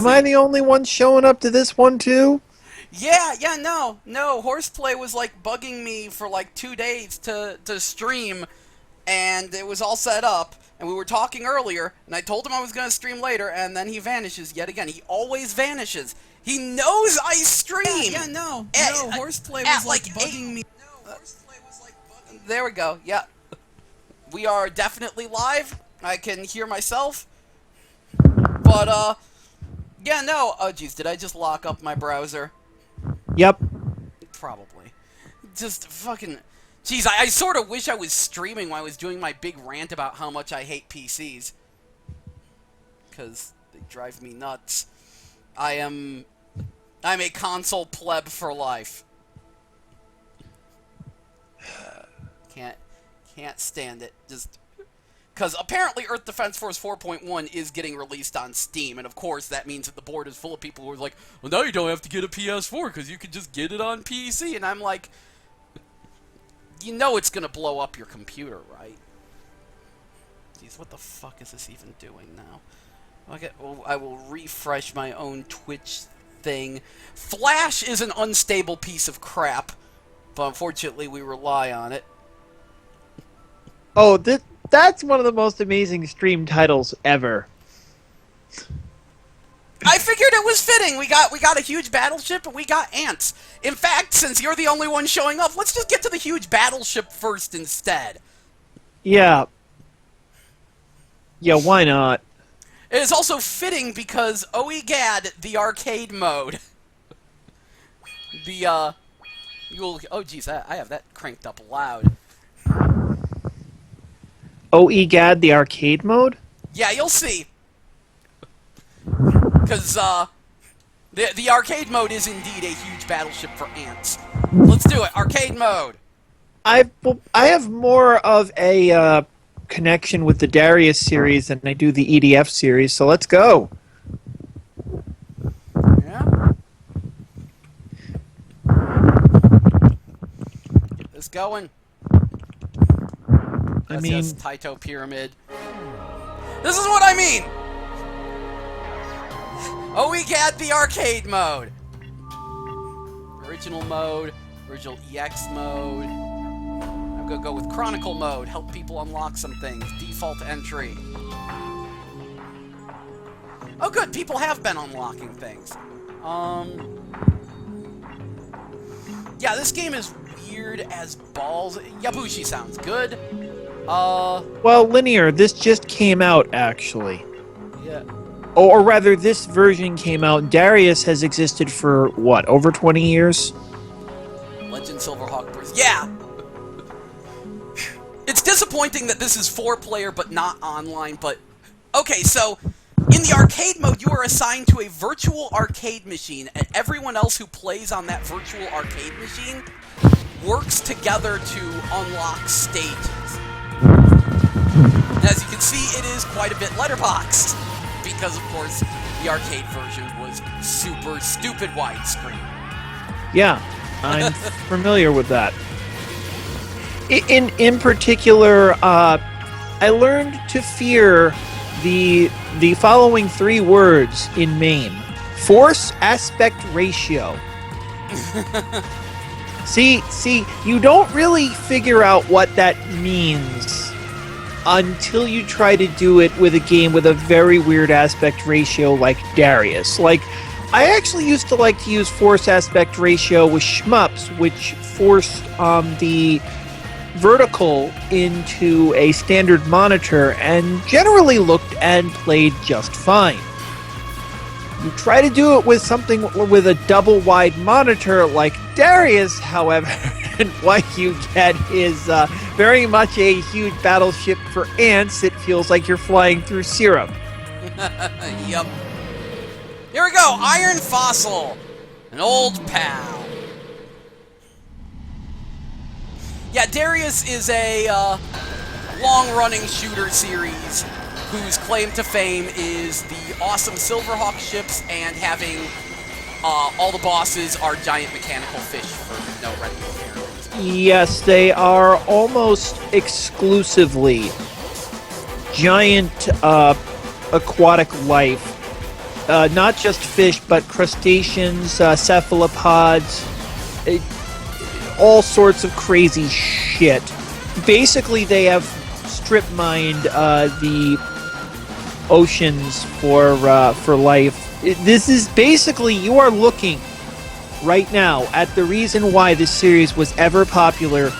Am I the only one showing up to this one too? Yeah, no. Horseplay was like bugging me for like 2 days to stream, and it was all set up. And we were talking earlier, and I told him I was going to stream later, and then he vanishes yet again. He always vanishes. He knows I stream. No. Horseplay was like bugging me. There we go. Yeah, we are definitely live. I can hear myself, but yeah, no. Oh, jeez, did I just lock up my browser? Yep. Probably. Just fucking... Jeez, I sort of wish I was streaming while I was doing my big rant about how much I hate PCs. Because they drive me nuts. I'm a console pleb for life. Can't stand it. Just... Because apparently Earth Defense Force 4.1 is getting released on Steam, and of course that means that the board is full of people who are like, well, now you don't have to get a PS4 because you can just get it on PC, and I'm like, you know it's going to blow up your computer, right? Jeez, what the fuck is this even doing now? Okay, well, I will refresh my own Twitch thing. Flash is an unstable piece of crap, but unfortunately we rely on it. Oh, that's one of the most amazing stream titles ever. I figured it was fitting. We got a huge battleship and we got ants. In fact, since you're the only one showing up, let's just get to the huge battleship first instead. Yeah. Yeah, why not? It is also fitting because, oh egad, the arcade mode. Oh geez, I have that cranked up loud. Oh, egad, the arcade mode? Yeah, you'll see. Because, the arcade mode is indeed a huge battleship for ants. Let's do it. Arcade mode. I have more of a connection with the Darius series than I do the EDF series, so let's go. Yeah. Get this going. I mean, yes, Taito Pyramid. This is what I mean! Oh, we got the arcade mode. Original mode, original EX mode. I'm gonna go with Chronicle mode, help people unlock some things. Default entry. Oh good, people have been unlocking things. Yeah, this game is weird as balls. Yabushi sounds good. Well, Linear, this just came out, actually. Yeah. Or rather, this version came out. Darius has existed for, what, over 20 years? Legend Silverhawk Burst. Yeah! It's disappointing that this is 4-player but not online, but... Okay, so, in the arcade mode, you are assigned to a virtual arcade machine, and everyone else who plays on that virtual arcade machine works together to unlock stages. And as you can see, it is quite a bit letterboxed, because, of course, the arcade version was super stupid widescreen. Yeah, I'm familiar with that. In particular, I learned to fear the following 3 words in MAME. Force aspect ratio. See, you don't really figure out what that means until you try to do it with a game with a very weird aspect ratio like Darius. Like, I actually used to like to use force aspect ratio with shmups, which forced the vertical into a standard monitor and generally looked and played just fine. You try to do it with something with a double wide monitor like Darius, however, and what you get is very much a huge battleship for ants. It feels like you're flying through syrup. Yup. Here we go, Iron Fossil, an old pal. Yeah, Darius is a long-running shooter series whose claim to fame is the awesome Silverhawk ships and having all the bosses are giant mechanical fish for no regular characters. Yes, they are almost exclusively giant aquatic life not just fish, but crustaceans, cephalopods, all sorts of crazy shit. Basically, they have strip mined the oceans for life. This is basically, you are looking right now at the reason why this series was ever popular: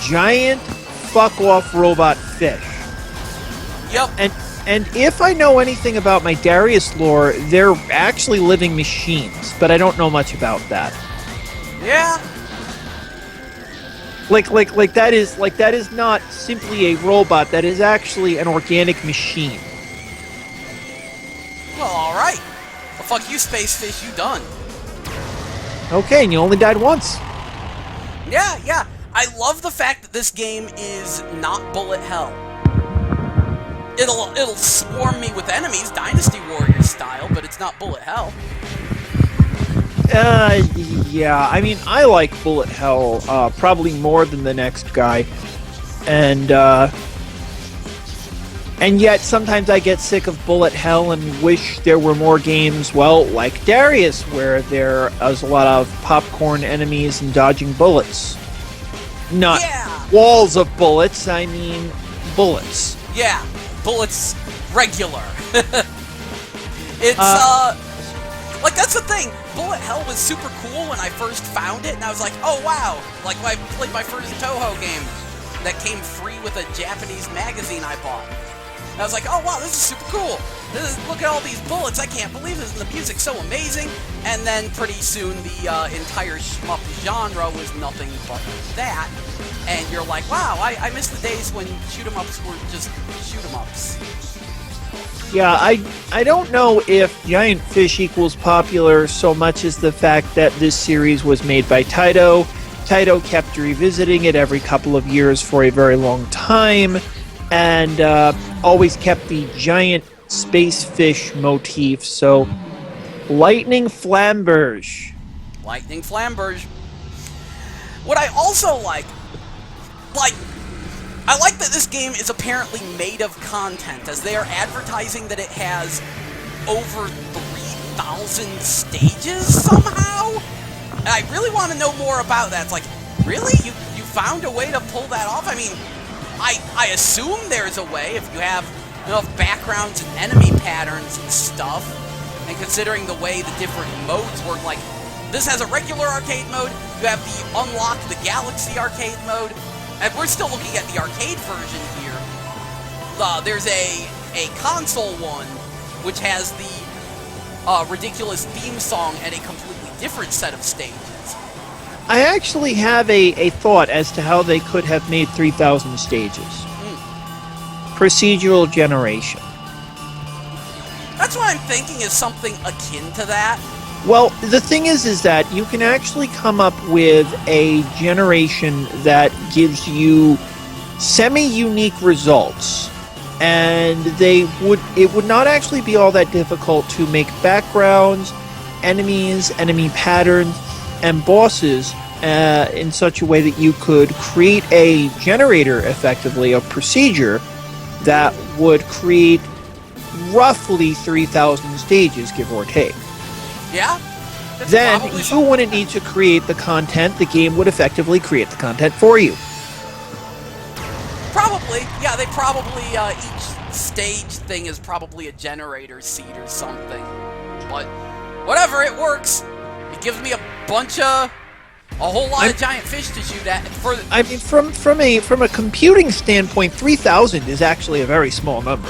giant fuck-off robot fish. Yep. And if I know anything about my Darius lore, they're actually living machines, but I don't know much about that. Yeah. Like that is not simply a robot. That is actually an organic machine. Well, all right. Well, fuck you, space fish. You done? Okay, and you only died once. Yeah. I love the fact that this game is not bullet hell. It'll swarm me with enemies, Dynasty Warrior style, but it's not bullet hell. Yeah. I mean, I like bullet hell probably more than the next guy, and yet sometimes I get sick of bullet hell and wish there were more games, well, like Darius, where there is a lot of popcorn enemies and dodging bullets. Not walls of bullets. I mean, bullets. Yeah. Bullets regular. It's like, that's the thing. Bullet hell was super cool when I first found it, and I was like, oh wow, like when I played my first Toho game that came free with a Japanese magazine I bought. And I was like, oh wow, this is super cool. Look at all these bullets, I can't believe this, and the music's so amazing. And then pretty soon the entire shmup genre was nothing but that. And you're like, wow, I miss the days when shoot-em-ups were just shoot-em-ups. Yeah, I don't know if Giant Fish equals popular so much as the fact that this series was made by Taito. Taito kept revisiting it every couple of years for a very long time, and always kept the giant space fish motif, so Lightning Flamberge. Lightning Flamberge. What I also like, I like that this game is apparently made of content, as they are advertising that it has over 3,000 stages somehow? And I really want to know more about that. It's like, really? You found a way to pull that off? I mean, I assume there's a way if you have enough backgrounds and enemy patterns and stuff, and considering the way the different modes work, like, this has a regular arcade mode, you have the Unlock the Galaxy arcade mode, and we're still looking at the arcade version here. There's a console one, which has the ridiculous theme song and a completely different set of stages. I actually have a thought as to how they could have made 3,000 stages. Procedural generation. That's what I'm thinking is something akin to that. Well, the thing is that you can actually come up with a generation that gives you semi-unique results, and it would not actually be all that difficult to make backgrounds, enemies, enemy patterns, and bosses in such a way that you could create a generator, effectively, a procedure that would create roughly 3,000 stages, give or take. Yeah? Then you wouldn't need to create the content. The game would effectively create the content for you. Probably. Yeah, they probably, each stage thing is probably a generator seed or something. But whatever, it works. It gives me a whole lot of giant fish to shoot at. I mean, from a computing standpoint, 3,000 is actually a very small number.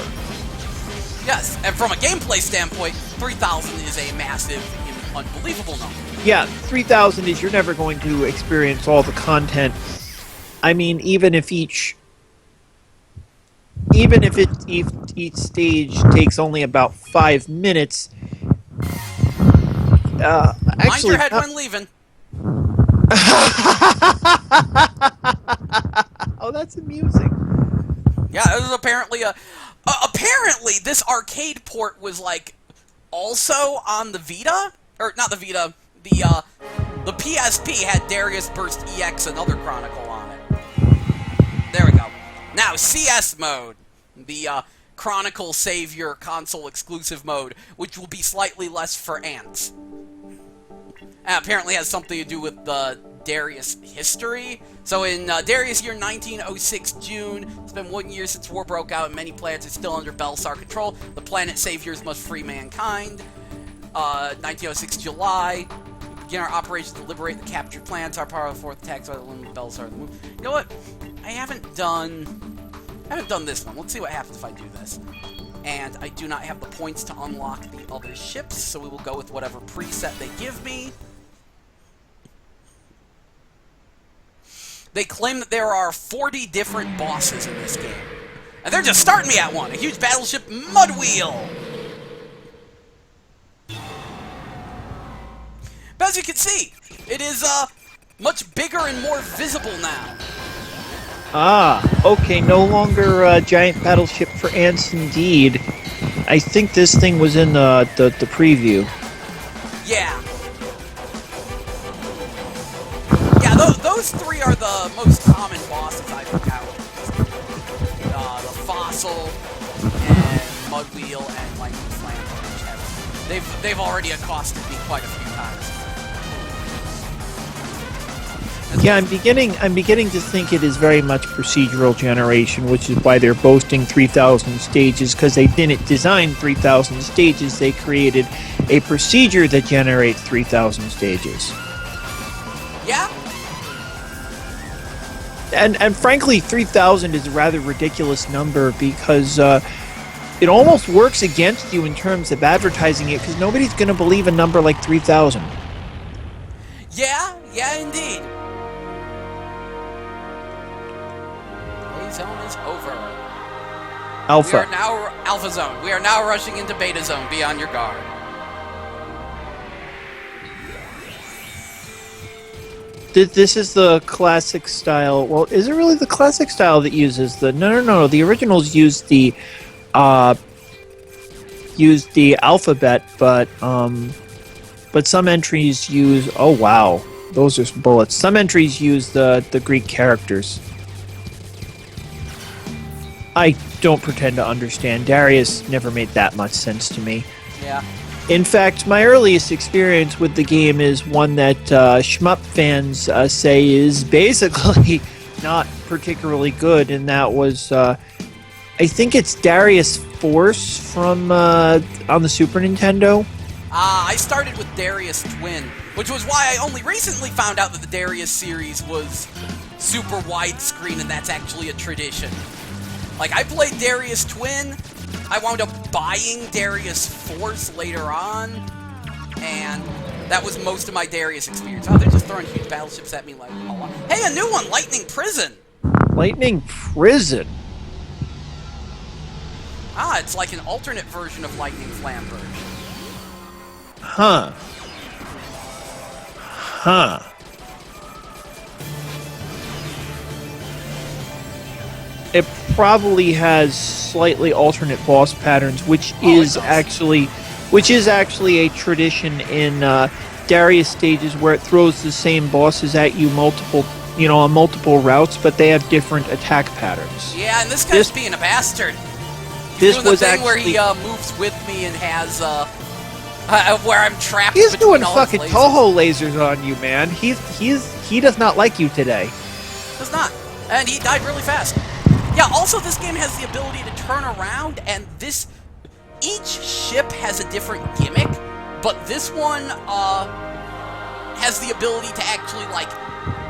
Yes, and from a gameplay standpoint, 3,000 is a massive, unbelievable number. Yeah, 3,000 is, you're never going to experience all the content. I mean, even if each stage takes only about 5 minutes. Actually, mind your head when leaving. Oh, that's amusing. Yeah, it was apparently apparently this arcade port was like also on the Vita, or not the Vita, the PSP had Dariusburst EX, another Chronicle on it. There we go. Now CS mode, the Chronicle Savior console exclusive mode, which will be slightly less for ants. And apparently has something to do with the Darius history. So in Darius year 1906 June, it's been 1 year since war broke out and many planets are still under Belisar control. The planet saviors must free mankind. 1906 July, begin our operations to liberate the captured planets. Our power of the fourth attacks are the limit of Belisar. The moon. You know what? I haven't done this one. Let's see what happens if I do this. And I do not have the points to unlock the other ships, so we will go with whatever preset they give me. They claim that there are 40 different bosses in this game. And they're just starting me at one. A huge battleship mud wheel. But as you can see, it is much bigger and more visible now. Ah, okay, no longer a giant battleship for ants indeed. I think this thing was in the preview. Yeah. Yeah, those three are the most common bosses I've encountered. The Fossil, and Mudwheel, and Lightning Flame. They've already accosted me quite a few times. Yeah, I'm beginning to think it is very much procedural generation, which is why they're boasting 3,000 stages, because they didn't design 3,000 stages, they created a procedure that generates 3,000 stages. Yeah? And frankly, 3,000 is a rather ridiculous number because it almost works against you in terms of advertising it, because nobody's going to believe a number like 3,000. Yeah, indeed. Zone is over. Alpha. We are now Alpha Zone. We are now rushing into Beta Zone. Be on your guard. This is the classic style. Well, is it really the classic style that uses the? No. The originals used the alphabet, but some entries use. Oh wow, those are bullets. Some entries use the Greek characters. I don't pretend to understand. Darius never made that much sense to me. Yeah. In fact, my earliest experience with the game is one that shmup fans say is basically not particularly good, and that was, I think it's Darius Force from on the Super Nintendo. I started with Darius Twin, which was why I only recently found out that the Darius series was super widescreen, and that's actually a tradition. Like, I played Darius Twin, I wound up buying Darius Force later on, and that was most of my Darius experience. Oh, they're just throwing huge battleships at me like, oh, hey, a new one, Lightning Prison! Lightning Prison? Ah, it's like an alternate version of Lightning Flamberge. Huh. It probably has slightly alternate boss patterns, which is actually a tradition in Darius stages where it throws the same bosses at you on multiple routes, but they have different attack patterns. Yeah, and this guy's being a bastard. This doing the was thing actually where he moves with me and has where I'm trapped. He's between doing all fucking his lasers. Toho lasers on you, man. He does not like you today. Does not, and he died really fast. Yeah, also this game has the ability to turn around, and each ship has a different gimmick, but this one has the ability to actually, like,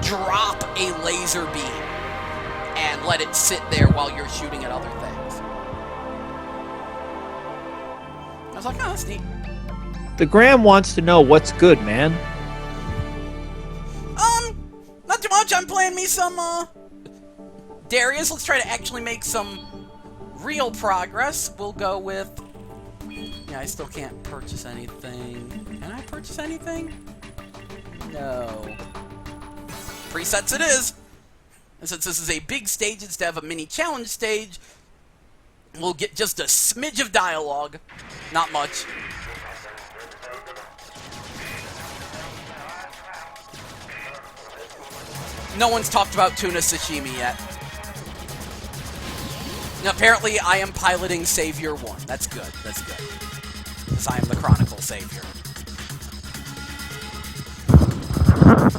drop a laser beam and let it sit there while you're shooting at other things. I was like, oh, that's neat. The Graham wants to know what's good, man. Not too much. I'm playing me some, Darius. Let's try to actually make some real progress. We'll go with... Yeah, I still can't purchase anything. Can I purchase anything? No. Presets it is. And since this is a big stage instead of a mini challenge stage, we'll get just a smidge of dialogue. Not much. No one's talked about tuna sashimi yet. Apparently, I am piloting Savior 1. That's good. That's good. Because I am the Chronicle Savior.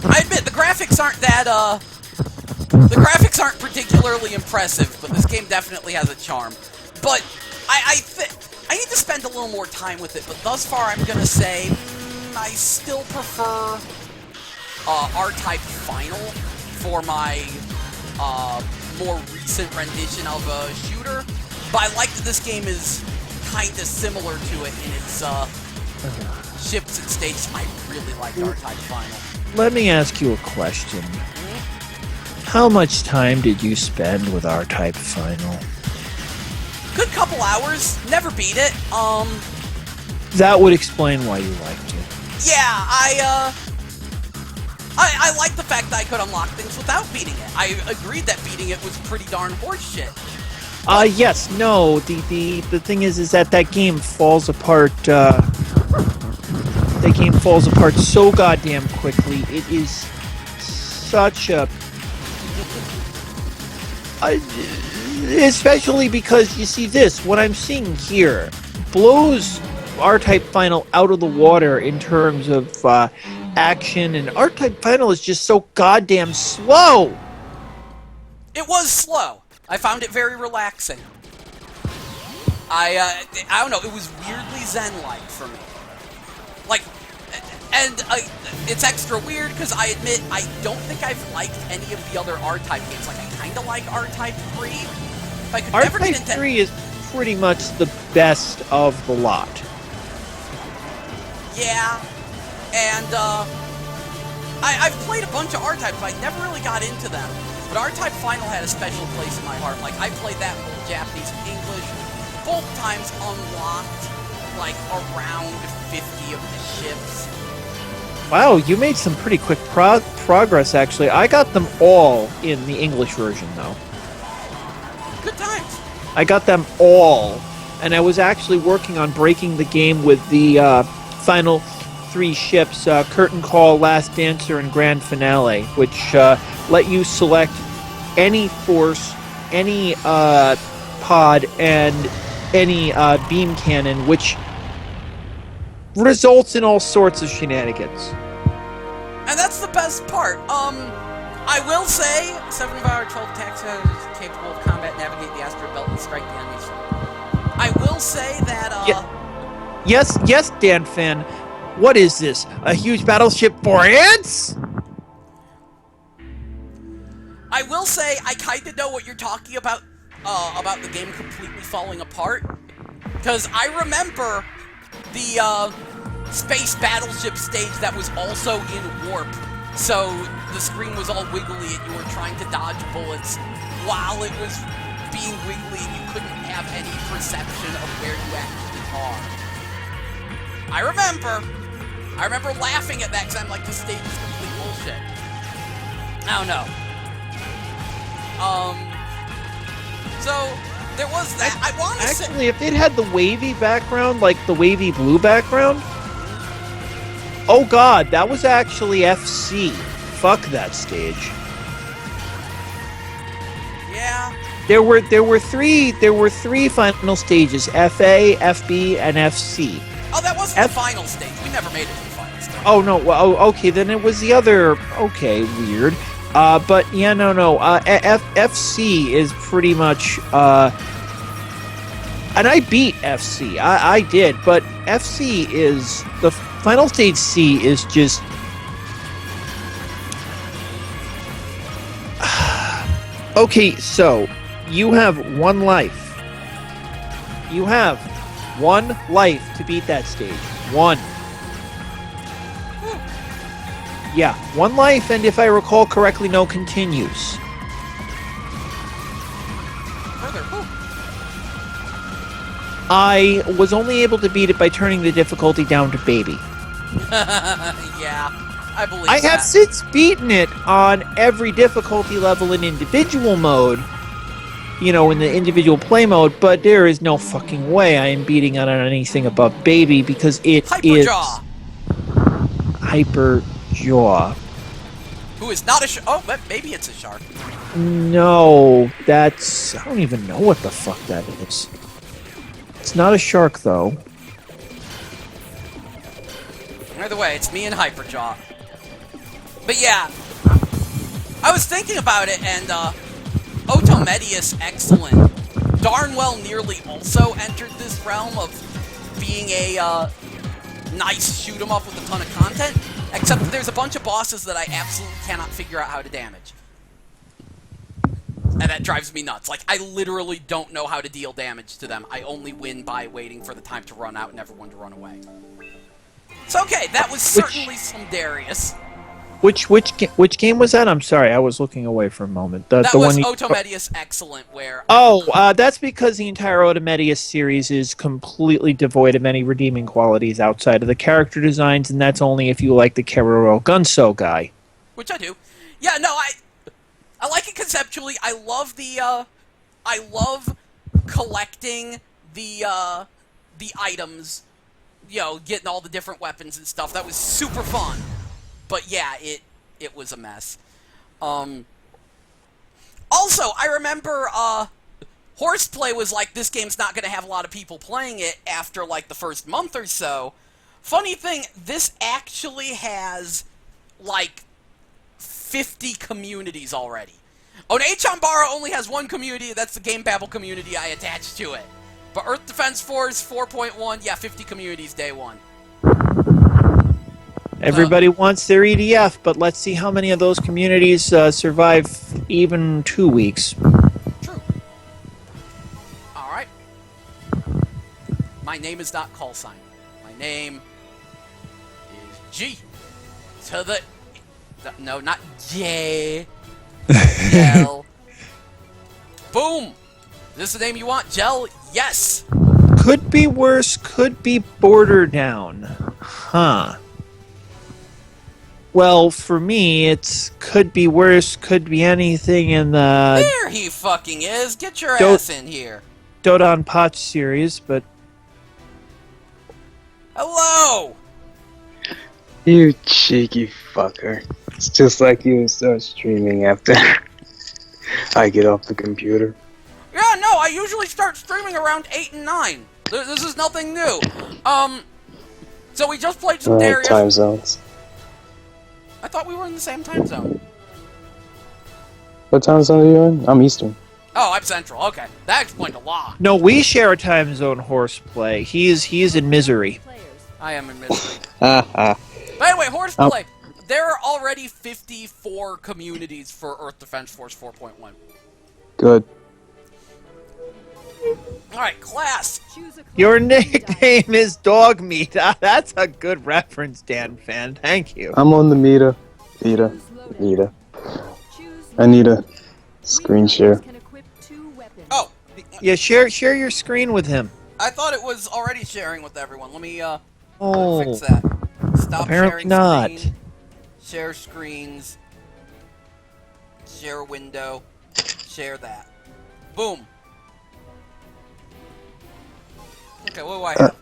I admit, the graphics aren't that, the graphics aren't particularly impressive, but this game definitely has a charm. But, I need to spend a little more time with it, but thus far I'm gonna say, I still prefer, R-Type Final for my, more recent rendition of a shooter, but I like that this game is kinda similar to it in its, ships and stages. I really like R-Type Final. Let me ask you a question. How much time did you spend with R-Type Final? Good couple hours. Never beat it. That would explain why you liked it. Yeah, I like the fact that I could unlock things without beating it. I agreed that beating it was pretty darn horseshit. Yes, no, the thing is that game falls apart, that game falls apart so goddamn quickly. It is such a... especially because, you see this, what I'm seeing here blows R-Type Final out of the water in terms of, action, and R-Type Final is just so goddamn slow! It was slow. I found it very relaxing. I don't know, it was weirdly zen-like for me. Like, and it's extra weird because I admit I don't think I've liked any of the other R-Type games. Like, I kind of like R-Type 3. If I could never get R-Type into 3 is pretty much the best of the lot. Yeah, and I've played a bunch of R-Types, but I never really got into them. But R-Type Final had a special place in my heart. Like, I played that in both Japanese and English. Both times unlocked, like, around 50 of the ships. Wow, you made some pretty quick progress, actually. I got them all in the English version, though. Good times. I got them all, and I was actually working on breaking the game with the final 3 ships, Curtain Call, Last Dancer, and Grand Finale, which let you select any force, any pod, and any beam cannon, which results in all sorts of shenanigans. And that's the best part. I will say, 7-hour 12 attacks is capable of combat, navigate the asteroid belt, and strike the enemies. I will say that, Yes, Dan Finn. What is this? A huge battleship for ants? I will say I kind of know what you're talking about the game completely falling apart. Because I remember the, space battleship stage that was also in warp. So the screen was all wiggly and you were trying to dodge bullets while it was being wiggly and you couldn't have any perception of where you actually are. I remember laughing at that because I'm like, this stage is complete bullshit. I don't know. So, there was that. I want to say... Actually, if it had the wavy background, like the wavy blue background... Oh god, that was actually FC. Fuck that stage. Yeah. There were 3 final stages, FA, FB, and FC. Oh, that wasn't the final stage. We never made it to the final stage. Oh no, well, okay, then it was the other. Okay, weird. But yeah, no. FC is pretty much. And I beat FC. I did, but FC is the final stage. C is just. Okay, so you have 1 life. You have 1 life to beat that stage. 1. Yeah, 1 life, and if I recall correctly, no continues. Further. I was only able to beat it by turning the difficulty down to baby. Yeah, I believe I that. have since beaten it on every difficulty level in individual mode, you know, in the individual play mode, but there is no fucking way I am beating it on anything above baby because it is Hyperjaw. Hyperjaw. Who who is not a oh, maybe it's a shark. No, that's... I don't even know what the fuck that is. It's not a shark, though. Either way, it's me and Hyperjaw. But yeah, I was thinking about it, and Otomedius Excellent darn well nearly also entered this realm of being a nice shoot-em-up with a ton of content, except that there's a bunch of bosses that I absolutely cannot figure out how to damage. And that drives me nuts. Like, I literally don't know how to deal damage to them. I only win by waiting for the time to run out and everyone to run away. So okay, that was certainly some Darius. Which game was that? I'm sorry, I was looking away for a moment. That the was one Otomedius Excellent, where... Oh, that's because the entire Otomedius series is completely devoid of any redeeming qualities outside of the character designs, and that's only if you like the Keroro Gunso guy. Which I do. Yeah, no, I like it conceptually. I love the, I love collecting the items, you know, getting all the different weapons and stuff. That was super fun. But yeah, it was a mess. Also, I remember, Horseplay was like, this game's not gonna have a lot of people playing it after, like, the first month or so. Funny thing, this actually has, like, 50 communities already. Onechanbara only has one community, that's the Game Babble community I attached to it. But Earth Defense Force 4.1, yeah, 50 communities day one. Everybody wants their EDF, but let's see how many of those communities survive even 2 weeks. True. Alright. My name is not call sign. My name is G. To the... No, not J. Gel. Boom! Is this the name you want? Gel? Yes! Could be worse, could be border down. Huh. Well, for me, it's could be worse, could be anything in the... There he fucking is! Get your ass in here! Dodon Potch series, but... Hello! You cheeky fucker. It's just like you start streaming after I get off the computer. Yeah, no, I usually start streaming around 8 and 9. This is nothing new. So we just played some Darius. Time zones. I thought we were in the same time zone. What time zone are you in? I'm Eastern. Oh, I'm Central. Okay, that explained a lot. No, we share a time zone Horseplay. He's in misery. I am in misery. Haha. But anyway, Horseplay. There are already 54 communities for Earth Defense Force 4.1. Good. Alright, class. Your nickname is Dog Meat. That's a good reference, Dan fan. Thank you. I'm on the meter. Meter. I need a screen share. Oh. Yeah, share your screen with him. I thought it was already sharing with everyone. Let me, Oh. fix that. Stop Apparently sharing not. screen. Share screens. Share window. Share that. Boom. Okay, what do I have?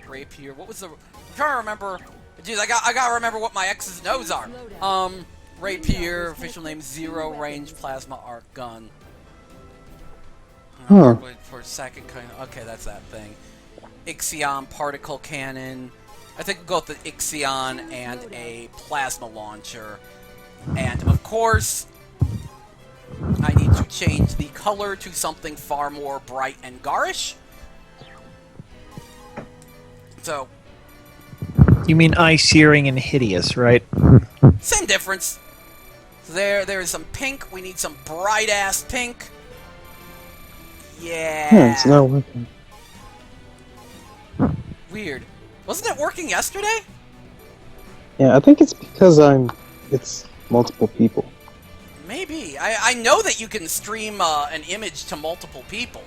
Rapier. What was the... I'm trying to remember... Jeez, I gotta remember what my X's and O's are. Rapier, official name, Zero Range Plasma Arc Gun. For second kind of... Okay, that's that thing. Ixion Particle Cannon. I think we'll go with the Ixion and a Plasma Launcher. And, of course... I need to change the color to something far more bright and garish. So... You mean eye-searing and hideous, right? Same difference. So there is some pink. We need some bright-ass pink. Yeah. It's not working. Weird. Wasn't it working yesterday? Yeah, I think it's because it's multiple people. Maybe. I know that you can stream an image to multiple people.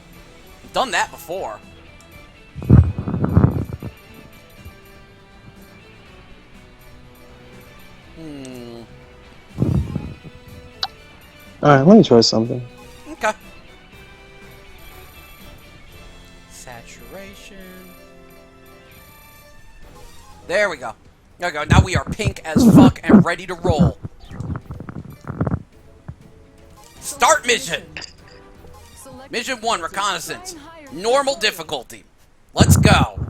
I've done that before. Alright, let me try something. Okay. Saturation. There we go. There we go. Now we are pink as fuck and ready to roll. Start mission! Mission 1, reconnaissance. Normal difficulty. Let's go.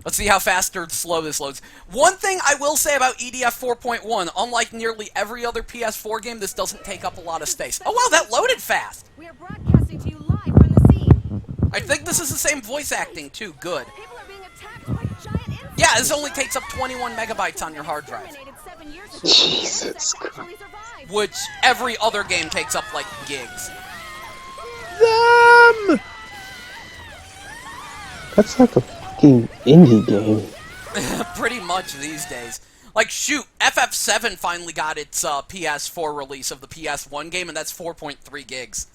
Let's see how fast or slow this loads. One thing I will say about EDF 4.1, unlike nearly every other PS4 game, this doesn't take up a lot of space. Oh wow, that loaded fast! We are broadcasting to you live from the scene. I think this is the same voice acting too, good. People are being attacked by giant insects. Yeah, this only takes up 21 megabytes on your hard drive. Terminated 7 years ago. Jesus Insects Christ. actually survived. Which every other game takes up like gigs. Them! That's like a fucking indie game. Pretty much these days. Like, shoot, FF7 finally got its PS4 release of the PS1 game, and that's 4.3 gigs.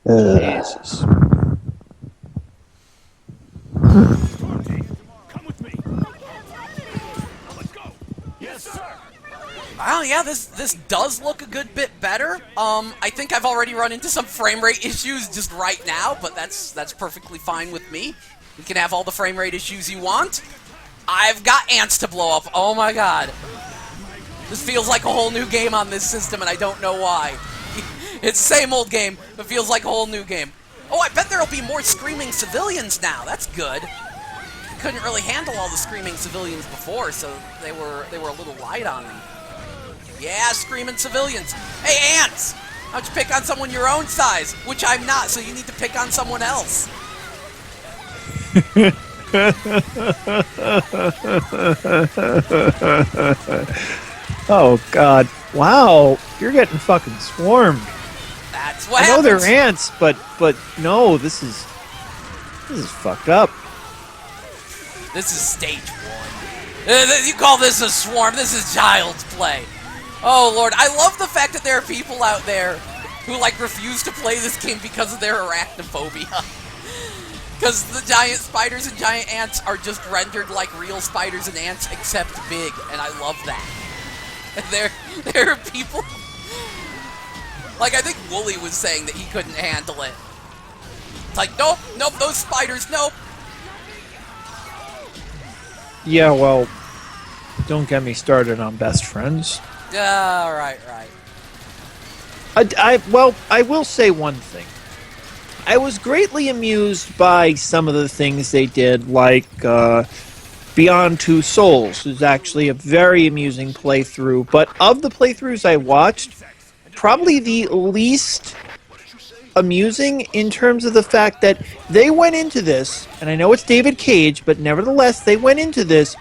Jesus. Well, yeah, this does look a good bit better. I think I've already run into some frame rate issues just right now, but that's perfectly fine with me. You can have all the frame rate issues you want. I've got ants to blow up. Oh my god. This feels like a whole new game on this system, and I don't know why. It's the same old game, but feels like a whole new game. Oh, I bet there'll be more screaming civilians now. That's good. Couldn't really handle all the screaming civilians before, so they were a little light on them. Yeah, screaming civilians. Hey, ants! Why don't you pick on someone your own size? Which I'm not, so you need to pick on someone else. Oh, God. Wow. You're getting fucking swarmed. That's what I know happens. they're ants, but no, this is fucked up. This is stage 1. You call this a swarm? This is child's play. Oh, Lord. I love the fact that there are people out there who, like, refuse to play this game because of their arachnophobia. Because the giant spiders and giant ants are just rendered like real spiders and ants, except big, and I love that. And there are people... Like, I think Wooly was saying that he couldn't handle it. It's like, nope, those spiders, nope. Yeah, well, don't get me started on best friends. Right. I will say one thing. I was greatly amused by some of the things they did, like Beyond Two Souls is actually a very amusing playthrough, but of the playthroughs I watched, probably the least amusing in terms of the fact that they went into this, and I know it's David Cage, but nevertheless, they went into this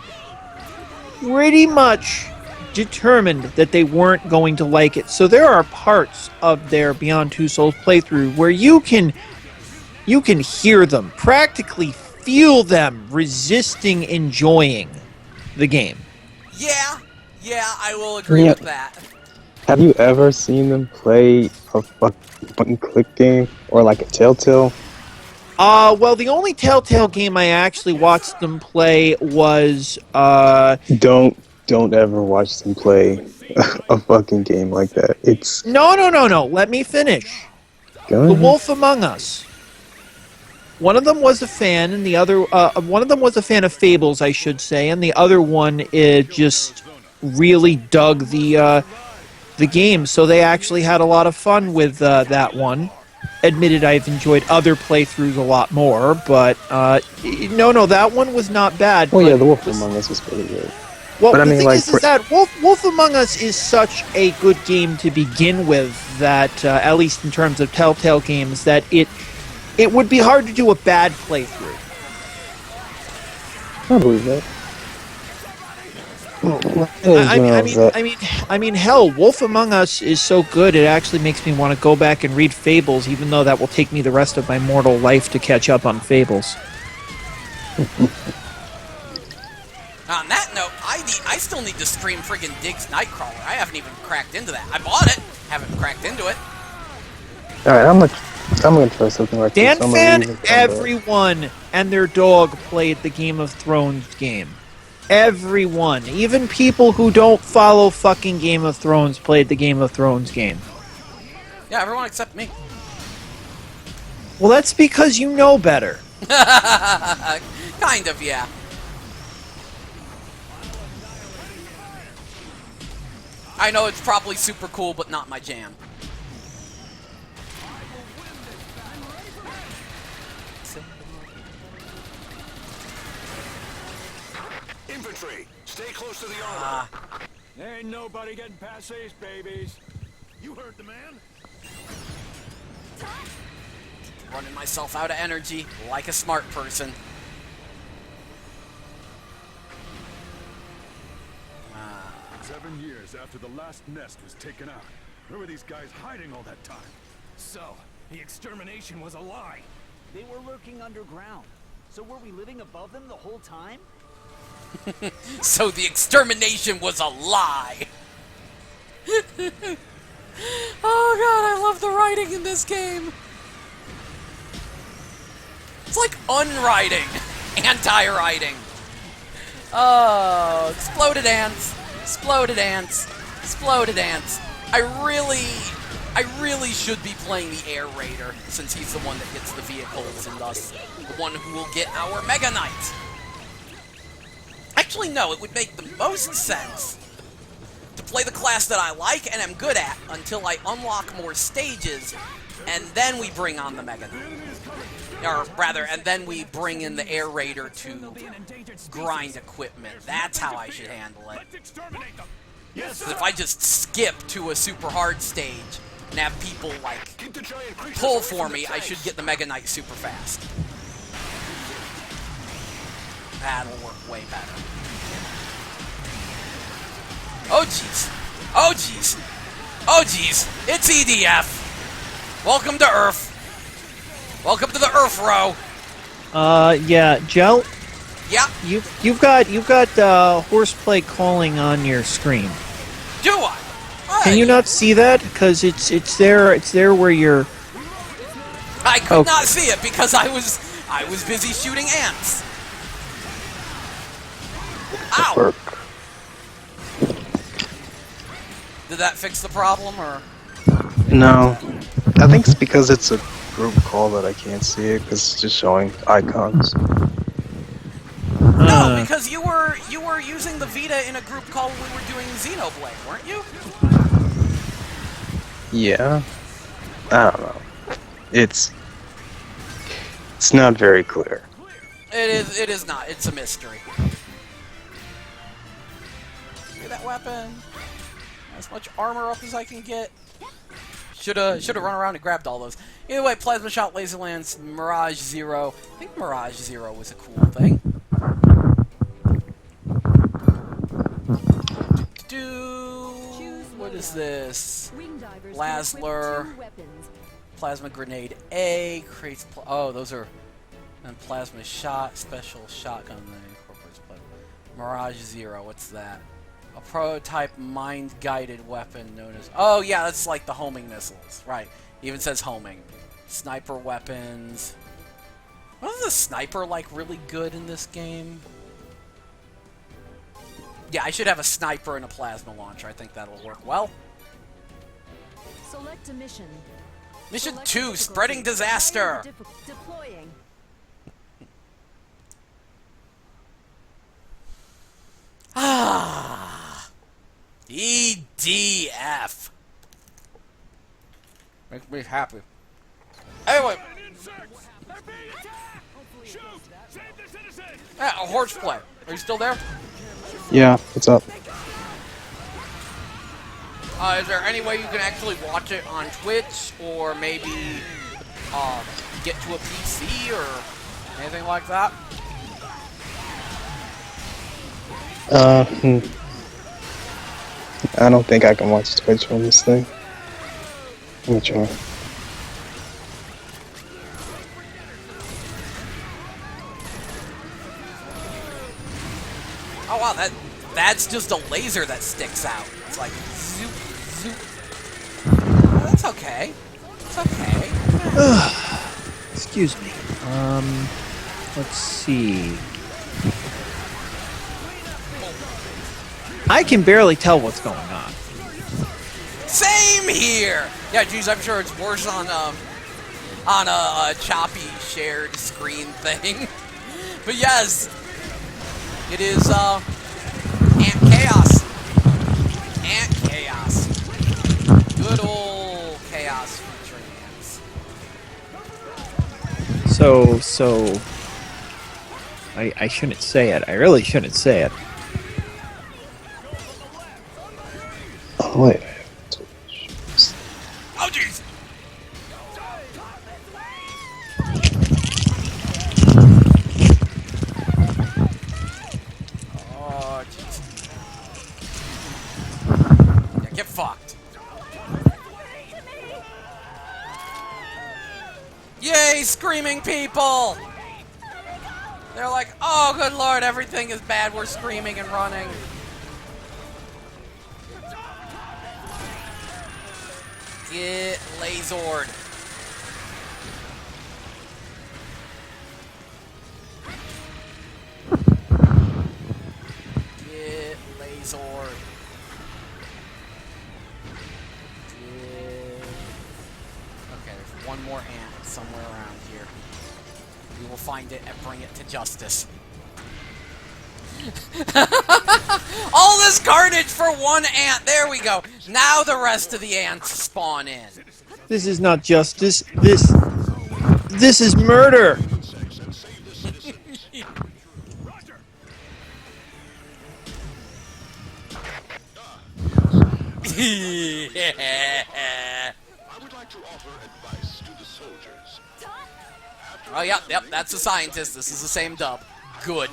pretty much determined that they weren't going to like it. So there are parts of their Beyond Two Souls playthrough where you can hear them, practically feel them resisting enjoying the game. Yeah, I will agree with that. Have you ever seen them play a fucking click game or like a Telltale? Well, the only Telltale game I actually watched them play was Don't ever watch them play a fucking game like that. It's No. Let me finish. Go The ahead. Wolf Among Us. One of them was a fan, and the other one of them was a fan of Fables, I should say, and the other one just really dug the game. So they actually had a lot of fun with that one. Admitted, I've enjoyed other playthroughs a lot more, but no, that one was not bad. Oh yeah, but The Wolf Among Us was pretty good. Well, But I the mean, thing like, is that Wolf Among Us is such a good game to begin with that, at least in terms of Telltale games, that it would be hard to do a bad playthrough. I believe that. I mean, hell, Wolf Among Us is so good it actually makes me want to go back and read Fables, even though that will take me the rest of my mortal life to catch up on Fables. On that note, I still need to stream friggin' Diggs Nightcrawler. I haven't even cracked into that. I bought it, haven't cracked into it. Alright, I'm gonna try something like Dan this. fan, everyone and their dog played the Game of Thrones game. Everyone, even people who don't follow fucking Game of Thrones, played the Game of Thrones game. Yeah, everyone except me. Well, that's because you know better. Kind of, yeah. I know it's probably super cool, but not my jam. Infantry, stay close to the armor. Ain't nobody getting past these babies. You heard the man? Running myself out of energy, like a smart person. 7 years after the last nest was taken out. Where were these guys hiding all that time? So, the extermination was a lie. They were lurking underground. So were we living above them the whole time? So the extermination was a lie. Oh god, I love the writing in this game. It's like unwriting, anti-writing. Oh, exploded ants, exploded ants, exploded ants. I really should be playing the Air Raider, since he's the one that gets the vehicles and thus the one who will get our Mega Knight. Actually, no, it would make the most sense to play the class that I like and am good at until I unlock more stages, and then we bring on the Mega Knight. Or rather, and then we bring in the Air Raider to grind equipment. That's how I should handle it. Because if I just skip to a super hard stage and have people, like, pull for me, I should get the Mega Knight super fast. That'll work way better. Oh jeez. Oh jeez. Oh jeez. It's EDF. Welcome to Earth. Welcome to the Earth row. Yeah, Gel. Yeah. You've got horseplay calling on your screen. Do I? Can you not see that? Because it's there where you're. I could not see it because I was busy shooting ants. Ow! Did that fix the problem, or? No. I think it's because it's a group call that I can't see it, because it's just showing icons. No, because you were using the Vita in a group call when we were doing Xenoblade, weren't you? Yeah. I don't know. It's not very clear. It is not. It's a mystery. See that weapon? As much armor up as I can get. Shoulda run around and grabbed all those. Either way, Plasma Shot, Laser Lance, Mirage Zero. I think Mirage Zero was a cool thing. What is this? Lasler. Plasma Grenade A. Creates. Oh, those are. And Plasma Shot. Special Shotgun that incorporates plasma. Mirage Zero. What's that? A prototype mind-guided weapon known as... Oh, yeah, that's like the homing missiles. Right. It even says homing. Sniper weapons. Wasn't the sniper, like, really good in this game? Yeah, I should have a sniper and a plasma launcher. I think that'll work well. Select a mission. Mission 2, Spreading Disaster! Deploying. Ah, EDF. Makes me happy. Anyway. Yeah, a horseplay. Are you still there? Yeah, what's up? Is there any way you can actually watch it on Twitch, or maybe get to a PC or anything like that? I don't think I can watch Twitch from this thing. Let me try. Oh wow, that's just a laser that sticks out. It's like zoop, zoop. Oh, that's okay. It's okay. Excuse me. Let's see. I can barely tell what's going on. Same here. Yeah, geez, I'm sure it's worse on a choppy shared screen thing. But yes, it is ant chaos. Ant chaos. So. I shouldn't say it. I really shouldn't say it. Oh, wait. Oh, jeez! Oh, jeez. Yeah, get fucked. Yay, screaming people! They're like, oh, good lord, everything is bad. We're screaming and running. Get lasered. Get lasered. Okay, there's one more ant somewhere around here. We will find it and bring it to justice. All this carnage for one ant. There we go. Now the rest of the ants spawn in. This is not justice. This is murder. Oh, yep, that's a scientist. This is the same dub. Good.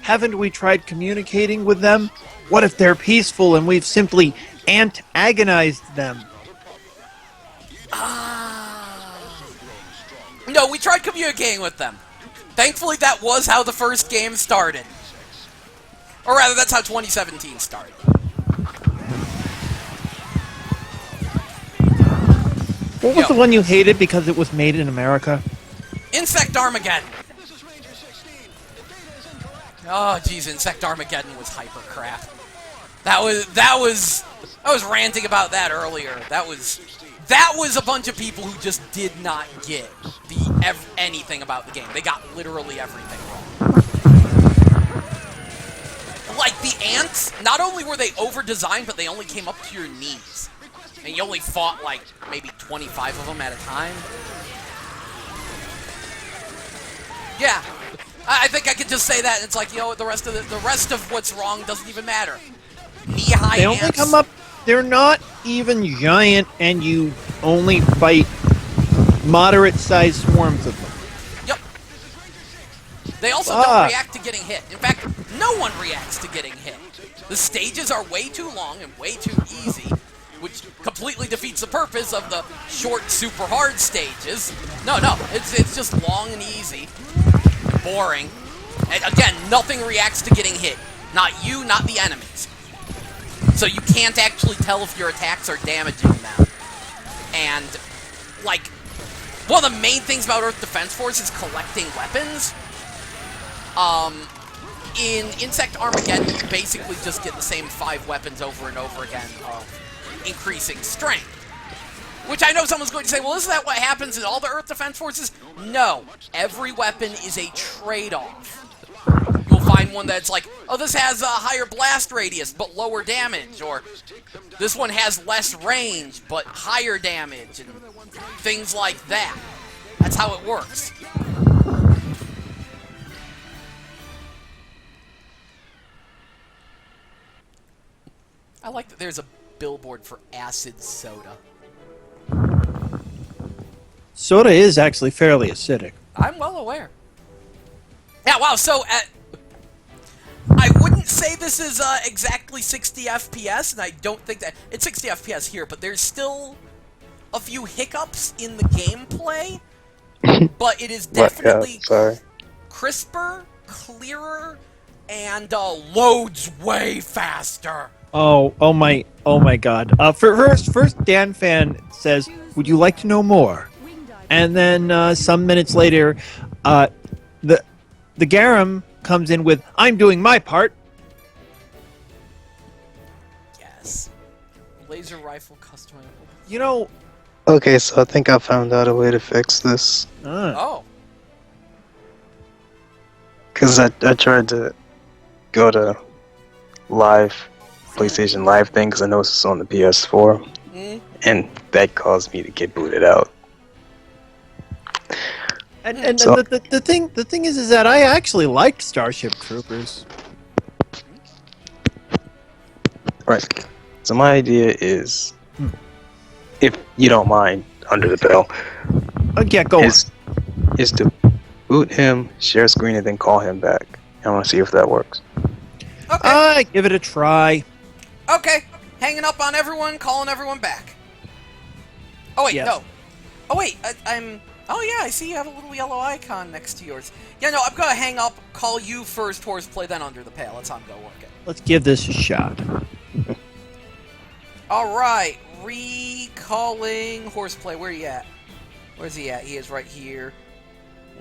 Haven't we tried communicating with them? What if they're peaceful and we've simply antagonized them? No, we tried communicating with them. Thankfully, that was how the first game started. Or rather, that's how 2017 started. What was the one you hated because it was made in America? Insect Armageddon. Oh, jeez, Insect Armageddon was hyper crap. I was ranting about that earlier. That was a bunch of people who just did not get anything about the game. They got literally everything wrong. Like, the ants, not only were they over-designed, but they only came up to your knees. And you only fought, like, maybe 25 of them at a time. Yeah. I think I could just say that. It's like, you know what, the rest of what's wrong doesn't even matter. Knee-high They ants. only come up. They're not even giant, and you only fight moderate-sized swarms of them. Yep. They also don't react to getting hit. In fact, no one reacts to getting hit. The stages are way too long and way too easy, which completely defeats the purpose of the short, super hard stages. No, it's just long and easy. Boring. And again, nothing reacts to getting hit. Not you, not the enemies. So you can't actually tell if your attacks are damaging them. And, like, one of the main things about Earth Defense Force is collecting weapons. In Insect Armageddon, you basically just get the same 5 weapons over and over again of increasing strength. Which I know someone's going to say, well, isn't that what happens in all the Earth Defense Forces? No. Every weapon is a trade-off. You'll find one that's like, oh, this has a higher blast radius, but lower damage. Or, this one has less range, but higher damage. And things like that. That's how it works. I like that there's a billboard for acid soda. Soda is actually fairly acidic. I'm well aware. Yeah, wow, so I wouldn't say this is exactly 60 FPS, and I don't think that... It's 60 FPS here, but there's still a few hiccups in the gameplay, but it is definitely crisper, clearer, and loads way faster. Oh my God! First, Dan Fan says, "Would you like to know more?" And then some minutes later, the Garum comes in with, "I'm doing my part." Yes. Laser rifle customizable. You know. Okay, so I think I found out a way to fix this. Oh. Because I tried to go to PlayStation Live thing, because I know it's on the PS4. and that caused me to get booted out. And So- the thing is that I actually liked Starship Troopers. Right. So my idea is, if you don't mind, under the bell, Yeah, go on. is to boot him, share screen, and then call him back. I want to see if that works. Okay. Give it a try. Okay. Hanging up on everyone, calling everyone back. Oh wait, Yes. no. Oh wait, I'm. Oh yeah, I see you have a little yellow icon next to yours. Yeah, no, I'm gonna hang up, call you first, Horseplay, then Under the Pale. That's how I'm gonna work it. Let's give this a shot. Alright, recalling Horseplay. Where you at? Where's he at? He is right here.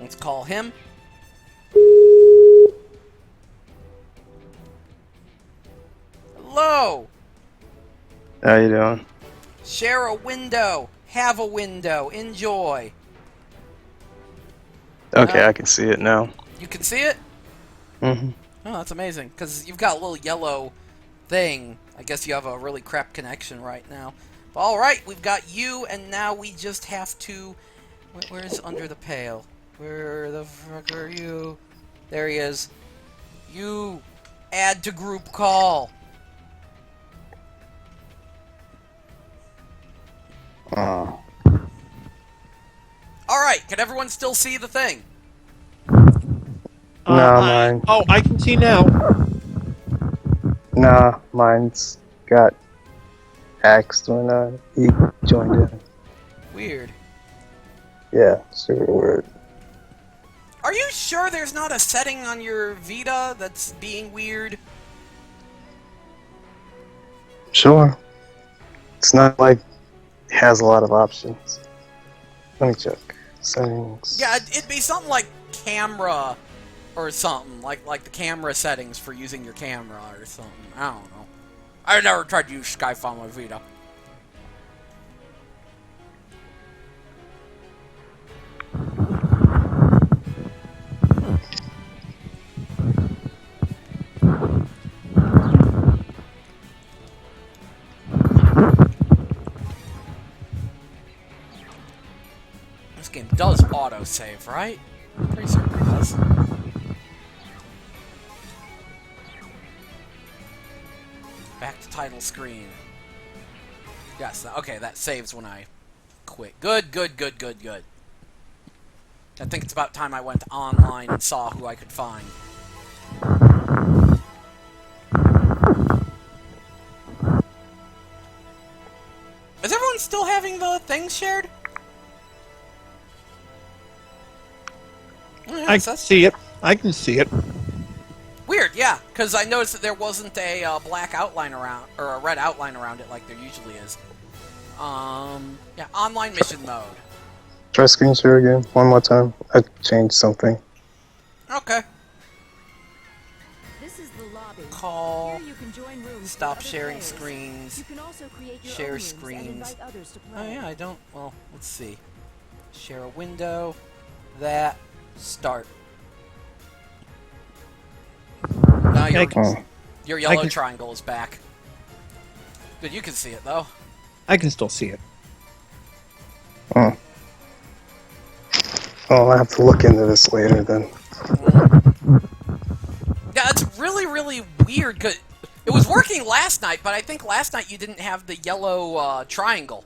Let's call him. Hello! How you doing? Share a window. Have a window. Enjoy. Okay, I can see it now. You can see it? Mm-hmm. Oh, that's amazing. Because you've got a little yellow thing. I guess you have a really crap connection right now. But alright, we've got you, and now we just have to... Where's Under the Pale? Where the fuck are you? There he is. You add to group call. Oh. Alright, can everyone still see the thing? Mine. I can see now. Nah, mine's got axed when he joined in. Weird. Yeah, super weird. Are you sure there's not a setting on your Vita that's being weird? Sure. It's not like it has a lot of options. Let me check. Settings. Yeah, it'd be something like camera or something. Like the camera settings for using your camera or something. I don't know. I never tried to use Skype on my Vita. This game does autosave, right? I'm pretty certain it does. Back to title screen. Yes, okay, that saves when I quit. Good, good, good, good, good. I think it's about time I went online and saw who I could find. Is everyone still having the things shared? Oh, yeah, I can see it. I can see it. Weird, yeah, because I noticed that there wasn't a black outline around, or a red outline around it like there usually is. Yeah, online mission mode. Try screen share again, one more time. I changed something. Okay. This is the lobby. Call. Here you can join rooms Stop with other sharing players. screens. You can also create your Share own rooms screens. and invite others to Oh play. yeah, I don't. Well, let's see. Share a window. That. Start. Now your, Oh. your yellow can- triangle is back. Good, you can see it though. I can still see it. Oh. Oh, I'll have to look into this later then. Yeah, it's really, really weird. Cause it was working last night, but I think last night you didn't have the yellow triangle.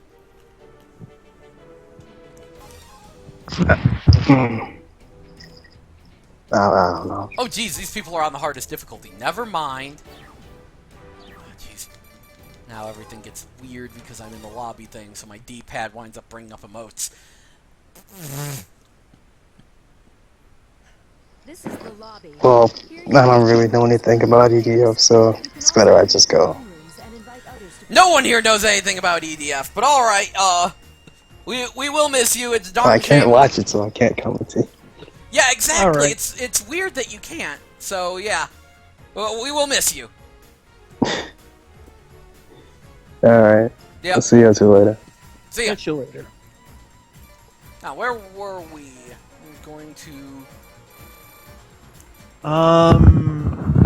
I don't know. Oh, geez, these people are on the hardest difficulty. Never mind. Oh, jeez. Now everything gets weird because I'm in the lobby thing, so my D-pad winds up bringing up emotes. This is the lobby. Well, Here I don't really know anything about EDF, so it's better I just go. No one here knows anything about EDF, but alright, we will miss you. It's darn I can't shame. watch it, so I can't commentate. Yeah, exactly. All right. It's weird that you can't. So yeah, well, we will miss you. Alright. Yep. I'll see you two later. See ya. Catch you later. Now, where were we? We're going to.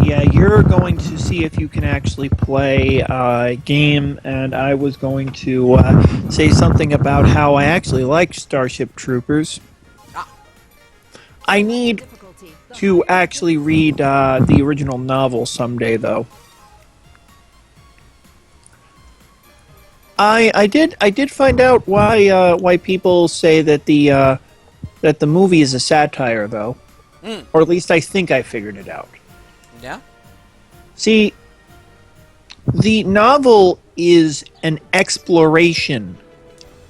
Yeah, you're going to see if you can actually play a game, and I was going to say something about how I actually like Starship Troopers. Ah. I need Difficulty. The to higher actually read the original novel someday, though. I did find out why people say that the movie is a satire, though, or at least I think I figured it out. Yeah? See, the novel is an exploration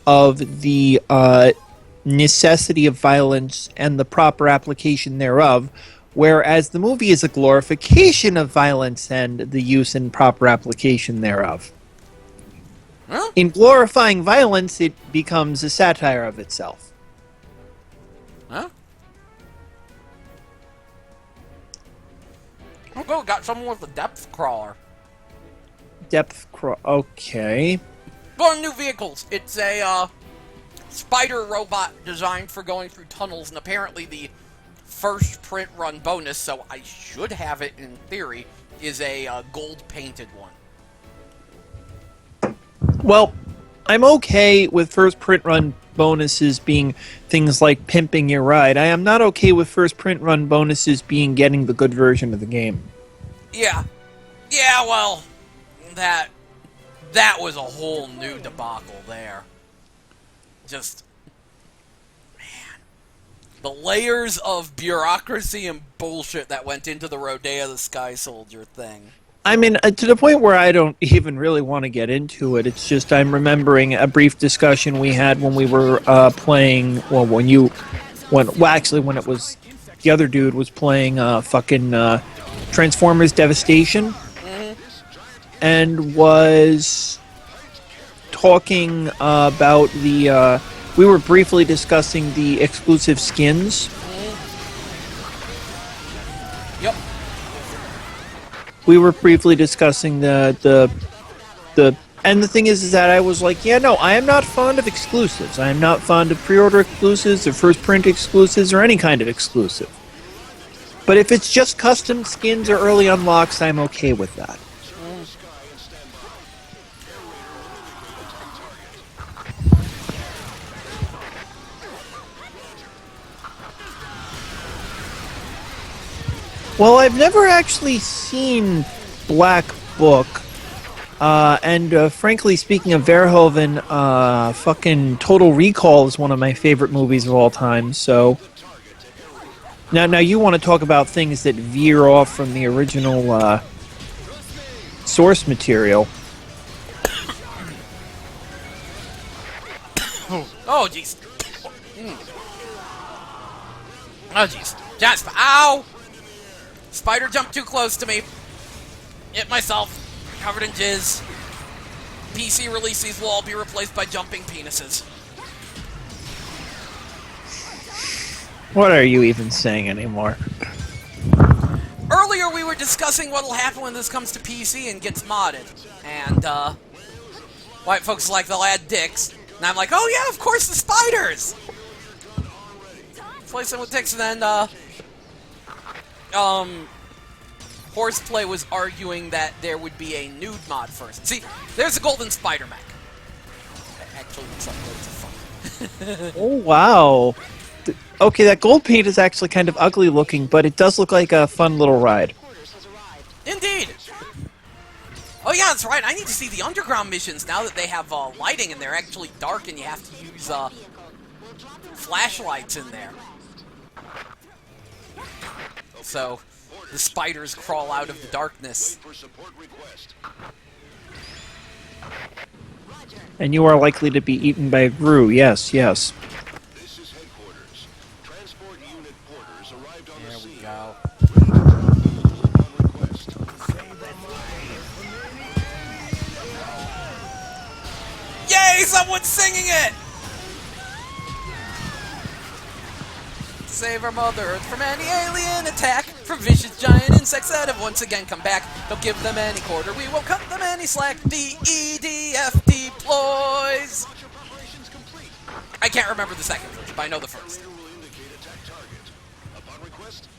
of the necessity of violence and the proper application thereof, whereas the movie is a glorification of violence and the use and proper application thereof. Huh? In glorifying violence, it becomes a satire of itself. Huh? Oh, go, got someone with a depth crawler. Okay. Going new vehicles. It's a spider robot designed for going through tunnels, and apparently the first print run bonus, so I should have it in theory, is a gold painted one. Well, I'm okay with first print run bonuses being things like pimping your ride. I am not okay with first print run bonuses being getting the good version of the game. Yeah. Yeah, well, that was a whole new debacle there. Just, man, the layers of bureaucracy and bullshit that went into the Rodea the Sky Soldier thing. I mean, to the point where I don't even really want to get into it. It's just I'm remembering a brief discussion we had when we were playing. Well, when it was the other dude was playing fucking Transformers Devastation, and was talking about the. We were briefly discussing the exclusive skins. Yep. We were briefly discussing the and the thing is that I was like, yeah, no, I am not fond of exclusives. I am not fond of pre-order exclusives or first print exclusives or any kind of exclusive. But if it's just custom skins or early unlocks, I'm okay with that. Well, I've never actually seen Black Book, and frankly speaking of Verhoeven, fucking Total Recall is one of my favorite movies of all time, so... Now you want to talk about things that veer off from the original, source material. Oh, jeez. Oh, jeez. Jasper, ow! Spider jumped too close to me. Hit myself. Covered in jizz. PC releases will all be replaced by jumping penises. What are you even saying anymore? Earlier we were discussing what'll happen when this comes to PC and gets modded. And, white folks like they'll add dicks. And I'm like, oh yeah, of course the spiders! Play some with dicks, and then, Horseplay was arguing that there would be a nude mod first. See, there's a golden spider mech. That actually looks like loads of fun. Oh, wow. Okay, that gold paint is actually kind of ugly looking, but it does look like a fun little ride. Indeed! Oh yeah, that's right, I need to see the underground missions now that they have lighting and they're actually dark and you have to use flashlights in there. So, the spiders crawl out of the darkness. And you are likely to be eaten by a Gru, yes, yes. This is headquarters. Transport unit orders arrived on There the we scene. go. On request. Yay, someone's singing it! Save our Mother Earth from any alien attack, from vicious giant insects that have once again come back. Don't give them any quarter, we won't cut them any slack. DEDF deploys! I can't remember the second version, but I know the first.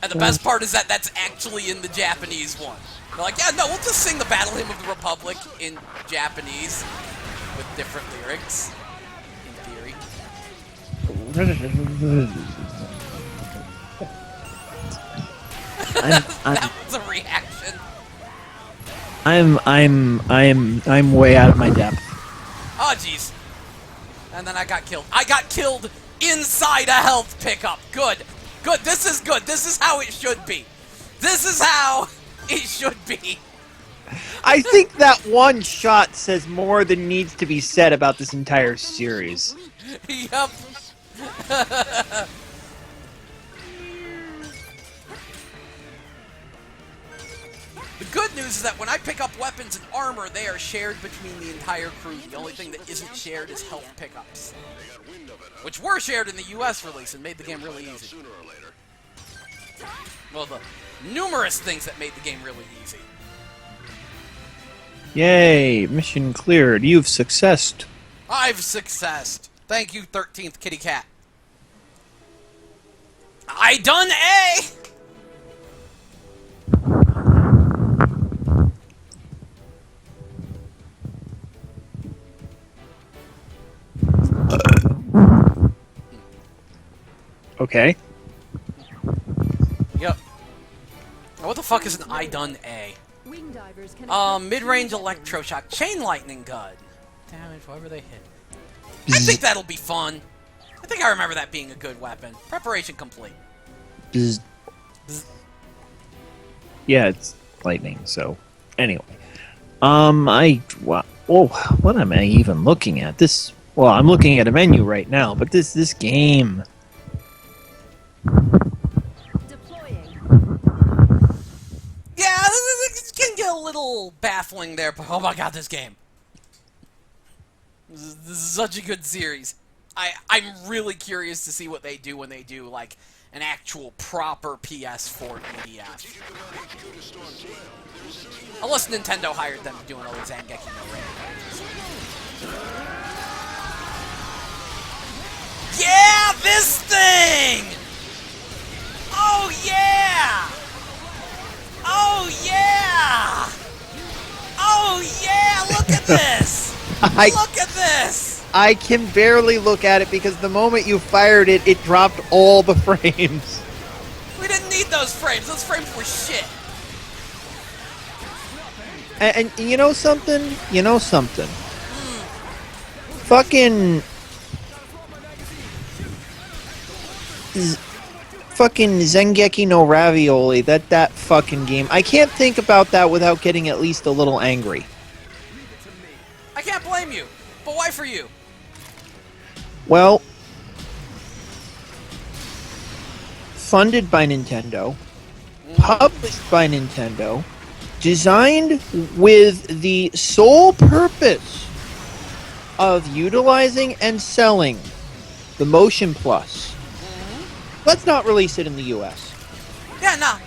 And the best part is that that's actually in the Japanese one. They're like, yeah, no, we'll just sing the Battle Hymn of the Republic in Japanese with different lyrics, in theory. That was a reaction. I'm way out of my depth. Oh, jeez. And then I got killed. I got killed inside a health pickup. Good. Good. This is good. This is how it should be. This is how it should be. I think that one shot says more than needs to be said about this entire series. Yup. The good news is that when I pick up weapons and armor, they are shared between the entire crew. The only thing that isn't shared is health pickups, which were shared in the US release and made the game really easy. Well, the numerous things that made the game really easy. Yay, mission cleared. You've successed. I've successed. Thank you, 13th Kitty Cat. I done A! Okay. Yep. Now, what the fuck is an I done A? Wing divers can Mid-range electroshock chain lightning gun. Damage wherever they hit. I think that'll be fun. I think I remember that being a good weapon. Preparation complete. Bzz. Yeah, it's lightning, so anyway. What am I even looking at? Well, I'm looking at a menu right now, but this game. deploying. Yeah, it can get a little baffling there, but oh my god, this game. This is such a good series. I'm really curious to see what they do when they do, like, an actual proper PS4 EDF. Unless Nintendo hired them doing all the Zangeki no Ren. Yeah, this thing! Oh yeah! Oh yeah! Oh yeah! Look at this! Look at this! I can barely look at it because the moment you fired it, it dropped all the frames. We didn't need those frames. Those frames were shit. And you know something? You know something? Fucking... Fucking Zengeki no Ravioli, that fucking game. I can't think about that without getting at least a little angry. I can't blame you. But why for you? Well, funded by Nintendo, published by Nintendo, designed with the sole purpose of utilizing and selling the Motion Plus. Let's not release it in the US. Yeah, nah.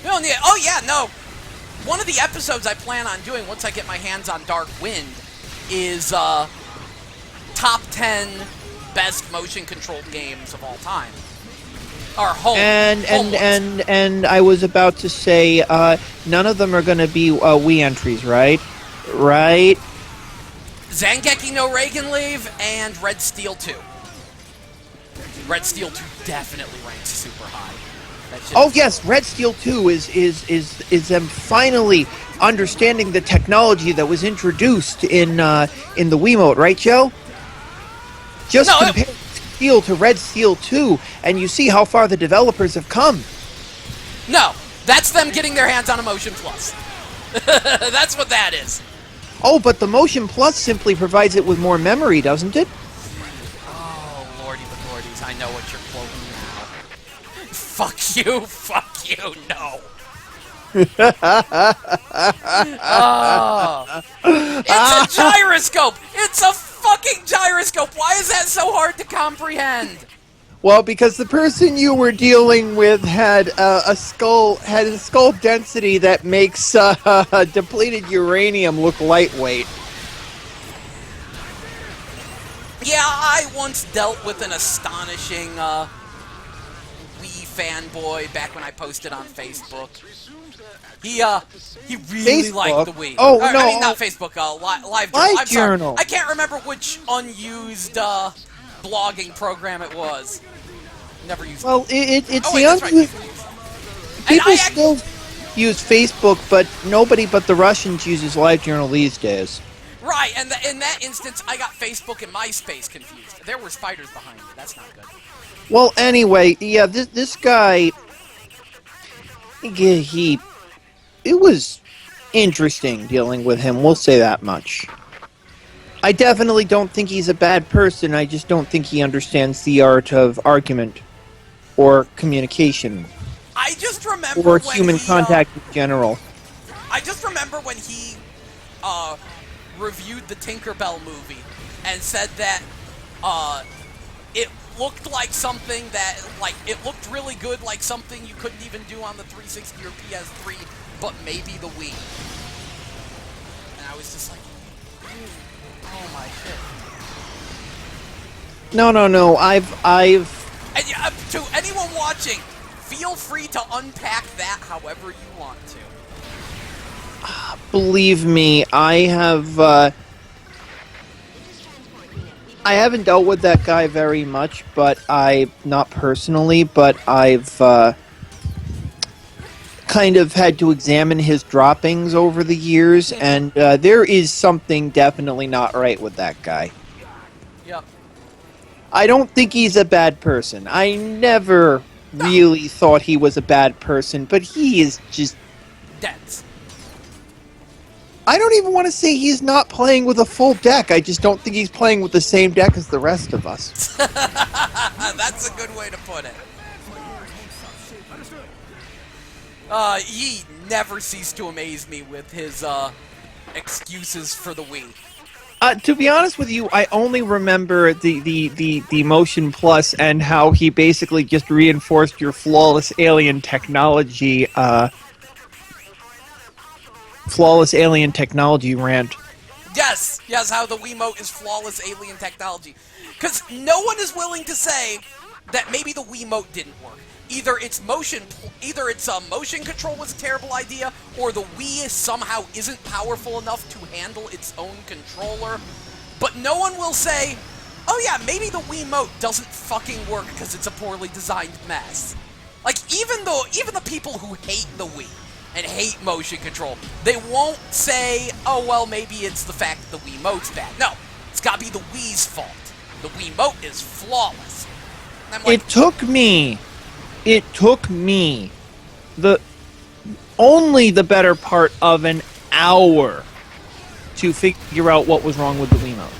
We don't need it. Oh, yeah, no. One of the episodes I plan on doing once I get my hands on Dark Wind is, top 10 best motion-controlled games of all time. Or And I was about to say, none of them are going to be Wii entries, right? Right? Zangeki no Regenleave and Red Steel 2. Red Steel 2 definitely ranks super high. Oh yes, Red Steel 2 is them finally understanding the technology that was introduced in the Wiimote, right, Joe? Just compare Steel to Red Steel 2, and you see how far the developers have come. No, that's them getting their hands on a Motion Plus. That's what that is. Oh, but the Motion Plus simply provides it with more memory, doesn't it? Oh, lordy the lordies, I know what you're quoting now. Fuck you, no. Oh. It's a gyroscope! It's a fucking gyroscope! Why is that so hard to comprehend? Well, because the person you were dealing with had a skull density that makes depleted uranium look lightweight. Yeah, I once dealt with an astonishing Wii fanboy back when I posted on Facebook. He really liked the Wii. Oh, Or, no. I mean, not Facebook, Live Journal. I'm Journal. sorry. I can't remember which unused blogging program it was. Never used it. Well, it's Oh, wait, the that's right. unused... And People I still use Facebook, but nobody but the Russians uses LiveJournal these days. Right, and in that instance, I got Facebook and MySpace confused. There were spiders behind me. That's not good. Well, anyway, yeah, this guy... It was interesting dealing with him, we'll say that much. I definitely don't think he's a bad person, I just don't think he understands the art of argument or communication. I just remember Or when human he, contact in general. I just remember when he reviewed the Tinkerbell movie and said that it looked like something that, like, it looked really good, like something you couldn't even do on the 360 or PS3, but maybe the Wii. And I was just like, oh my shit. No, I've... And to anyone watching, feel free to unpack that however you want to. Believe me, I haven't dealt with that guy very much, but not personally, but I've kind of had to examine his droppings over the years, and there is something definitely not right with that guy. Yep. I don't think he's a bad person. I never really thought he was a bad person, but he is just... Dense. I don't even want to say he's not playing with a full deck. I just don't think he's playing with the same deck as the rest of us. That's a good way to put it. He never ceased to amaze me with his excuses for the Wii. To be honest with you, I only remember the Motion Plus and how he basically just reinforced your flawless alien technology rant. Yes, how the Wiimote is flawless alien technology. Because no one is willing to say that maybe the Wiimote didn't work. Either its motion control was a terrible idea, or the Wii somehow isn't powerful enough to handle its own controller. But no one will say, oh yeah, maybe the Wiimote doesn't fucking work because it's a poorly designed mess. Like, even the people who hate the Wii and hate motion control, they won't say, oh well, maybe it's the fact that the Wiimote's bad. No, it's gotta be the Wii's fault. The Wiimote is flawless. And I'm like, It took me only the better part of an hour to figure out what was wrong with the Wiimote.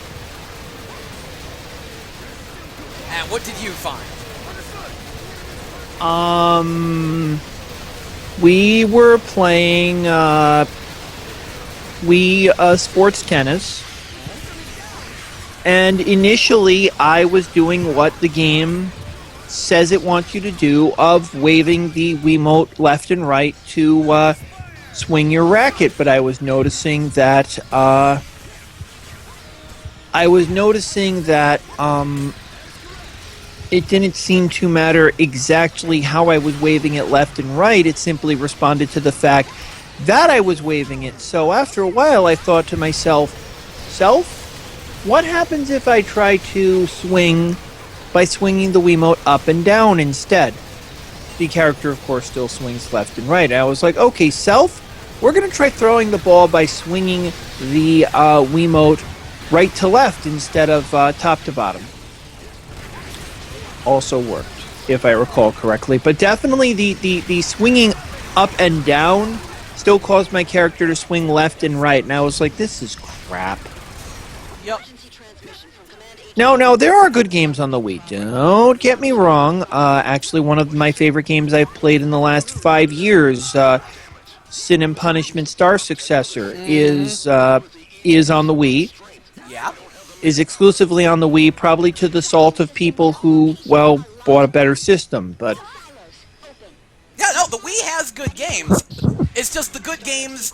and what did you find? We were playing Wii sports tennis, and initially I was doing what the game says it wants you to do, of waving the Wiimote left and right to swing your racket, but I was noticing that it didn't seem to matter exactly how I was waving it left and right. It simply responded to the fact that I was waving it. So after a while, I thought to myself, what happens if I try to swing by swinging the Wiimote up and down instead? The character, of course, still swings left and right. And I was like, okay, we're going to try throwing the ball by swinging the Wiimote right to left instead of top to bottom. Also worked, if I recall correctly. But definitely the swinging up and down still caused my character to swing left and right. And I was like, this is crap. Yep. No, there are good games on the Wii. Don't get me wrong. Actually, one of my favorite games I've played in the last 5 years, Sin and Punishment Star Successor, is on the Wii. Yeah. Is exclusively on the Wii, probably to the salt of people who, well, bought a better system, but... Yeah, no, the Wii has good games. It's just the good games...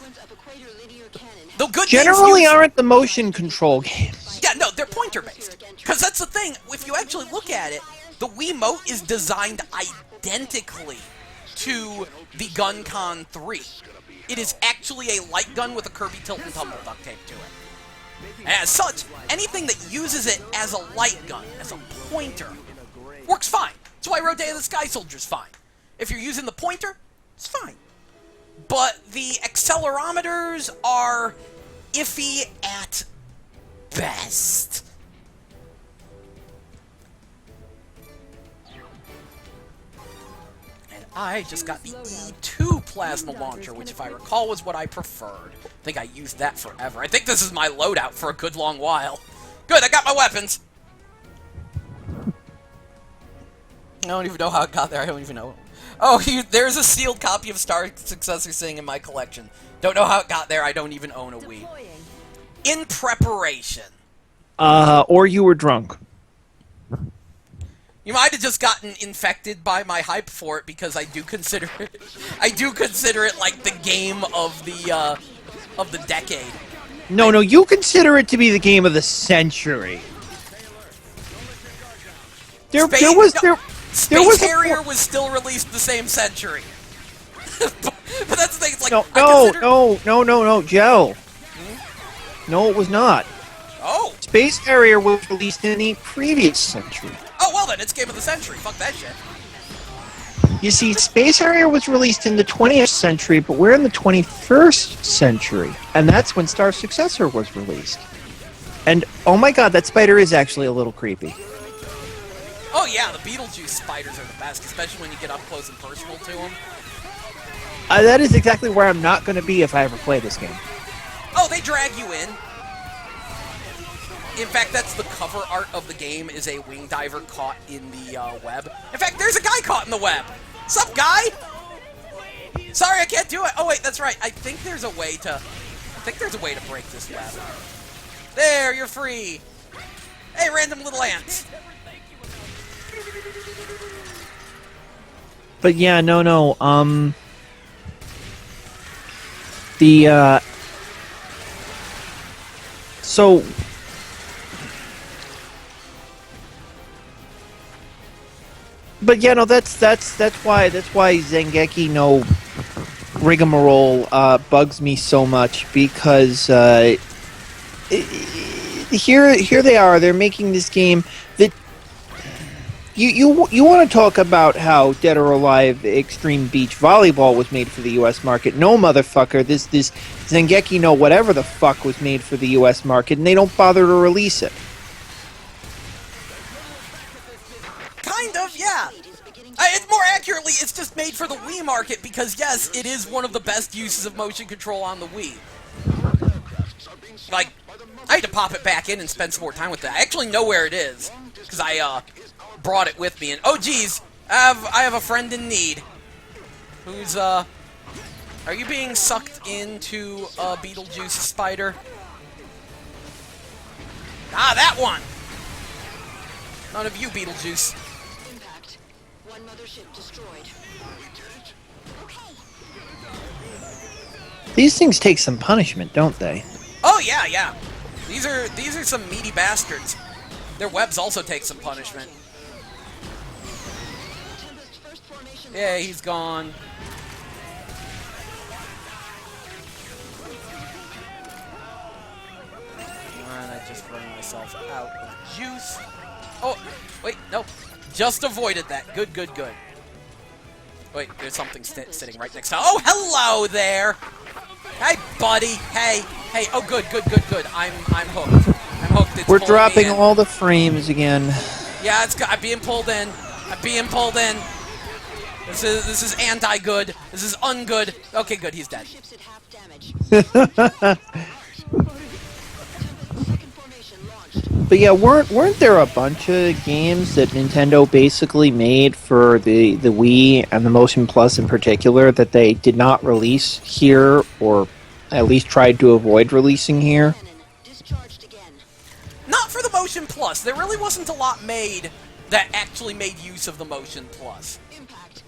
The good generally games aren't the motion control games. Yeah, no, they're pointer-based. Because that's the thing, if you actually look at it, the Wiimote is designed identically to the GunCon 3. It is actually a light gun with a Kirby tilt and tumble duct tape to it. And as such, anything that uses it as a light gun, as a pointer, works fine. That's why Road Day of the Sky Soldier's fine. If you're using the pointer, it's fine. But the accelerometers are iffy at best. And I just got the E2 plasma launcher, which if I recall was what I preferred. I think I used that forever. I think this is my loadout for a good long while. Good, I got my weapons. I don't even know how it got there. I don't even know. Oh, there's a sealed copy of Star Successor sitting in my collection. Don't know how it got there. I don't even own a Wii. In preparation. Or you were drunk. You might have just gotten infected by my hype for it because I do consider it. I do consider it like the game of the decade. No, you consider it to be the game of the century. Space Harrier was still released the same century. but that's the thing, it's like... No, Joe. No, it was not. Oh! Space Harrier was released in the previous century. Oh, well then, it's game of the century. Fuck that shit. You see, Space Harrier was released in the 20th century, but we're in the 21st century. And that's when Star Successor was released. And, oh my god, that spider is actually a little creepy. Oh yeah, the Beetlejuice spiders are the best, especially when you get up close and personal to them. That is exactly where I'm not going to be if I ever play this game. Oh, they drag you in. In fact, that's the cover art of the game, is a wing diver caught in the web. In fact, there's a guy caught in the web. Sup, guy? Sorry, I can't do it. Oh wait, that's right. I think there's a way to break this web. There, you're free. Hey, random little ants. But yeah, no. So. But yeah, no, that's why Zengeki no rigmarole bugs me so much, because here they are, they're making this game that you want to talk about how Dead or Alive Extreme Beach Volleyball was made for the US market. No, motherfucker, this Zengeki no whatever the fuck was made for the US market, and they don't bother to release it. Kind of, yeah. It's more accurately, it's just made for the Wii market because, yes, it is one of the best uses of motion control on the Wii. Like, I had to pop it back in and spend some more time with it. I actually know where it is because I brought it with me. And oh, geez, I have a friend in need. Who's are you being sucked into a Beetlejuice spider? Ah, that one. None of you, Beetlejuice. One mothership destroyed. These things take some punishment, don't they? Oh yeah, yeah. These are some meaty bastards. Their webs also take some punishment. Yeah, he's gone. And I just ran myself out of juice. Oh, wait, no. Just avoided that. Good, good, good. Wait, there's something sitting right next to... Oh, hello there! Hey, buddy. Hey, hey. Oh, good, good, good, good. I'm hooked. I'm hooked. It's We're pulling dropping me in. all the frames again. Yeah, I'm being pulled in. I'm being pulled in. This is anti-good. This is ungood. Okay, good. He's dead. Ships at half damage. But yeah, weren't there a bunch of games that Nintendo basically made for the Wii and the Motion Plus in particular that they did not release here, or at least tried to avoid releasing here? Not for the Motion Plus. There really wasn't a lot made that actually made use of the Motion Plus.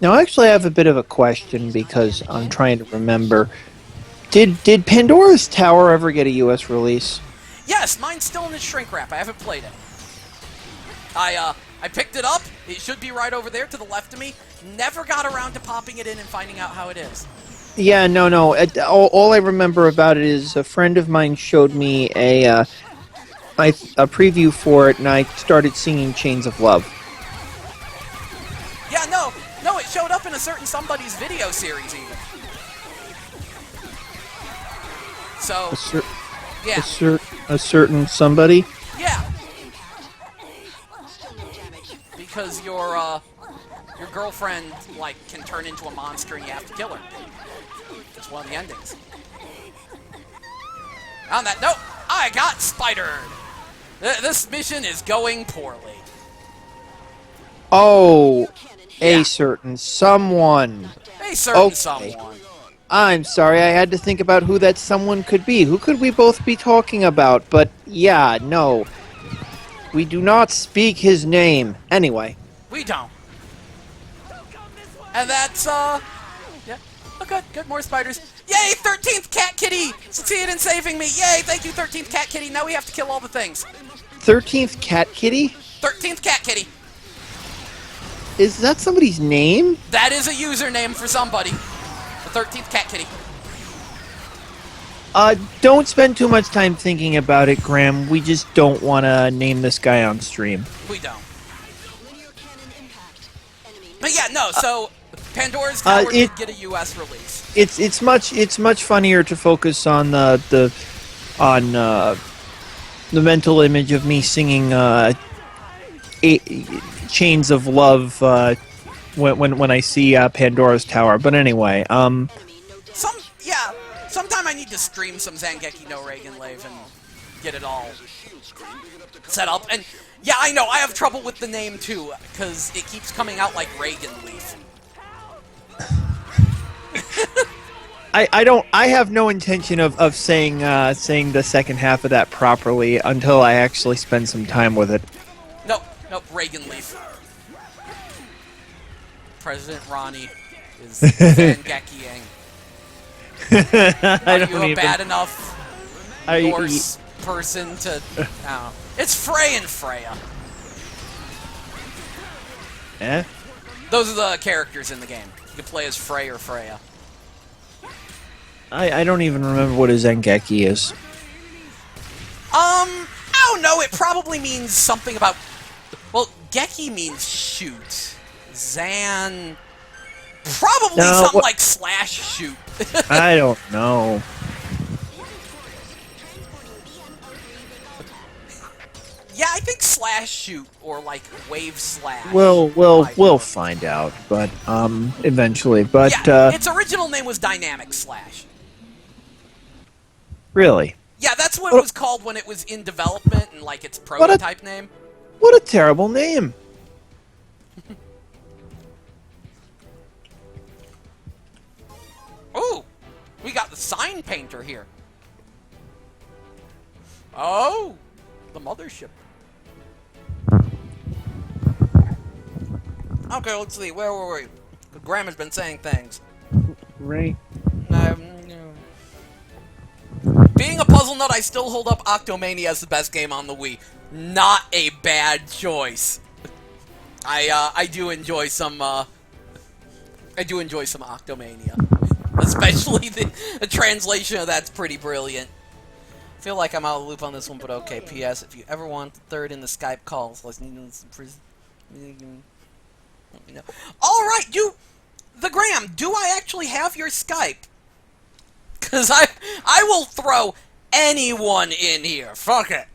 Now, actually, I have a bit of a question because I'm trying to remember. Did Pandora's Tower ever get a US release? Yes, mine's still in its shrink wrap. I haven't played it. I I picked it up. It should be right over there to the left of me. Never got around to popping it in and finding out how it is. Yeah, no. All I remember about it is a friend of mine showed me a preview for it, and I started singing Chains of Love. Yeah, no, it showed up in a certain somebody's video series even. So, yeah. A certain somebody? Yeah. Because your girlfriend, like, can turn into a monster and you have to kill her. It's one of the endings. On that note, I got spidered! This mission is going poorly. Oh, Yeah. a certain someone. A certain Okay. someone. I'm sorry, I had to think about who that someone could be. Who could we both be talking about? But yeah, no. We do not speak his name. Anyway. We don't. And that's, yeah. Oh, good, more spiders. Yay, 13th Cat Kitty! Succeeded in saving me! Yay, thank you, 13th Cat Kitty! Now we have to kill all the things. 13th Cat Kitty? 13th Cat Kitty! Is that somebody's name? That is a username for somebody. The 13th Cat Kitty. Don't spend too much time thinking about it, Graham. We just don't want to name this guy on stream. We don't. But yeah, no, so Pandora's Tower did get a US release. It's much funnier to focus on the mental image of me singing Chains of Love when I see Pandora's Tower. But anyway, sometime I need to stream some Zangeki no Reagan Lave and get it all set up. And yeah, I know, I have trouble with the name too, because it keeps coming out like Reagan Leaf. I have no intention of saying the second half of that properly until I actually spend some time with it. Nope, Reagan Leaf. President Ronnie is Zangekiing. Are you a bad enough Norse person to... Oh. It's Frey and Freya. Eh? Those are the characters in the game. You can play as Frey or Freya. I don't even remember what a Zengeki is. I don't know. It probably means something about... Well, Geki means shoot. Zan... Probably something like slash shoot. I don't know. Yeah, I think slash shoot or like wave slash. We'll find out, but eventually. But yeah, its original name was Dynamic Slash. Really? Yeah, that's what it was called when it was in development and like its prototype name. What a terrible name. Ooh, we got the sign painter here. Oh, the mothership. Okay, let's see. Where were we? Graham has been saying things. Right. Being a puzzle nut, I still hold up Octomania as the best game on the Wii. Not a bad choice. I do enjoy some Octomania. Especially the translation of that's pretty brilliant. I feel like I'm out of the loop on this one, but okay. P.S. If you ever want the third in the Skype calls, let's let me know. Alright, the Graham, do I actually have your Skype? Because I will throw anyone in here. Fuck it.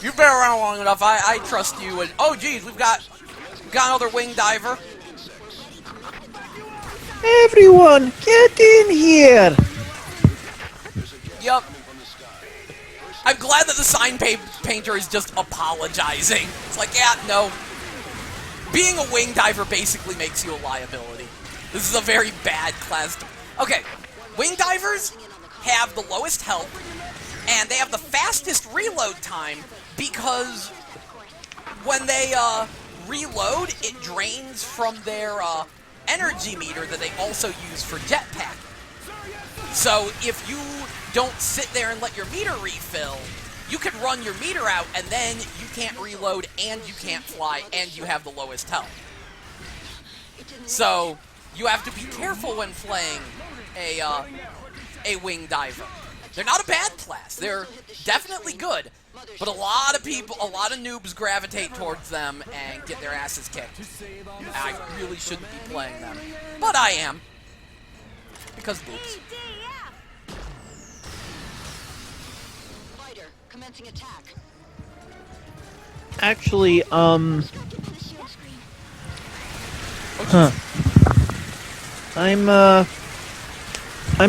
You've been around long enough. I trust you. And oh, geez, we've got another wing diver. Everyone, get in here! Yup. I'm glad that the sign painter is just apologizing. It's like, yeah, no. Being a wing diver basically makes you a liability. This is a very bad class. Okay, wing divers have the lowest health, and they have the fastest reload time because when they reload, it drains from their energy meter that they also use for jetpack. So if you don't sit there and let your meter refill, you can run your meter out, and then you can't reload, and you can't fly, and you have the lowest health. So you have to be careful when playing a wing diver. They're not a bad class. They're definitely good, but a lot of noobs gravitate towards them and get their asses kicked. I really shouldn't be playing them, but I am, because boobs. Fighter, commencing attack. Actually, I'm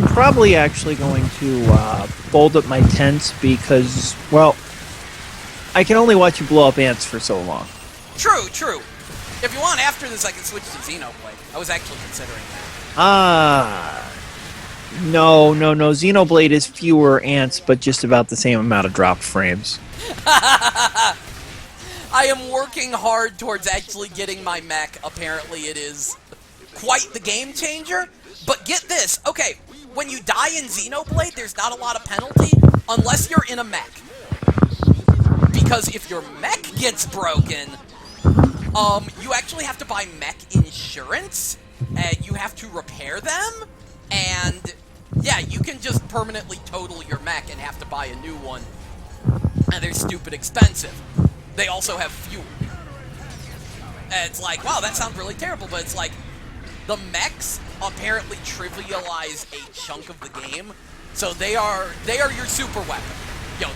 probably actually going to fold up my tents because, well, I can only watch you blow up ants for so long. True. If you want, after this, I can switch to Xenoblade. I was actually considering that. No. Xenoblade is fewer ants, but just about the same amount of drop frames. I am working hard towards actually getting my mech. Apparently it is quite the game changer. But get this, okay, when you die in Xenoblade, there's not a lot of penalty unless you're in a mech. Because if your mech gets broken, you actually have to buy mech insurance, and you have to repair them, and yeah, you can just permanently total your mech and have to buy a new one, and they're stupid expensive. They also have fuel. And it's like, wow, that sounds really terrible, but it's like, the mechs apparently trivialize a chunk of the game, so they are your super weapon.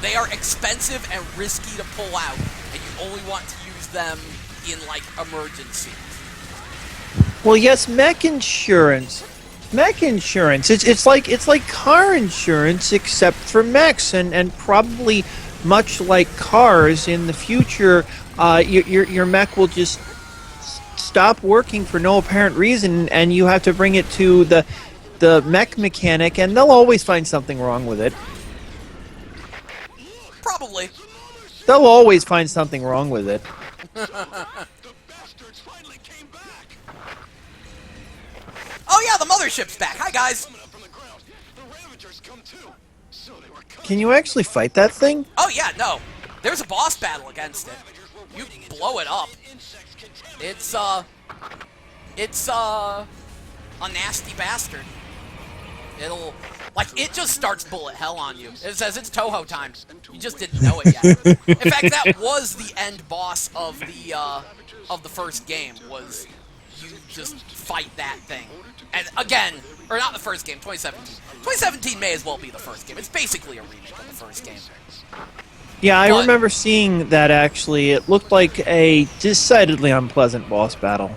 They are expensive and risky to pull out, and you only want to use them in, like, emergencies. Well, yes, mech insurance. It's like car insurance except for mechs, and probably much like cars in the future, your mech will just stop working for no apparent reason, and you have to bring it to the mech mechanic, and they'll always find something wrong with it. Probably. They'll always find something wrong with it. Oh yeah, the mothership's back. Hi guys. Can you actually fight that thing? Oh yeah, no. There's a boss battle against it. You blow it up. It's a nasty bastard. It just starts bullet hell on you. It says it's Toho time. You just didn't know it yet. In fact, that was the end boss of the first game, was you just fight that thing. And again, or not the first game, 2017. 2017 may as well be the first game. It's basically a remake of the first game. Yeah, I remember seeing that, actually. It looked like a decidedly unpleasant boss battle.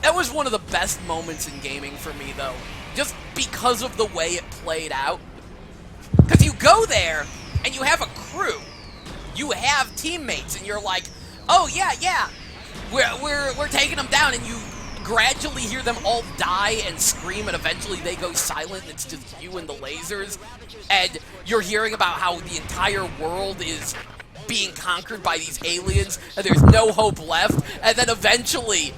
That was one of the best moments in gaming for me, though. Just because of the way it played out. Because you go there, and you have a crew. You have teammates, and you're like, oh, yeah, we're taking them down, and you gradually hear them all die and scream, and eventually they go silent, and it's just you and the lasers. And you're hearing about how the entire world is being conquered by these aliens, and there's no hope left, and then eventually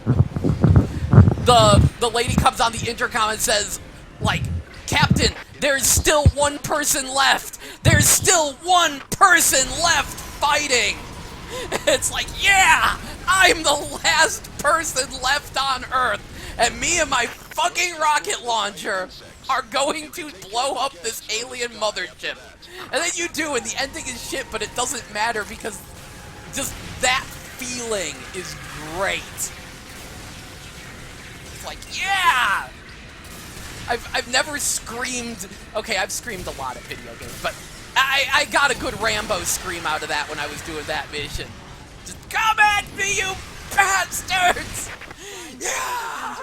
the lady comes on the intercom and says, like, Captain, there's still one person left! There's still one person left fighting! It's like, yeah! I'm the last person left on Earth, and me and my fucking rocket launcher are going to blow up this alien mothership. And then you do, and the ending is shit, but it doesn't matter because just that feeling is great. It's like, yeah! I've never screamed... Okay, I've screamed a lot at video games, but I got a good Rambo scream out of that when I was doing that mission. Just come at me, you bastards! Yeah!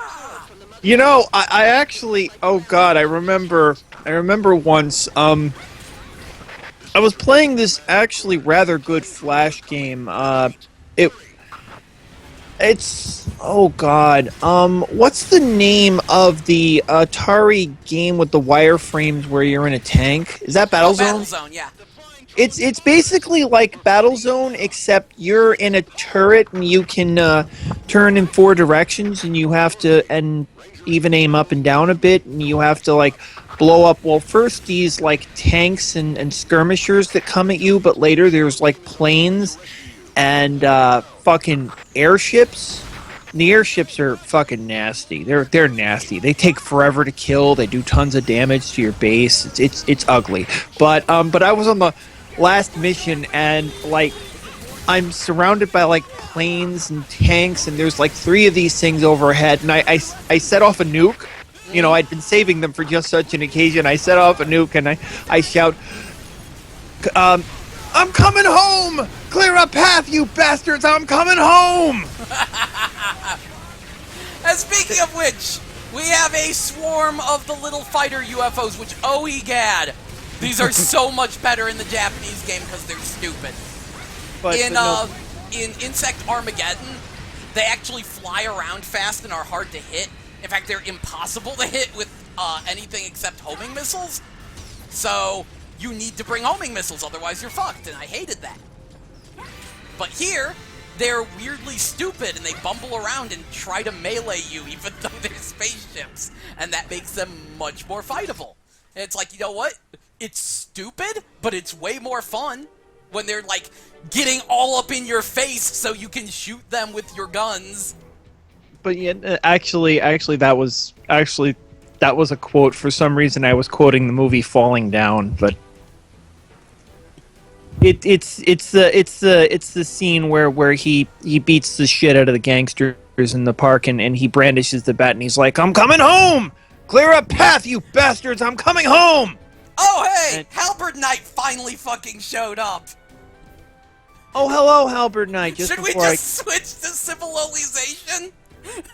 You know, I actually... Oh god, I remember once, I was playing this actually rather good Flash game. It's... Oh god. What's the name of the Atari game with the wireframes where you're in a tank? Is that Battlezone? Battlezone, yeah. It's basically like Battlezone, except you're in a turret and you can turn in 4 directions, and you have to even aim up and down a bit, and you have to like blow up, well, first these like tanks and skirmishers that come at you, but later there's like planes and fucking airships. And the airships are fucking nasty. They're nasty. They take forever to kill. They do tons of damage to your base. It's ugly. But I was on the last mission and like I'm surrounded by like planes and tanks and there's like 3 of these things overhead and I set off a nuke. You know, I'd been saving them for just such an occasion. I set off a nuke and I shout, I'm coming home! Clear a path, you bastards! I'm coming home! And speaking of which, we have a swarm of the little fighter UFOs, which, oh egad, these are so much better in the Japanese game because they're stupid. But In Insect Armageddon, they actually fly around fast and are hard to hit. In fact, they're impossible to hit with anything except homing missiles. So you need to bring homing missiles, otherwise you're fucked, and I hated that. But here, they're weirdly stupid, and they bumble around and try to melee you, even though they're spaceships. And that makes them much more fightable. And it's like, you know what? It's stupid, but it's way more fun when they're, like, getting all up in your face so you can shoot them with your guns. But yeah, actually, that was a quote. For some reason, I was quoting the movie Falling Down, but it's the scene where he beats the shit out of the gangsters in the park and he brandishes the bat and he's like, "I'm coming home! Clear a path, you bastards! I'm coming home!" Oh hey, Halberd Knight finally fucking showed up. Oh hello, Halberd Knight. Should we just switch to civilization?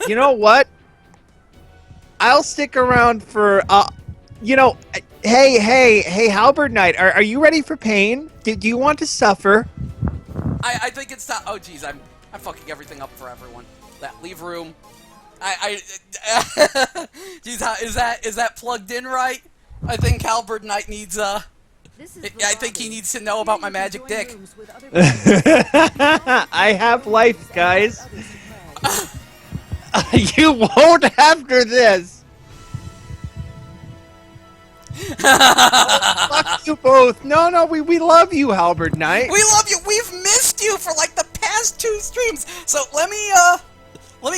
You know what? I'll stick around for, hey, Halberd Knight, are you ready for pain? Do you want to suffer? I think it's not. Oh, geez, I'm fucking everything up for everyone. Leave room. Geez, is that plugged in right? I think Halberd Knight needs I think he needs to know about my magic dick. I have life, guys. You won't after this. Oh, fuck you both. No, we love you, Halberd Knight. We love you. We've missed you for like the past 2 streams. So let me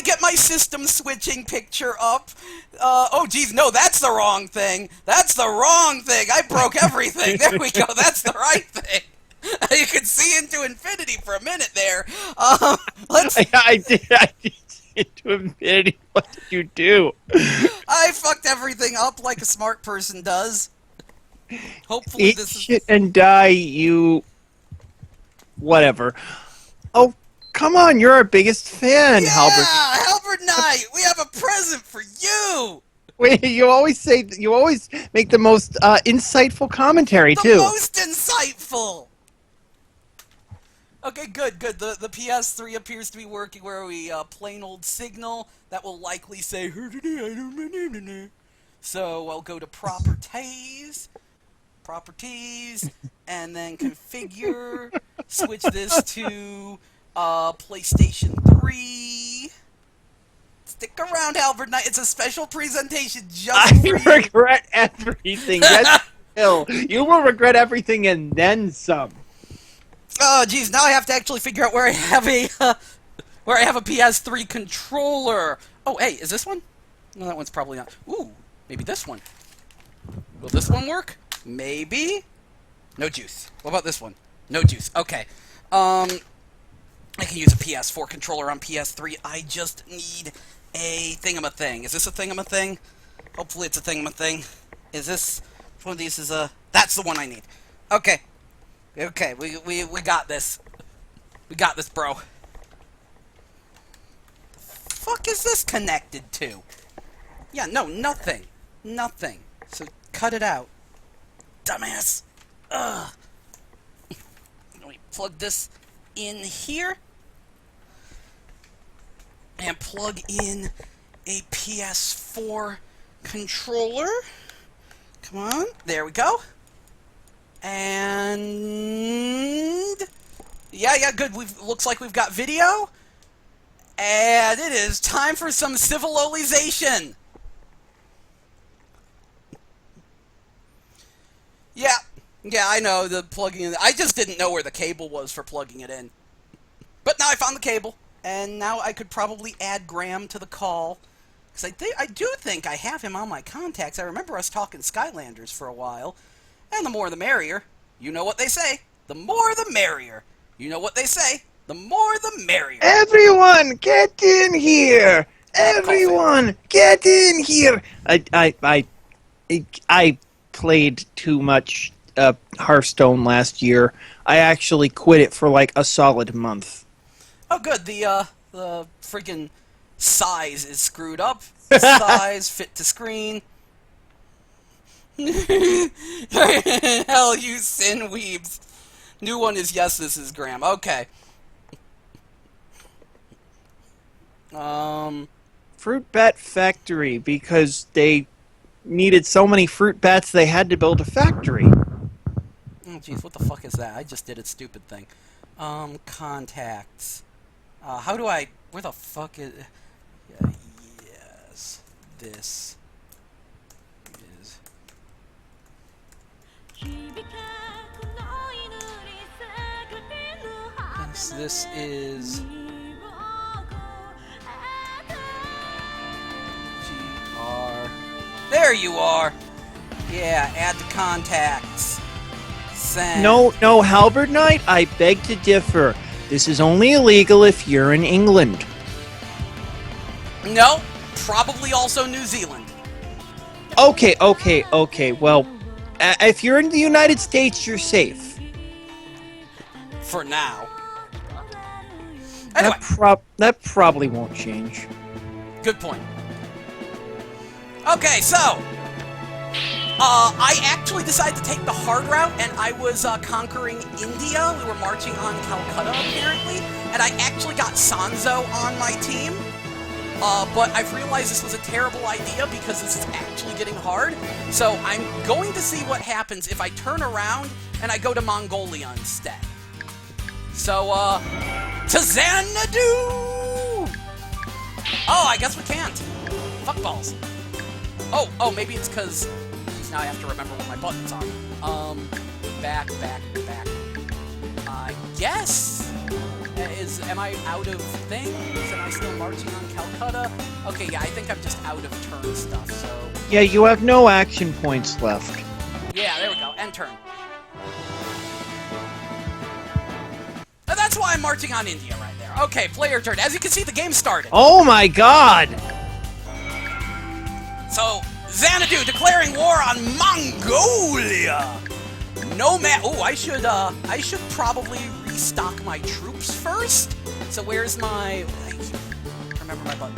get my system switching picture up. Oh geez, no, that's the wrong thing. That's the wrong thing. I broke everything. There we go. That's the right thing. You could see into infinity for a minute there. Let's. I did into infinity. What did you do? I fucked everything up like a smart person does. Hopefully Eat this is. shit and die, you. Whatever. Oh, come on! You're our biggest fan, Yeah, Halberd. Halberd Knight. We have a present for you. Wait, you always make the most insightful commentary too. The most insightful. Okay, good. The PS3 appears to be working where we plain old signal that will likely say so I'll go to properties, and then configure, switch this to PlayStation 3. Stick around, Halberd Knight. It's a special presentation just for you. I regret everything. Yes, Phil. You will regret everything and then some. Oh, geez, now I have to actually figure out where I have a PS3 controller. Oh, hey, is this one? No, that one's probably not. Ooh, maybe this one. Will this one work? Maybe. No juice. What about this one? No juice. Okay. I can use a PS4 controller on PS3. I just need a thingamathing. Is this a thingamathing? Hopefully it's a thingamathing. Is this one of these? Is a? That's the one I need. Okay. Okay, we got this. We got this, bro. The fuck is this connected to? Yeah, no, nothing. Nothing. So cut it out. Dumbass. Ugh. Let me plug this in here. And plug in a PS4 controller. Come on. There we go. And yeah, good. Looks like we've got video, and it is time for some civilization. Yeah, I know, the plugging in. I just didn't know where the cable was for plugging it in. But now I found the cable, and now I could probably add Graham to the call. Because I do think I have him on my contacts. I remember us talking Skylanders for a while. And the more the merrier. You know what they say. The more the merrier. You know what they say. The more the merrier. Everyone, get in here! Everyone, get in here! I played too much Hearthstone last year. I actually quit it for like a solid month. Oh, good. The freaking size is screwed up. Size, fit to screen. Hell, you sin weebs. New one is yes, this is Graham. Okay. Fruit Bat Factory, because they needed so many fruit bats they had to build a factory. Oh, jeez, what the fuck is that? I just did a stupid thing. Contacts. How do I... Where the fuck is... yes. This is... Yes, this is... GR... There you are! Yeah, add to contacts. Send. No, Halberd Knight, I beg to differ. This is only illegal if you're in England. No, probably also New Zealand. Okay. Well, if you're in the United States, you're safe. For now. Anyway. That probably won't change. Good point. Okay, so... I actually decided to take the hard route, and I was conquering India. We were marching on Calcutta, apparently, and I actually got Sanzo on my team. But I've realized this was a terrible idea because this is actually getting hard. So I'm going to see what happens if I turn around and I go to Mongolia instead. So, to Xanadu! Oh, I guess we can't. Fuck balls. Oh, maybe it's because... Now I have to remember what my buttons are. Back. I guess? Am I out of things? Am I still marching on Calcutta? Okay, yeah, I think I'm just out of turn stuff, so... Yeah, you have no action points left. Yeah, there we go. End turn. And that's why I'm marching on India right there. Okay, player turn. As you can see, the game started. Oh my god! So... Xanadu declaring war on Mongolia. No man. Oh, I should probably restock my troops first. So where's my? Remember my button.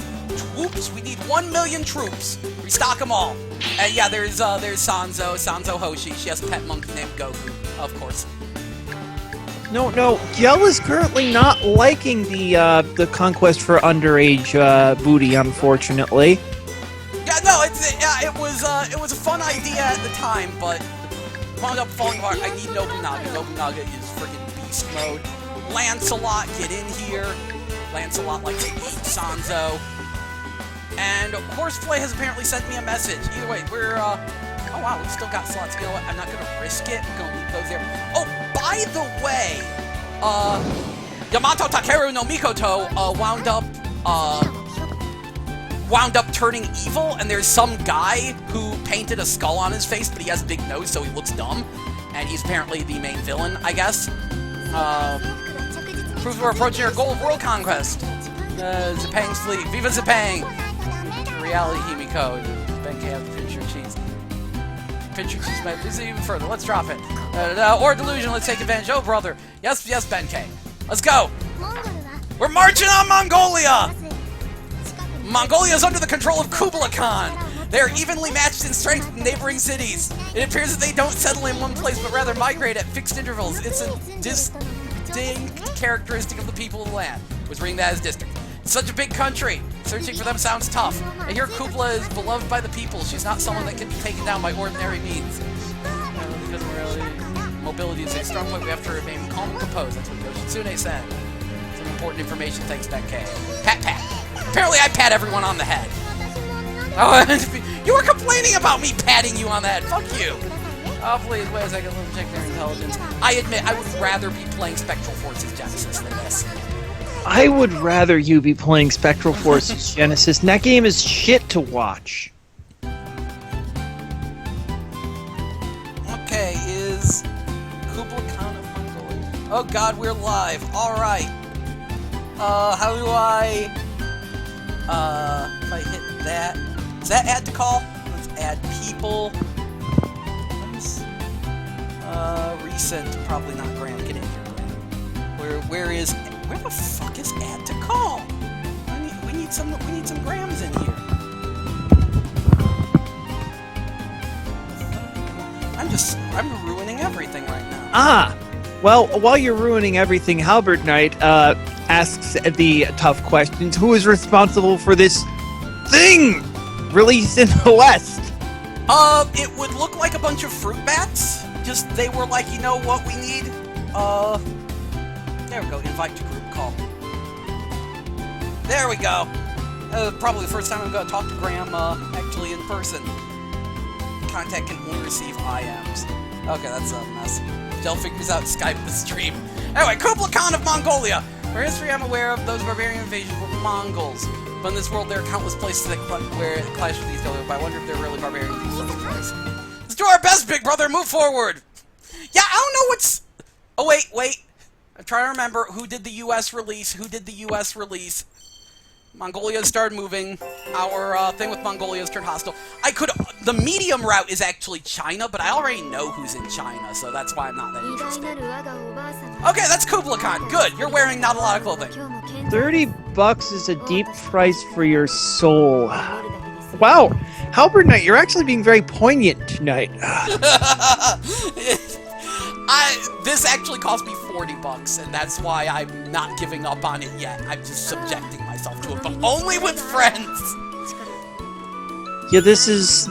Troops. We need 1 million troops. Restock them all. And yeah, there's Sanzo Hoshi. She has a pet monkey named Goku, of course. No. Yell is currently not liking the conquest for underage booty, unfortunately. Yeah, no, it was a fun idea at the time, but wound up falling apart. I need Nobunaga. Nobunaga is freaking beast mode. Lancelot, get in here. Lancelot likes to eat Sanzo. And Horseplay has apparently sent me a message. Either way, we're oh wow, we still got slots. You know what? I'm not gonna risk it. I'm gonna leave those there. Oh, by the way, Yamato Takeru no Mikoto wound up turning evil, and there's some guy who painted a skull on his face, but he has a big nose, so he looks dumb. And he's apparently the main villain, I guess. Proves we're approaching our goal of world conquest. Zapang's fleet. Viva Zapang! Reality Himiko. Benkei has the picture cheese. Picture cheese might lose it even further. Let's drop it. Or delusion, let's take advantage. Oh, brother. Yes, Benkei. Let's go! We're marching on Mongolia! Mongolia is under the control of Kublai Khan. They are evenly matched in strength with neighboring cities. It appears that they don't settle in one place, but rather migrate at fixed intervals. It's a distinct characteristic of the people of the land. Was reading that as district. It's such a big country. Searching for them sounds tough. I hear Kublai is beloved by the people. She's not someone that can be taken down by ordinary means. Because mobility is a strong point, we have to remain calm and composed. That's what Yoshitsune said. Some important information, thanks, Benkei. Pat. Apparently I pat everyone on the head. Oh, you were complaining about me patting you on the head. Fuck you. Please, wait a second, let me check their intelligence. I admit, I would rather be playing Spectral Forces Genesis than this. I would rather you be playing Spectral Forces Genesis, and that game is shit to watch. Okay, is Kublai Khan of Mongolia? Oh god, we're live. Alright. How do I... if I hit that... Is that add to call? Let's add people. Recent. Probably not Graham. Get in here, Graham. Where the fuck is add to call? We need some Grahams in here. I'm ruining everything right now. Ah! Well, while you're ruining everything, Halberd Knight asks the tough questions. Who is responsible for this thing released in the West? It would look like a bunch of fruit bats. Just, they were like, you know what we need? There we go, invite to group call. There we go. Probably the first time I'm gonna talk to Graham, actually in person. Contact can only receive IMs. Okay, that's a mess. Del figures out Skype the stream. Anyway, Kublai Khan of Mongolia. For history, I'm aware of those barbarian invasions were Mongols. But in this world, there are countless places where it clashes with these other. But I wonder if they're really barbarian in these other places. Let's do our best, big brother. Move forward. Yeah, I don't know what's... Oh, wait. I'm trying to remember who did the U.S. release. Mongolia started moving. Our thing with Mongolia has turned hostile. The medium route is actually China, but I already know who's in China, so that's why I'm not that interested. Okay, that's Kublai Khan. Good. You're wearing not a lot of clothing. $30 is a deep price for your soul. Wow, Halberd Knight, you're actually being very poignant tonight. This actually cost me $40, and that's why I'm not giving up on it yet. I'm just subjecting myself to it, but only with friends. Yeah, this is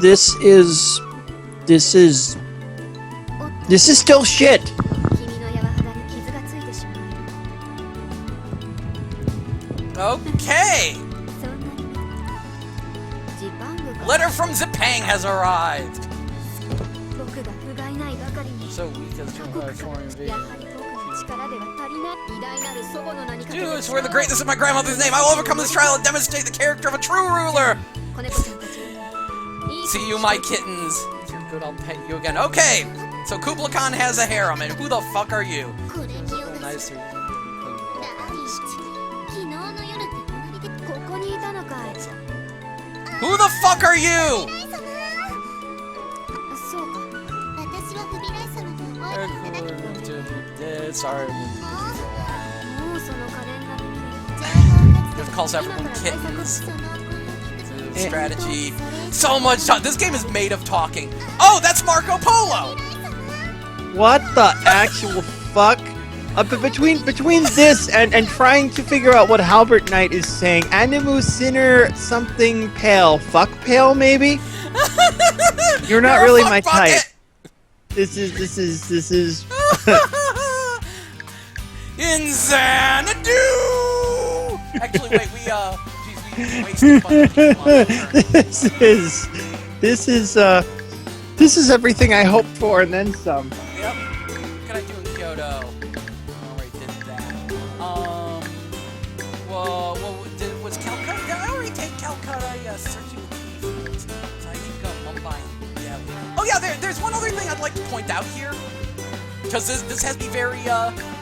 still shit. Okay. Letter from Zipang has arrived. So weak as foreign invasion. Dude, I swear the greatness of my grandmother's name, I will overcome this trial and demonstrate the character of a true ruler. See you, my kittens. If you're good, I'll pet you again. Okay, so Kublai Khan has a harem, and who the fuck are you? Who the fuck are you? Sorry. Just calls everyone kittens. Strategy. So much talk. This game is made of talking. Oh, that's Marco Polo! What the actual fuck? But between this and trying to figure out what Halberd Knight is saying, Animu Sinner something pale. Fuck pale, maybe? You're not really my type. This is In Xanadu! Actually, wait, we wasted a bunch of people on this is everything I hoped for and then some. Yep. What can I do in Kyoto? I already did that. Was Calcutta? Did I already take Calcutta? Yes, searching the keys. So I need to go Mumbai. Yeah. Oh yeah, there's one other thing I'd like to point out here. Because this has me very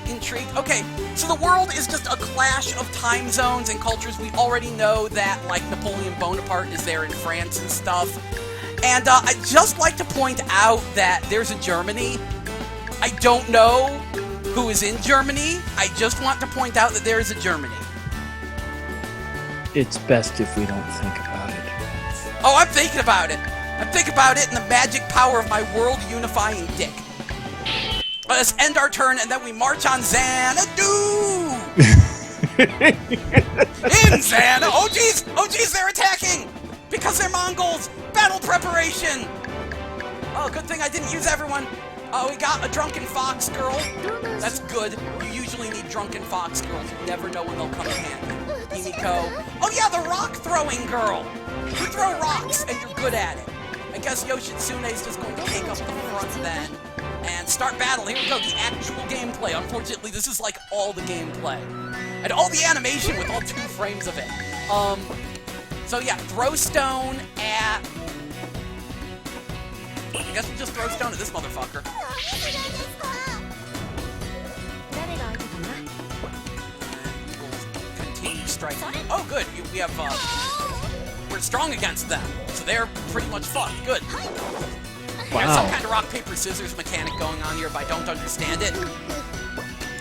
intrigued. Okay, so the world is just a clash of time zones and cultures. We already know that, like, Napoleon Bonaparte is there in France and stuff. And I'd just like to point out that there's a Germany. I don't know who is in Germany. I just want to point out that there is a Germany. It's best if we don't think about it. Oh, I'm thinking about it. I'm thinking about it and the magic power of my world-unifying dick. Let's end our turn, and then we march on Xanadu! In Xanadu! Oh jeez, they're attacking! Because they're Mongols! Battle preparation! Oh, good thing I didn't use everyone. Oh, we got a drunken fox girl. That's good. You usually need drunken fox girls. You never know when they'll come in handy. Himiko. Oh yeah, the rock throwing girl! You throw rocks, and you're good at it. I guess Yoshitsune is just going to take up the front then and start battle. Here we go, the actual gameplay. Unfortunately, this is like all the gameplay. And all the animation with all 2 frames of it. So yeah, throw stone at... I guess we'll just throw stone at this motherfucker. We'll continue striking. Oh, good. We have, we're strong against them. So they're pretty much fucked. Good. There's some kind of rock, paper, scissors mechanic going on here, but I don't understand it.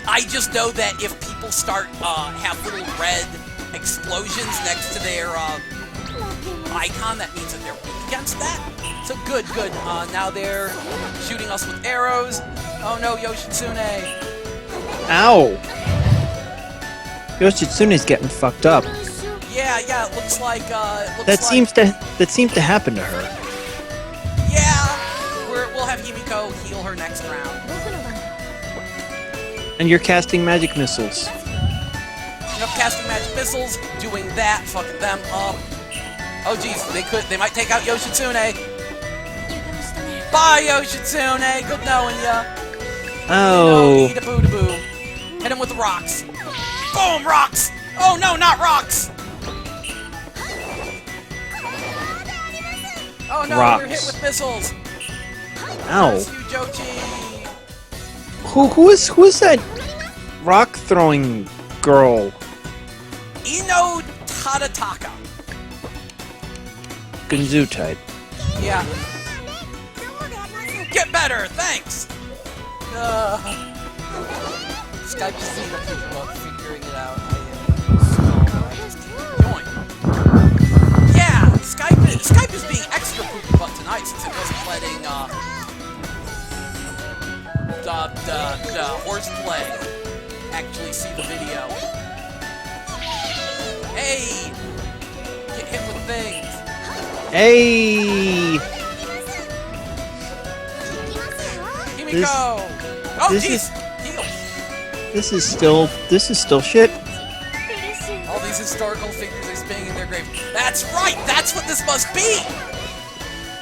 I just know that if people start, have little red explosions next to their, icon, that means that they're weak against that. So good. Now they're shooting us with arrows. Oh no, Yoshitsune. Ow! Yoshitsune's getting fucked up. Yeah, it looks like, That seems to happen to her. Yeah! We'll have Himiko heal her next round. And you're casting magic missiles. Yep, casting magic missiles, doing that, fucking them up. Oh jeez, they might take out Yoshitsune. Bye, Yoshitsune. Good knowing ya. Oh. Eat a boo-da-boo. Hit him with the rocks. Boom, rocks! Oh no, not rocks! Oh no, Rocks. we're hit with missiles. Ow. Curse you, Jochi. Who is that rock throwing girl? Ino Tadataka. Gunzu type. Yeah. Get better, thanks! Skype is seeing a picture about figuring it out. I just join. Yeah, Skype is being extra poopy butt tonight since it wasn't letting the horseplay actually see the video. Hey! Get hit with things. Hey! Himiko! Oh, jeez! Heal! This is still shit. All these historical figures are spinning in their grave. That's right! That's what this must be!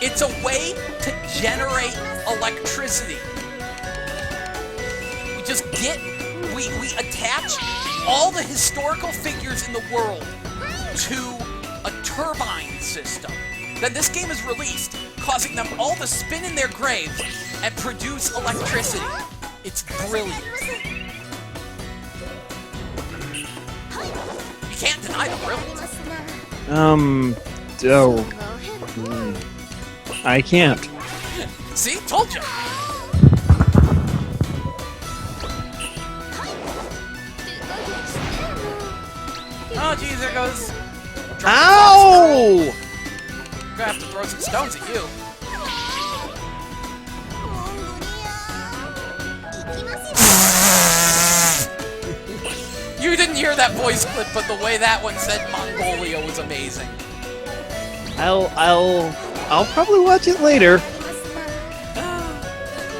It's a way to generate electricity. We attach all the historical figures in the world to a turbine system. Then this game is released, causing them all to spin in their graves and produce electricity. It's brilliant. You can't deny the brilliance. I can't. See? Told you. Oh, geez, there goes... Ow! Gonna have to throw some stones at you. You didn't hear that voice clip, but the way that one said Mongolia was amazing. I'll probably watch it later.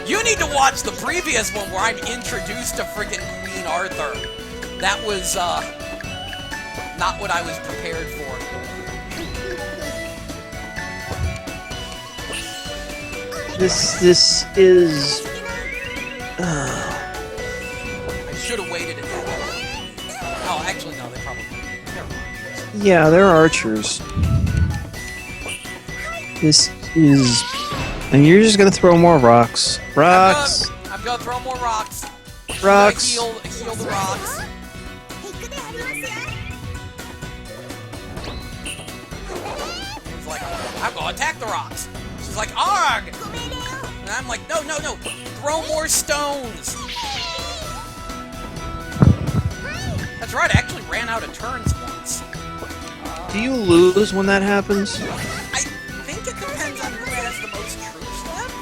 You need to watch the previous one where I'm introduced to friggin' Queen Arthur. That was, not what I was prepared for. This is... I should have waited at that. Oh, actually, no, they probably... Never mind. Yeah, they're archers. This is... And you're just gonna throw more rocks. Rocks! I'm gonna throw more rocks. Rocks! Heal the rocks. It's like, I'm gonna attack the rocks. She's like, arg! And I'm like, no, throw more stones. That's right, I actually ran out of turns once. Do you lose when that happens? I think it depends on who has the most troops left.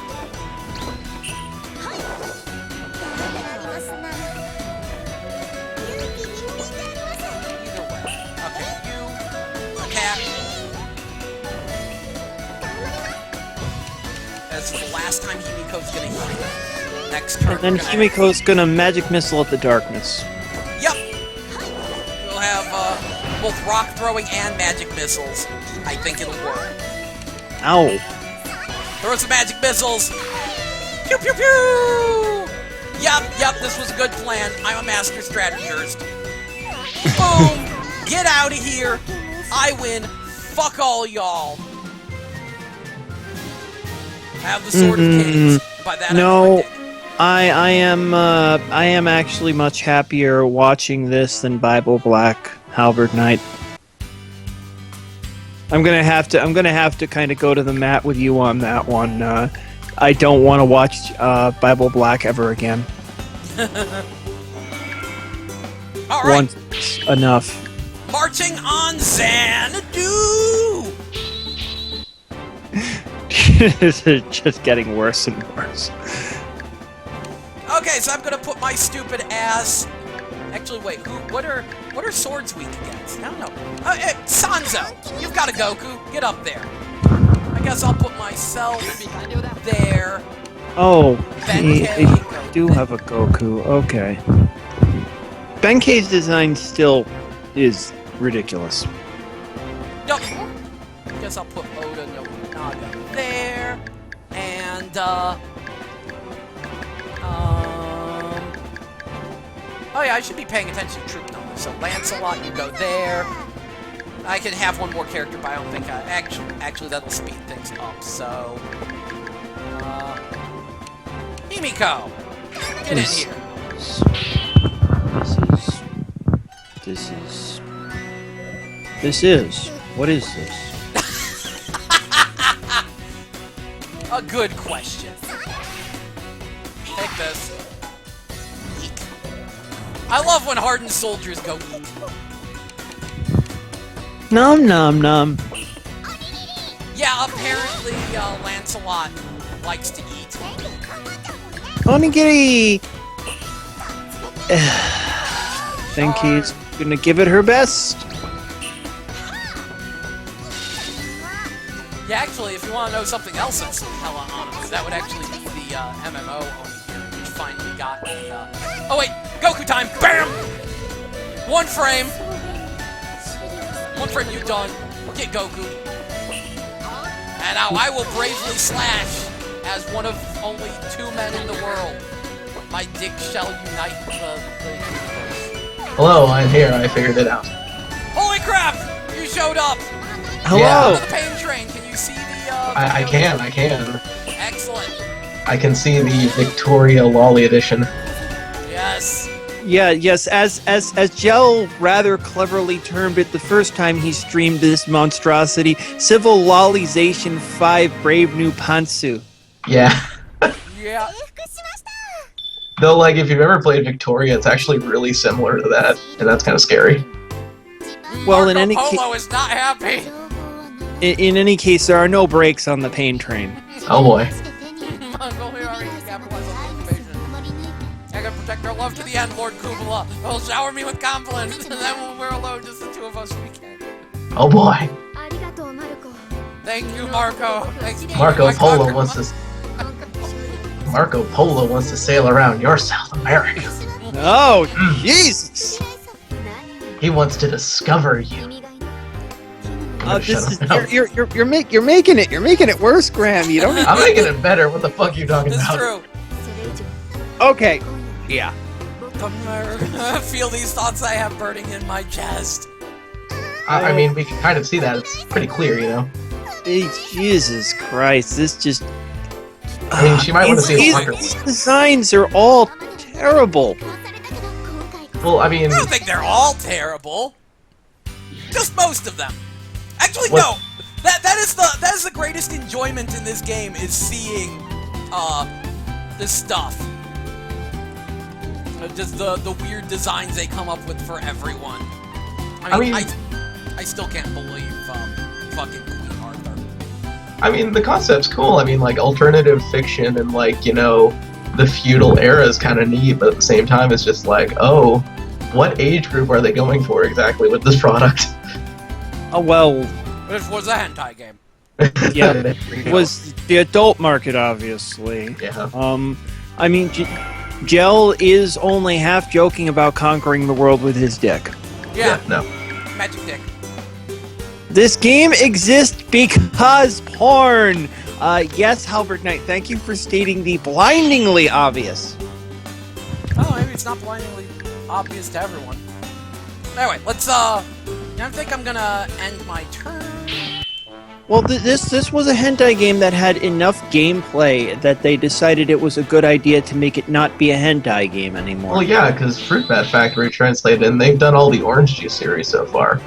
Either way. Okay, you attack. That's the last time Himiko's gonna heal. Next turn. And then Himiko's gonna magic missile at the darkness. Yep. We'll have both rock throwing and magic missiles. I think it'll work. Ow. Throw some magic missiles. Pew, pew, pew! Yep, this was a good plan. I'm a master strategist. Boom! Get out of here. I win. Fuck all y'all. Have the Sword of Kings. By that No. I I am actually much happier watching this than Bible Black, Halberd Knight. I'm gonna have to kind of go to the mat with you on that one. I don't want to watch Bible Black ever again. All right. Once enough. Marching on Xanadu! This is just getting worse and worse. Okay, so I'm gonna put my stupid ass. Actually, wait. What are swords weak against? I don't know. Sanzo, you've got a Goku. Get up there. I guess I'll put myself there. Oh, I Benkei. do have a Goku. Okay. Benkei's design still is ridiculous. Nope. Guess I'll put Oda Nobunaga there, and oh yeah, I should be paying attention to troop numbers. So Lancelot, you go there. I can have one more character, but I don't think I actually that'll speed things up. So Himiko, get in here. What is this? A good question. Take this. Eek. I love when hardened soldiers go eat. Nom nom nom. Yeah, apparently Lancelot likes to eat. Onigiri! Think he's gonna give it her best. Yeah, actually, if you want to know something else that's hella honest, that would actually be the MMO Onigiri, which finally got the... Oh wait, Goku time! BAM! One frame, you done. Get Goku. And now I will bravely slash as one of only 2 men in the world. My dick shall unite the universe. Hello, I'm here. I figured it out. Holy crap! You showed up! Hello! Yeah. The pain train, can you see the, I can. Excellent. I can see the Victoria Lolly edition. Yes. Yeah, yes, as Gel rather cleverly termed it the first time he streamed this monstrosity, Civil Lolization 5 Brave New Pantsu. Yeah. Yeah. Though, like, if you've ever played Victoria, it's actually really similar to that, and that's kind of scary. Well, Marco in any Polo is not happy. in any case, there are no brakes on the pain train. Oh boy. I can protect our love to the end, Lord Kubala. He'll shower me with compliments, and then when we're alone, just the two of us, we can. Oh boy. Thank you, Marco. Thanks for Marco my Polo conquer- wants to. Marco Polo wants to sail around your South America. Oh, Jesus! He wants to discover you. You're making it worse, Graham. You don't. I'm making it better. What the fuck are you talking It's about? true. Okay. Yeah. Come here. Feel these thoughts I have burning in my chest. I mean, we can kind of see that. It's pretty clear, you know. Hey, Jesus Christ! This just. I mean, she might want to see the fucker. These designs are all terrible. Well, I mean, I don't think they're all terrible. Just most of them. Actually, What? no. That is the greatest enjoyment in this game is seeing this stuff. Just the weird designs they come up with for everyone. I mean, I still can't believe fucking Queen Arthur. I mean, the concept's cool. I mean, like, alternative fiction and, like, you know, the feudal era is kind of neat, but at the same time, it's just like, oh, what age group are they going for exactly with this product? Oh well. This was a hentai game. Yeah, it was the adult market, obviously. Yeah. I mean, Gel is only half joking about conquering the world with his dick. Yeah. No. Magic dick. This game exists because porn. Yes, Halberd Knight, thank you for stating the blindingly obvious. Oh, maybe it's not blindingly obvious to everyone. Anyway, let's, I think I'm gonna end my turn. Well, this was a hentai game that had enough gameplay that they decided it was a good idea to make it not be a hentai game anymore. Well, yeah, because Fruit Bat Factory translated, and they've done all the Orange Juice series so far.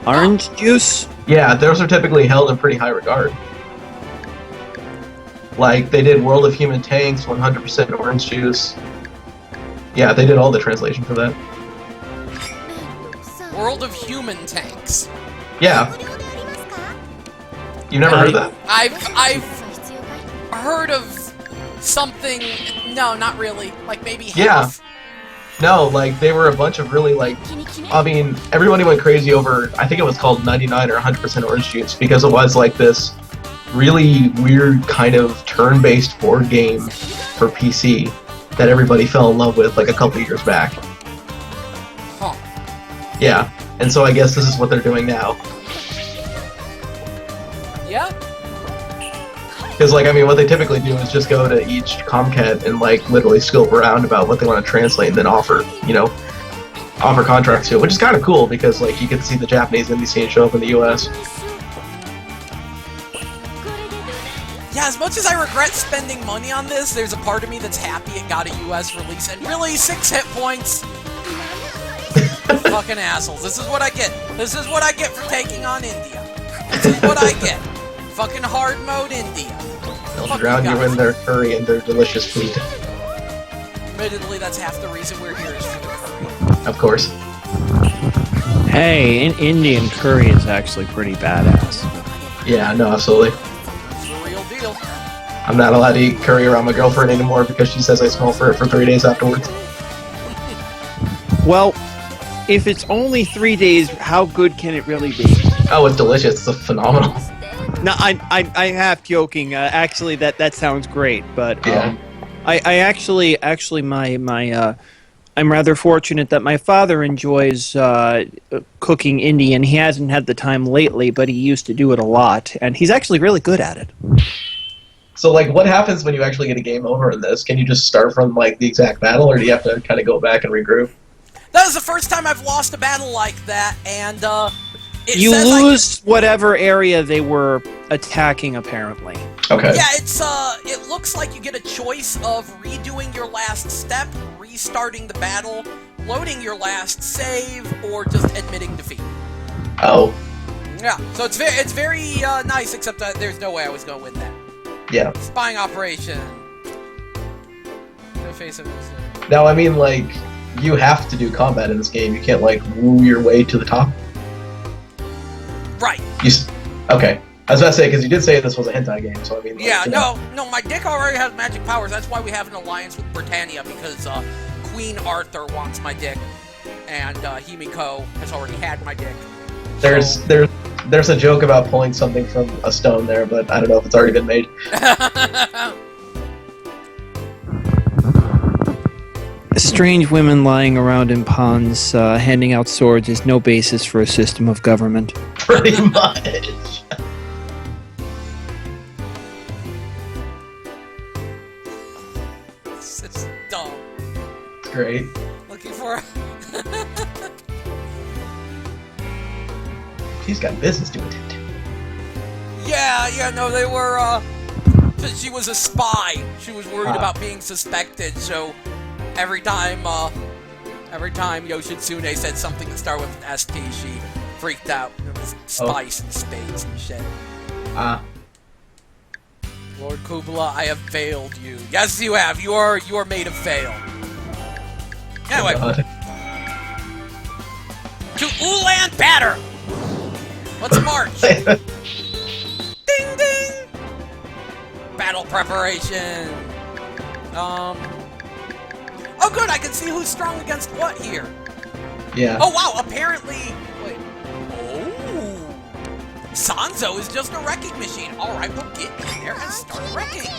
Orange Juice? Yeah, those are typically held in pretty high regard. Like, they did World of Human Tanks, 100% Orange Juice. Yeah, they did all the translation for that. World of Human Tanks. Yeah. You never heard of that? I've heard of something. No, not really. Like maybe half. Yeah. No, like, they were a bunch of really, like, I mean, everybody went crazy over, I think it was called 99 or 100% Orange Juice, because it was, like, this really weird kind of turn-based board game for PC that everybody fell in love with, like, a couple years back. Huh. Yeah, and so I guess this is what they're doing now. Yeah? Because, like, I mean, what they typically do is just go to each Comcat and, like, literally scope around about what they want to translate and then offer, you know, offer contracts to it, which is kind of cool because, like, you get to see the Japanese indie scene show up in the US. Yeah, as much as I regret spending money on this, there's a part of me that's happy it got a US release, and really, 6 hit points? Fucking assholes. This is what I get. This is what I get for taking on India. This is what I get. Fucking hard mode India. They'll drown you in their curry and their delicious food. Admittedly, that's half the reason we're here is for the curry. Of course. Hey, Indian curry is actually pretty badass. Yeah, no, absolutely. It's the real deal. I'm not allowed to eat curry around my girlfriend anymore because she says I smell for it for 3 days afterwards. Well, if it's only 3 days, how good can it really be? Oh, it's delicious. It's phenomenal. No, I'm half joking. Actually, that sounds great, but Yeah. I actually my I'm rather fortunate that my father enjoys cooking Indian. He hasn't had the time lately, but he used to do it a lot, and he's actually really good at it. So, like, what happens when you actually get a game over in this? Can you just start from, like, the exact battle, or do you have to kind of go back and regroup? That was the first time I've lost a battle like that, and, You lose whatever area they were attacking, apparently. Okay. Yeah, it looks like you get a choice of redoing your last step, restarting the battle, loading your last save, or just admitting defeat. Oh. Yeah, so it's very nice, except that there's no way I was gonna win that. Yeah. Spying operation. No face of it. Now, I mean, like, you have to do combat in this game. You can't, like, woo your way to the top. Right. Okay. I was about to say, because you did say this was a hentai game, so I mean... Like, Yeah, you know. no, my dick already has magic powers. That's why we have an alliance with Britannia, because Queen Arthur wants my dick, and Himiko has already had my dick. There's a joke about pulling something from a stone there, but I don't know if it's already been made. Strange women lying around in ponds, handing out swords is no basis for a system of government. Pretty much. It's dumb. Great. Looking for... She's got business to attend to. Yeah, no, they were, she was a spy. She was worried about being suspected, so every time Yoshitsune said something that started with an ST, she freaked out. It was spice and spades and shit. Lord Kubla, I have failed you. Yes, you have. You are made of fail. Anyway. To Ulan Batter! Let's march! Ding ding! Battle preparation! Oh good, I can see who's strong against what here. Yeah. Oh wow, apparently... Wait. Oh! Sanzo is just a wrecking machine. Alright, we'll get in there and start wrecking.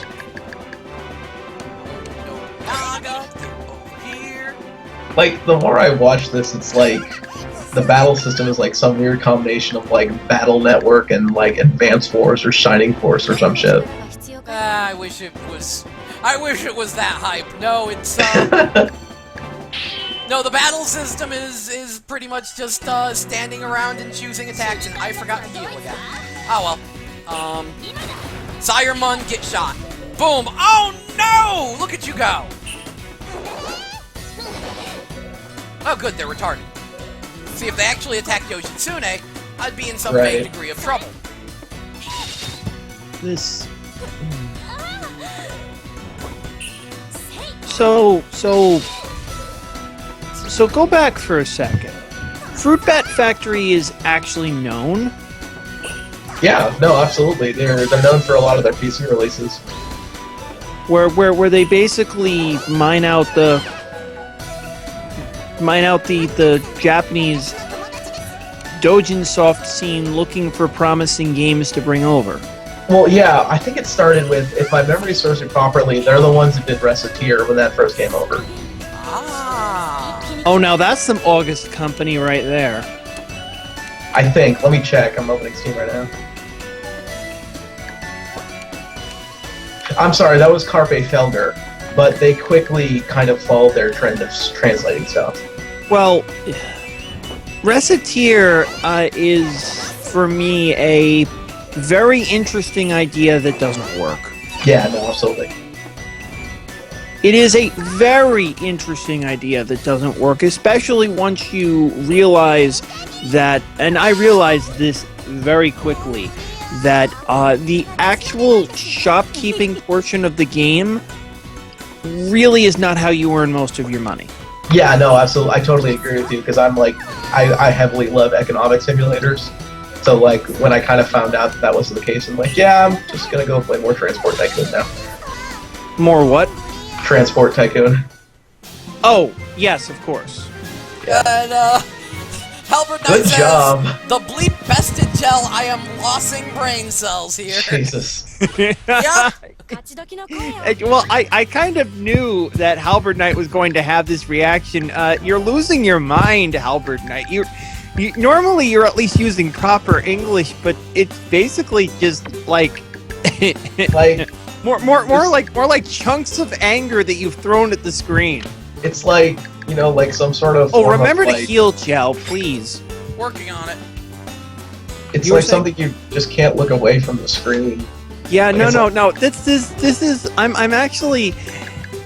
Naga, get over here. Like, the more I watch this, it's like... the battle system is like some weird combination of like Battle Network and like Advanced Force or Shining Force or some shit. I wish it was that hype. No, it's no, the battle system is pretty much just standing around and choosing attacks, and I forgot to heal again. Oh well. Sire Mun, get shot. Boom! Oh no! Look at you go! Oh good, they're retarded. See, if they actually attacked Yoshitsune, I'd be in some vague degree of trouble. This... So go back for a second. Fruit Bat Factory is actually known? Yeah, no, absolutely. They're known for a lot of their PC releases. Where they basically mine out the Japanese Dojin soft scene looking for promising games to bring over. Well, yeah, I think it started with, if my memory serves me properly, they're the ones that did Reciteer when that first came over. Ah. Oh, now that's some August company right there. I think. Let me check. I'm opening Steam right now. I'm sorry, that was Carpe Felder, but they quickly kind of followed their trend of translating stuff. Well, Reciteer is, for me, a very interesting idea that doesn't work. Yeah, no, absolutely. It is a very interesting idea that doesn't work, especially once you realize that, and I realized this very quickly, that the actual shopkeeping portion of the game really is not how you earn most of your money. Yeah, no, absolutely. I totally agree with you, because I'm like, I heavily love economic simulators. So, like, when I kind of found out that wasn't the case, I'm like, yeah, I'm just gonna go play more Transport Tycoon now. More what? Transport Tycoon. Oh, yes, of course. And, Halberd Knight Good says, job. the bleep bested gel, I am lossing brain cells here. Jesus. Yep. Well, I kind of knew that Halberd Knight was going to have this reaction. You're losing your mind, Halberd Knight. Normally you're at least using proper English, but it's basically just like Like more like chunks of anger that you've thrown at the screen. it's like, you know, like some sort of. Oh, form remember of, to like, heal, Gel, please. Working on it. It's You were like saying- something you just can't look away from the screen. Yeah, Like, no. it's This is. I'm actually.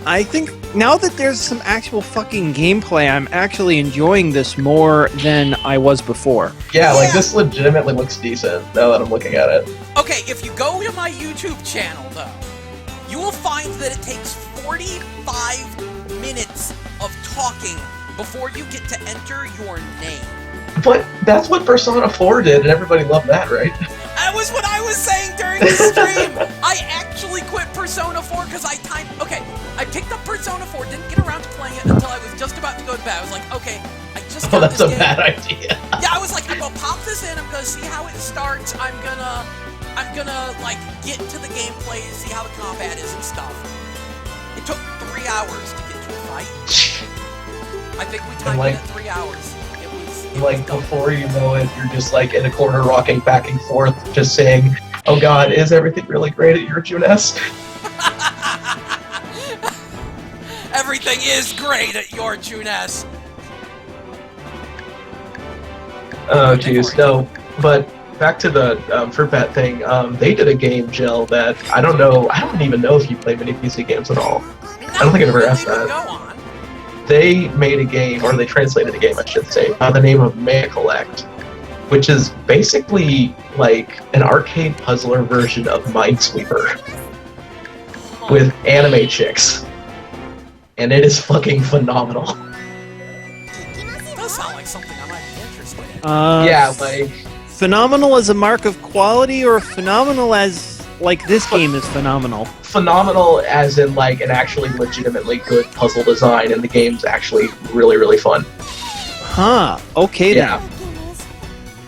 I think now that there's some actual fucking gameplay, I'm actually enjoying this more than I was before. Yeah, like this legitimately looks decent now that I'm looking at it. Okay, if you go to my YouTube channel, though, you will find that it takes 45 minutes of talking before you get to enter your name. But that's what Persona 4 did, and everybody loved that, right? That was what I was saying during the stream! I actually quit Persona 4 because I picked up Persona 4, didn't get around to playing it until I was just about to go to bed. I was like, okay, I just got that's this a game. bad idea. Yeah, I was like, I'm gonna pop this in, I'm gonna see how it starts, I'm gonna like get to the gameplay and see how the combat is and stuff. It took 3 hours to get to a fight. I think we timed like- it at 3 hours. Like, before you know it, you're just like in a corner rocking back and forth, just saying, oh god, is everything really great at your Junes? Everything is great at your Junes. Oh jeez, no. But back to the Fruit Bat thing, they did a game, Jill, that I don't even know if you play many PC games at all. I don't think I've ever asked that. Go on. They made a game, or they translated a game, I should say, by the name of Mana Collect, which is basically like an arcade puzzler version of Minesweeper with anime chicks. And it is fucking phenomenal. It does sound like something I might be interested in. Yeah, like, Phenomenal as a mark of quality, or phenomenal as like this game is phenomenal? phenomenal as in like an actually legitimately good puzzle design, and the game's actually really, really fun. Huh. Okay Yeah. then.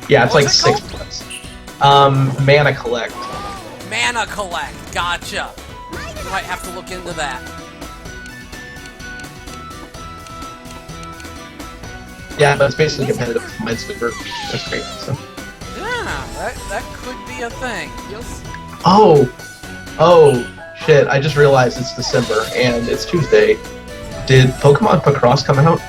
Yeah, it's What like was it 6 months. Mana Collect. Mana Collect. Gotcha. Might have to look into that. Yeah, but it's basically competitive with Minesweeper. That's great. So. Yeah, that could be a thing. Oh, shit! I just realized it's December and it's Tuesday. Did Pokemon Picross come out?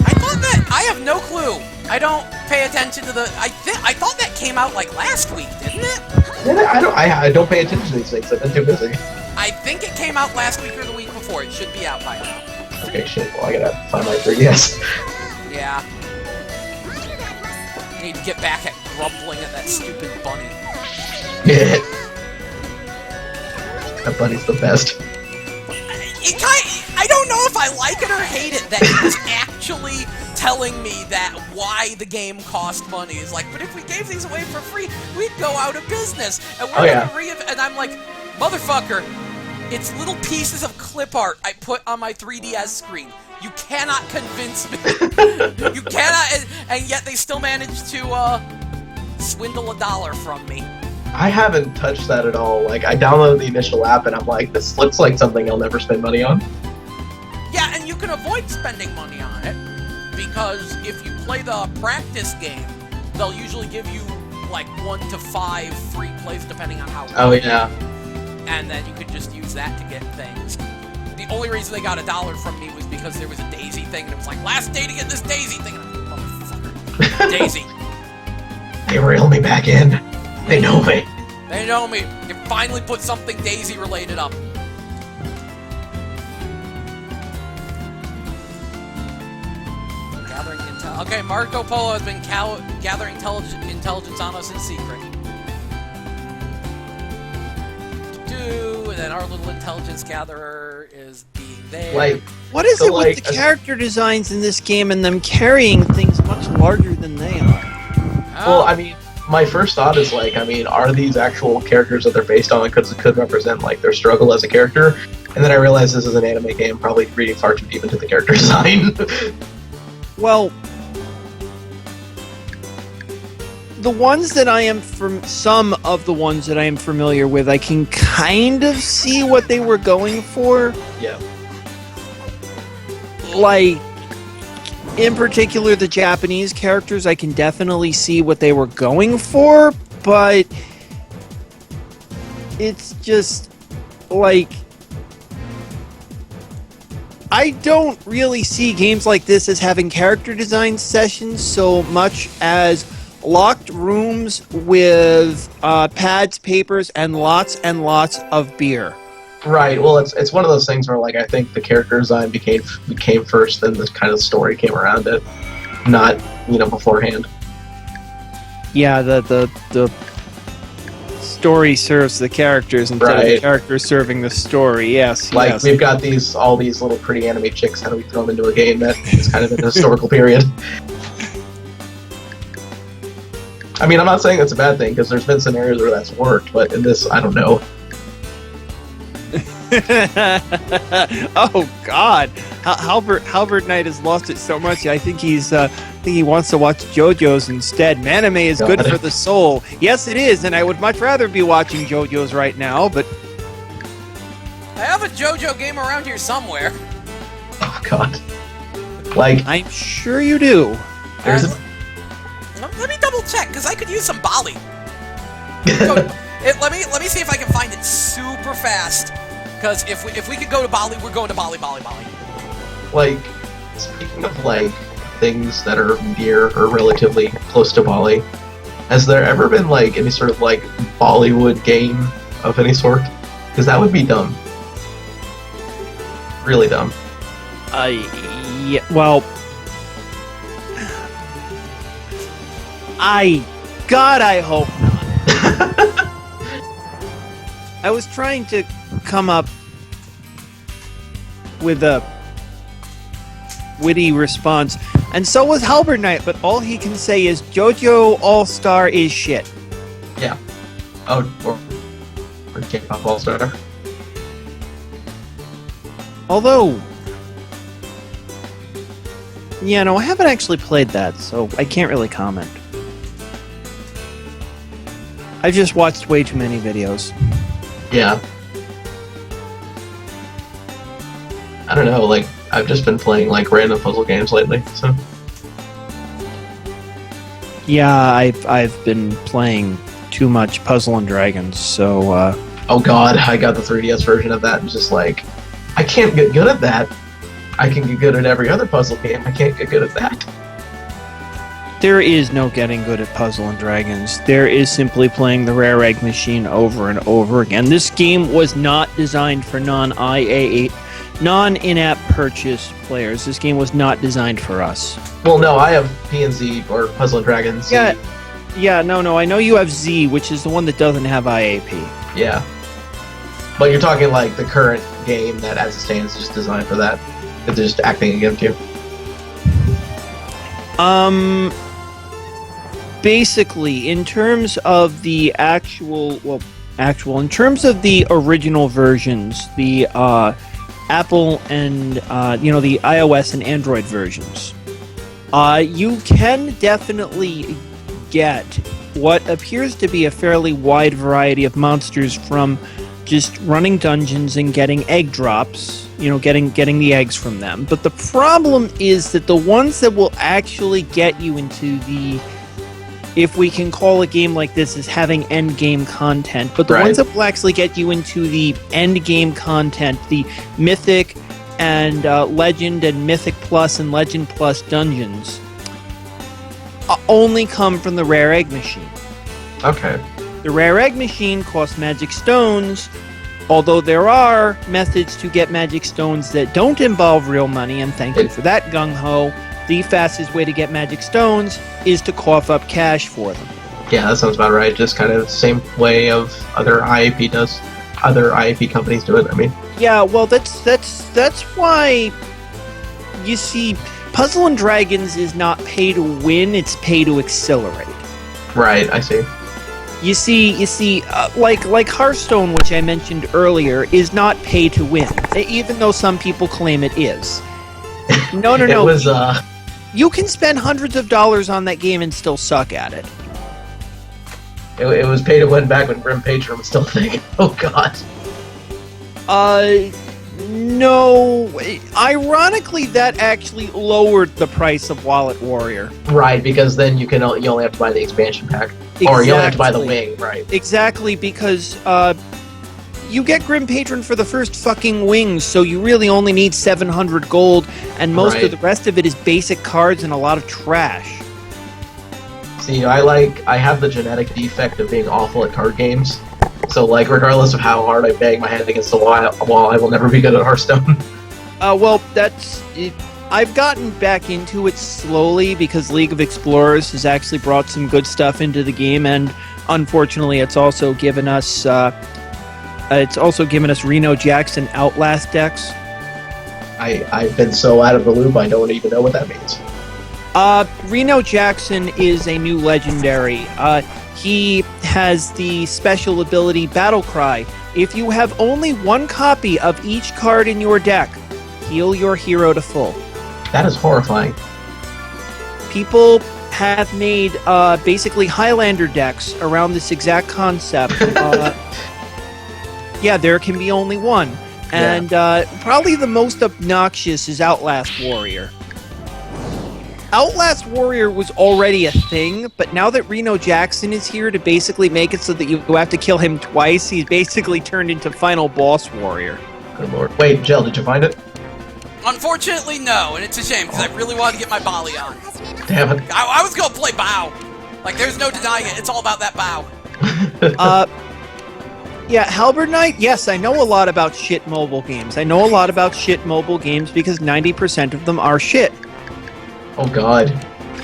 I thought that. I have no clue. I don't pay attention to the. I thought that came out like last week, didn't it? I don't pay attention to these things. I've been too busy. I think it came out last week or the week before. It should be out by now. Okay, shit. Well, I gotta find my 3DS. Yeah. I need to get back at grumbling at that stupid bunny. Yeah. That bunny's the best. I don't know if I like it or hate it that he's actually telling me that why the game cost money. Is like, but if we gave these away for free, we'd go out of business. And we're gonna and I'm like, motherfucker, it's little pieces of clip art I put on my 3DS screen. You cannot convince me. You cannot, and yet they still manage to swindle $1 from me. I haven't touched that at all. Like, I downloaded the initial app and I'm like, this looks like something I'll never spend money on. Yeah, and you can avoid spending money on it, because if you play the practice game, they'll usually give you, like, 1 to 5 free plays, depending on how Oh, yeah. And then you could just use that to get things. The only reason they got $1 from me was because there was a Daisy thing, and it was like, last day to get this Daisy thing, and I'm like, motherfucker. Daisy. They reel me back in. They know me. They know me. You finally put something Daisy-related up. Gathering intel. Okay, Marco Polo has been gathering intelligence on us in secret. And then our little intelligence gatherer is being there. Like, What is So, it like, with the character designs in this game and them carrying things much larger than they are? well, I mean, my first thought is like, I mean, are these actual characters that they're based on? Because it could represent like their struggle as a character. And then I realized this is an anime game, probably reading far too deep into the character design. Well, the ones that I am from, some of the ones that I am familiar with, I can kind of see what they were going for. Yeah. Like, in particular, the Japanese characters, I can definitely see what they were going for, but it's just like, I don't really see games like this as having character design sessions so much as locked rooms with pads, papers, and lots of beer. Right. Well, it's one of those things where like I think the character design became first, then the kind of story came around it, not beforehand. Yeah, the story serves the characters instead of the characters serving the story. Yes. Like yes. we've got all these little pretty anime chicks. How do we throw them into a game that is kind of in a historical period? I mean, I'm not saying that's a bad thing because there's been scenarios where that's worked, but in this, I don't know. Oh God, Halberd Knight has lost it so much. I think he wants to watch JoJo's instead. Anime is good for the soul. Yes, it is, and I would much rather be watching JoJo's right now. But I have a JoJo game around here somewhere. Oh God, like I'm sure you do. There's Let me double check because I could use some Bali. Let me see if I can find it super fast. Because if we could go to Bali, we're going to Bali. Like, speaking of like things that are near or relatively close to Bali, has there ever been like any sort of like Bollywood game of any sort? Because that would be dumb. Really dumb. Yeah. Well, I hope not. I was trying to come up with a witty response, and so was Halberd Knight, but all he can say is JoJo All-Star is shit. Yeah. Oh, or K-pop All-Star. Although, yeah, no, I haven't actually played that, so I can't really comment. I've just watched way too many videos. Yeah. I don't know, like, I've just been playing like random puzzle games lately. So Yeah, I've been playing too much Puzzle and Dragons, so oh god, I got the 3DS version of that and just like I can't get good at that. I can get good at every other puzzle game. I can't get good at that. there is no getting good at Puzzle and Dragons. There is simply playing the rare egg machine over and over again. This game was not designed for non-in-app purchase players. This game was not designed for us. Well, no, I have P&Z or Puzzle and Dragons. Yeah, no, I know you have Z, which is the one that doesn't have IAP. Yeah. But you're talking like the current game that as it stands is just designed for that. It's just acting against you. Basically, in terms of the in terms of the original versions, the Apple and the iOS and Android versions, you can definitely get what appears to be a fairly wide variety of monsters from just running dungeons and getting egg drops, getting the eggs from them. But the problem is that the ones that will actually get you into the, if we can call a game like this as having end game content, but the ones that will actually get you into the end game content, the Mythic and Legend and Mythic Plus and Legend Plus dungeons, only come from the Rare Egg Machine. Okay. The Rare Egg Machine costs magic stones, although there are methods to get magic stones that don't involve real money, and thank you for that, gung-ho. The fastest way to get magic stones is to cough up cash for them. Yeah, that sounds about right. Just kind of the same way of other IAP does. Other IAP companies do it, I mean. Yeah, well, that's why, you see, Puzzle and Dragons is not pay to win, it's pay to accelerate. Right, I see. You see, like Hearthstone, which I mentioned earlier, is not pay to win, even though some people claim it is. No. It was, You can spend hundreds of dollars on that game and still suck at it. It was pay to win back when Grim Patron was still a thing. Oh god. No. Ironically, that actually lowered the price of Wallet Warrior. Right, because then you only have to buy the expansion pack. Exactly. Or you only have to buy the wing, right? Exactly, because you get Grim Patron for the first fucking wings, so you really only need 700 gold, and most of the rest of it is basic cards and a lot of trash. See, I have the genetic defect of being awful at card games. So, like, regardless of how hard I bang my head against the wall, I will never be good at Hearthstone. Well, that's it. I've gotten back into it slowly because League of Explorers has actually brought some good stuff into the game, and unfortunately, it's also given us Reno Jackson Outlast decks. I've been so out of the loop, I don't even know what that means. Reno Jackson is a new legendary. He has the special ability Battle Cry. If you have only one copy of each card in your deck, heal your hero to full. That is horrifying. People have made basically Highlander decks around this exact concept. Yeah, there can be only one. And probably the most obnoxious is Outlast Warrior. Outlast Warrior was already a thing, but now that Reno Jackson is here to basically make it so that you have to kill him twice, he's basically turned into Final Boss Warrior. Good lord. Wait, Jill, did you find it? Unfortunately, no, and it's a shame, because I really wanted to get my Bali on. Damn it. I was gonna play Bow. Like, there's no denying it, it's all about that Bow. Yeah, Halberd Knight, yes, I know a lot about shit mobile games. I know a lot about shit mobile games because 90% of them are shit. Oh god.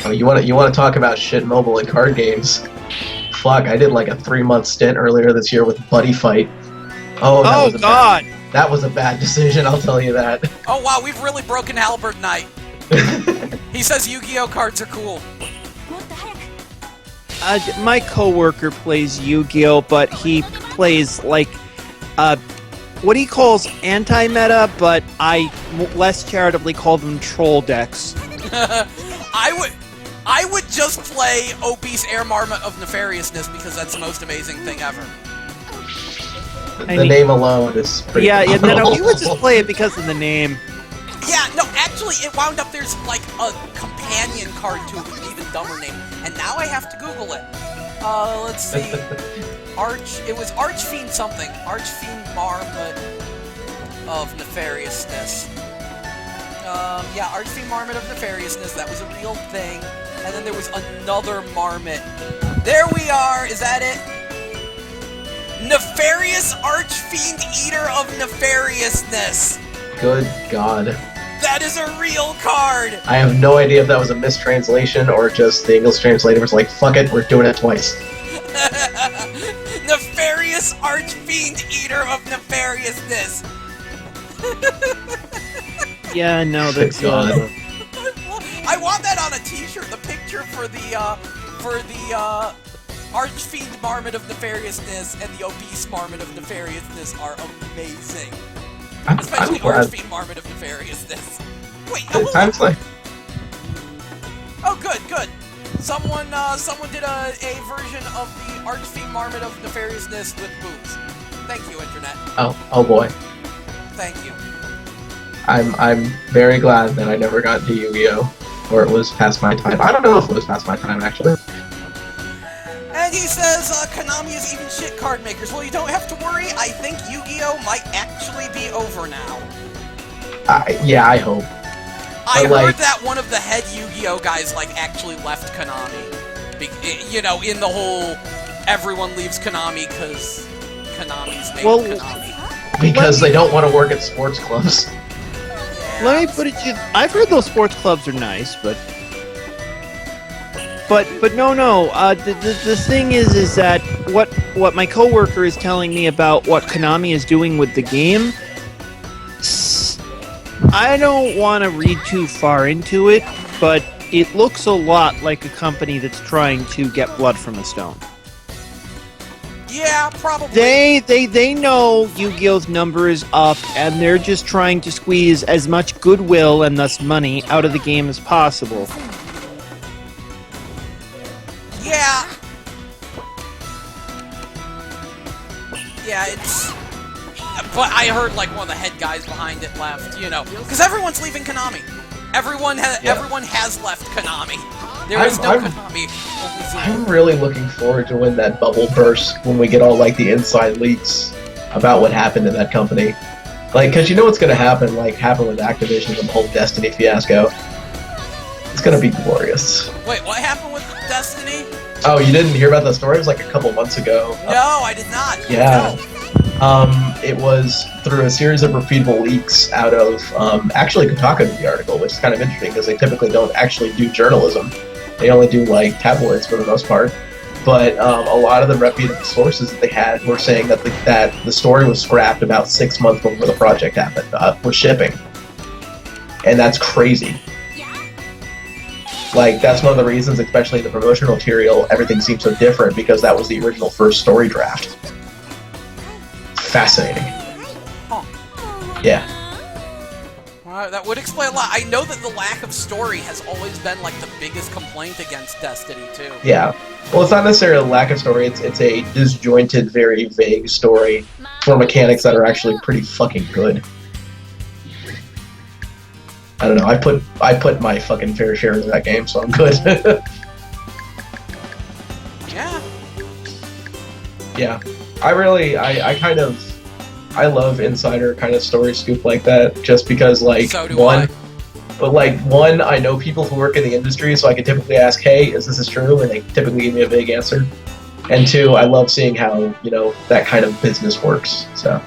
Oh, you want to talk about shit mobile and card games? Fuck, I did like a 3-month stint earlier this year with Buddy Fight. Oh god. That was a bad decision, I'll tell you that. Oh wow, we've really broken Halberd Knight. He says Yu-Gi-Oh cards are cool. What the heck? My coworker plays Yu-Gi-Oh, but he plays like what he calls anti-meta, but I less charitably call them troll decks. I would just play Obese Air Marmot of Nefariousness because that's the most amazing thing ever. The name alone is pretty no, we would just play it because of the name. Yeah, no, actually, it wound up there's like a companion card to it with an even dumber name, and now I have to Google it. Let's see. It was Archfiend something. Archfiend Marmot of Nefariousness. Yeah, Archfiend Marmot of Nefariousness, that was a real thing. And then there was another Marmot. There we are, is that it? Nefarious Archfiend Eater of Nefariousness. Good God. That is a real card! I have no idea if that was a mistranslation or just the English translator was like, fuck it, we're doing it twice. Nefarious Archfiend Eater of Nefariousness. Yeah, no, that's God. I want that on a t-shirt. The picture for the Archfiend Marmot of Nefariousness and the Obese Marmot of Nefariousness are amazing. Especially Archfiend Marmot of Nefariousness. Wait, Time's like... Oh, good. Someone did a version of the Archfiend Marmot of Nefariousness with boobs. Thank you, Internet. Oh boy. Thank you. I'm very glad that I never got into Yu-Gi-Oh! Or it was past my time. I don't know if it was past my time, actually. And he says, Konami is even shit card makers. Well, you don't have to worry. I think Yu-Gi-Oh! Might actually be over now. Yeah, I hope. I But, heard that one of the head Yu-Gi-Oh! Guys, actually left Konami. You know, in the whole, everyone leaves Konami because Konami's made Konami. Because they don't want to work at sports clubs. Let me put it to you. I've heard those sports clubs are nice, but no. The thing is that what my coworker is telling me about what Konami is doing with the game. I don't want to read too far into it, but it looks a lot like a company that's trying to get blood from a stone. Yeah, probably. They know Yu-Gi-Oh's number is up, and they're just trying to squeeze as much goodwill and thus money out of the game as possible. Yeah. Yeah, it's... But I heard, one of the head guys behind it left, you know. Because everyone's leaving Konami. Everyone has left Konami. There is no Konami. I'm really looking forward to when that bubble bursts, when we get all, the inside leaks about what happened in that company. Because you know what's going to happen, happened with Activision and the whole Destiny fiasco. It's going to be glorious. Wait, what happened with Destiny? Oh, you didn't hear about that story? It was a couple months ago. No, I did not. Yeah. No. It was through a series of repeatable leaks out of, actually Kotaku did the article, which is kind of interesting because they typically don't actually do journalism. They only do, tabloids for the most part. But a lot of the reputable sources that they had were saying that the story was scrapped about 6 months before the project happened, with shipping. And that's crazy. That's one of the reasons, especially in the promotional material, everything seems so different, because that was the original first story draft. Fascinating. Huh. Yeah. That would explain a lot. I know that the lack of story has always been, the biggest complaint against Destiny, too. Yeah. Well, it's not necessarily a lack of story, it's a disjointed, very vague story for mechanics that are actually pretty fucking good. I don't know, I put my fucking fair share into that game, so I'm good. Yeah. Yeah. I love insider kind of story scoop like that, just because, So do I. One, I know people who work in the industry, so I can typically ask, hey, is this true? And they typically give me a vague answer. And two, I love seeing how, that kind of business works, so.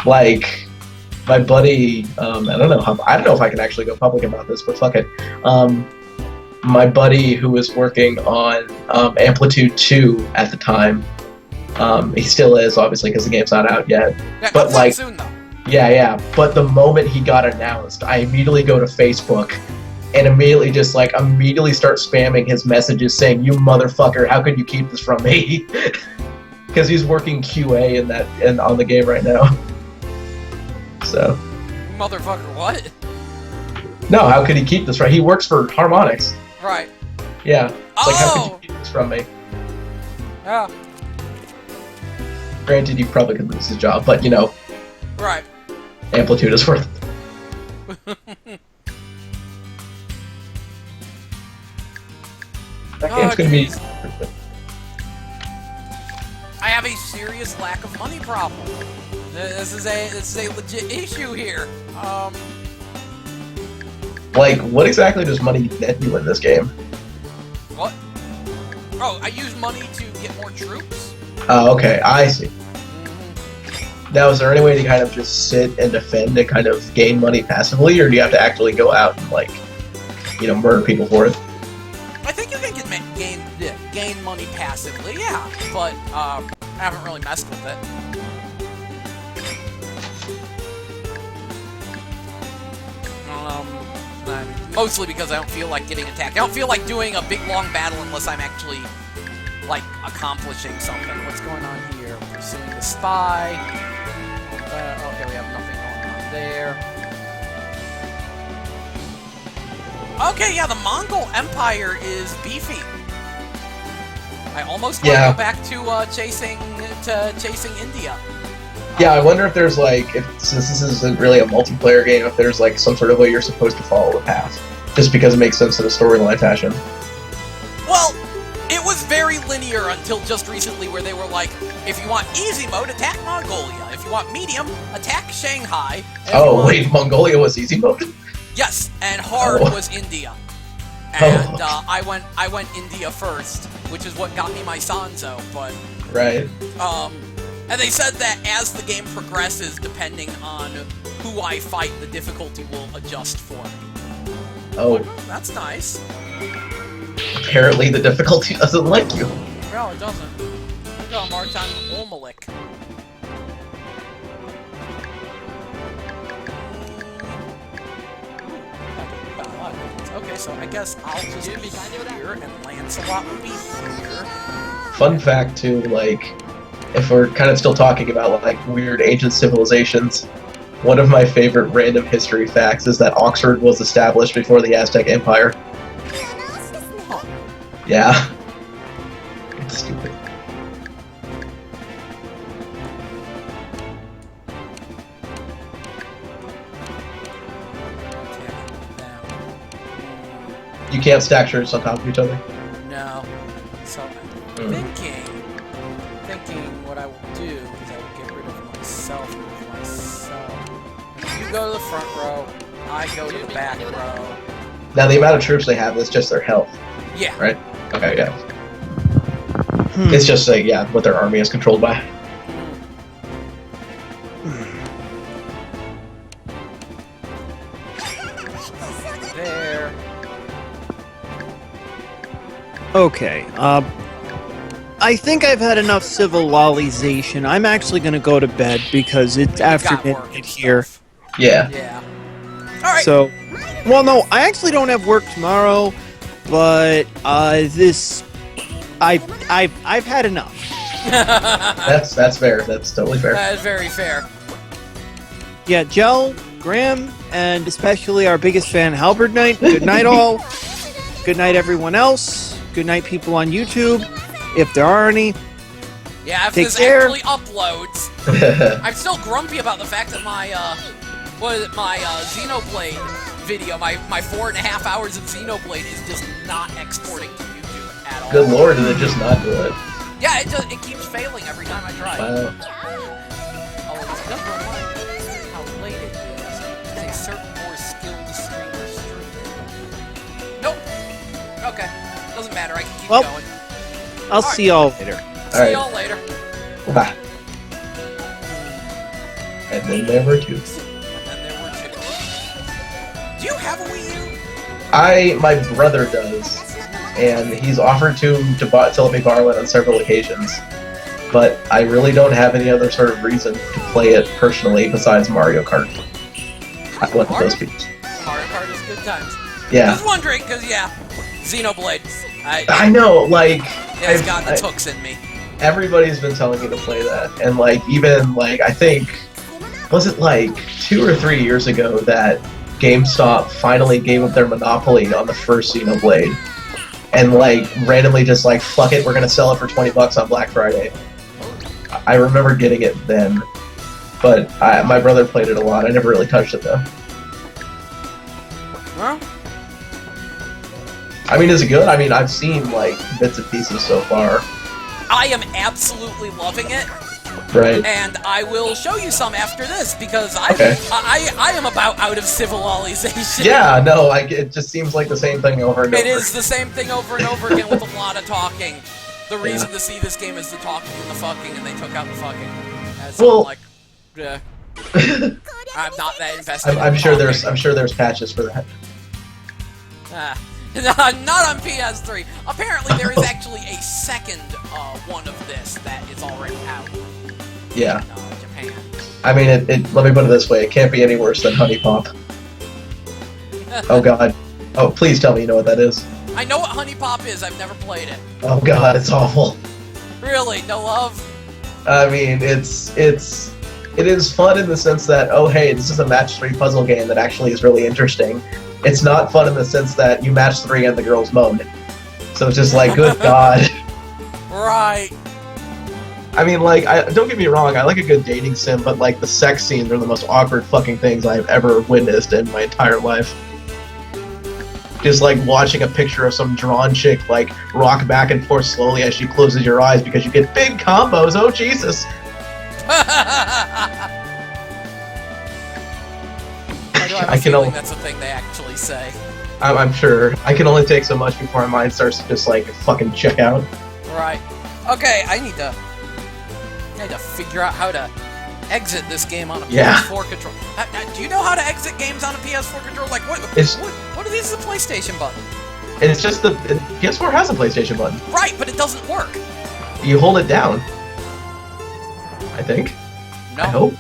My buddy, I don't know if I can actually go public about this, but fuck it. My buddy who was working on Amplitude 2 at the time, he still is, obviously, because the game's not out yet. Yeah, but comes out soon, though. Yeah. But the moment he got announced, I immediately go to Facebook and immediately start spamming his messages saying, "You motherfucker, how could you keep this from me?" Because he's working QA and on the game right now. So. Motherfucker, what? No, how could he keep this from? He works for Harmonix. Right. Yeah. How could you keep this from me? Yeah. Granted, he probably could lose his job, but Right. Amplitude is worth it. That game's gonna be. geez. I have a serious lack of money problem. This is a legit issue here. Like, what exactly does money net you in this game? What? Oh, I use money to get more troops. Oh, okay, I see. Now, is there any way to kind of just sit and defend and kind of gain money passively, or do you have to actually go out and, like, you know, murder people for it? I think you can gain money passively, yeah, but I haven't really messed with it. Mostly because I don't feel like getting attacked. I don't feel like doing a big long battle unless I'm actually like accomplishing something. What's going on here? Pursuing the spy. Okay, we have nothing going on there. Okay, yeah, the Mongol Empire is beefy. I almost want to go back to chasing India. Yeah, I wonder if there's like, since this isn't really a multiplayer game, if there's like some sort of way you're supposed to follow the path, just because it makes sense in a storyline fashion. Well, it was very linear until just recently, where they were like, if you want easy mode, attack Mongolia. If you want medium, attack Shanghai. Oh, wait, Mongolia was easy mode? Yes, and hard was India. And I went India first, which is what got me my Sanzo, but... Right. And they said that as the game progresses, depending on who I fight, the difficulty will adjust for me. Oh. That's nice. Apparently the difficulty doesn't like you. No, it doesn't. Look at Martin Olmalik. Okay, so I guess I'll just be here, and Lancelot will be here. Fun fact, too, like, if we're kind of still talking about, like, weird ancient civilizations, one of my favorite random history facts is that Oxford was established before the Aztec Empire. Yeah. It's stupid. You can't stack shirts on top of each other? No. So I'm thinking what I will do is I will get rid of myself with myself. You go to the front row, I go to the back row. Now the amount of troops they have is just their health. Yeah. Right? Okay, yeah. It's just like, yeah, what their army is controlled by. There. Okay, I think I've had enough civilization. I'm actually gonna go to bed because it's after midnight here. Yeah. Yeah. Alright. So, well, no, I actually don't have work tomorrow, but, I've had enough. That's fair. That's totally fair. That is very fair. Yeah, Jell, Graham, and especially our biggest fan, Halberd Knight. Good night, all. Good night, everyone else. Good night, people on YouTube, if there are any. Yeah, if Take this care. actually uploads. I'm still grumpy about the fact that my Xenoblade video, my 4.5 hours of Xenoblade is just not exporting to YouTube at all. Good lord, did it just not do it? Yeah, it keeps failing every time I try. Wow. Oh, this does remind me how late it is. There's a certain more skilled streamer streaming. Nope. Okay. Doesn't matter, I can keep going. I'll see y'all later. See y'all later. Bye. And then there were two. Do you have a Wii U? My brother does, and he's offered to let me borrow it on several occasions. But I really don't have any other sort of reason to play it personally besides Mario Kart. I went with those people. Mario Kart is good times. Yeah. I was wondering, because, yeah, Xenoblade. I know, like... It's got the tooks in me. Everybody's been telling me to play that, and, like, even, like, I think... Was it, like, 2 or 3 years ago that GameStop finally gave up their monopoly on the first Xenoblade? And, like, randomly just like, fuck it, we're gonna sell it for $20 on Black Friday. I remember getting it then. But my brother played it a lot. I never really touched it though. Well, I mean, is it good? I mean, I've seen like bits and pieces so far. I am absolutely loving it. Right. And I will show you some after this because Okay. I am about out of civilization. Yeah, no, like it just seems like the same thing over and over. It is the same thing over and over again with a lot of talking. The reason to see this game is the talking and the fucking, and they took out the fucking. And so Well- I'm like, I'm not that invested. I'm in sure talking. there's patches for that. Not on PS3. Apparently, there is actually a second one of this that is already out Yeah. in Japan. I mean, let me put it this way: it can't be any worse than Honey Pop. Oh God. Oh, please tell me you know what that is. I know what Honey Pop is. I've never played it. Oh God, it's awful. Really, no love. I mean, it is fun in the sense that, oh hey, this is a match 3 puzzle game that actually is really interesting. It's not fun in the sense that you match 3 and the girls moan. So it's just like, good God. Right. I mean, like, don't get me wrong, I like a good dating sim, but like the sex scenes are the most awkward fucking things I've ever witnessed in my entire life. Just like watching a picture of some drawn chick like rock back and forth slowly as she closes your eyes because you get big combos. Oh Jesus! I can feeling that's a thing they actually say. I'm sure. I can only take so much before my mind starts to just like fucking check out. Right. Okay, I need to figure out how to exit this game on a PS4 control. Do you know how to exit games on a PS4 control? Like what are these? Is a PlayStation button? It's just PS4 has a PlayStation button. Right, but it doesn't work. You hold it down. I think. No.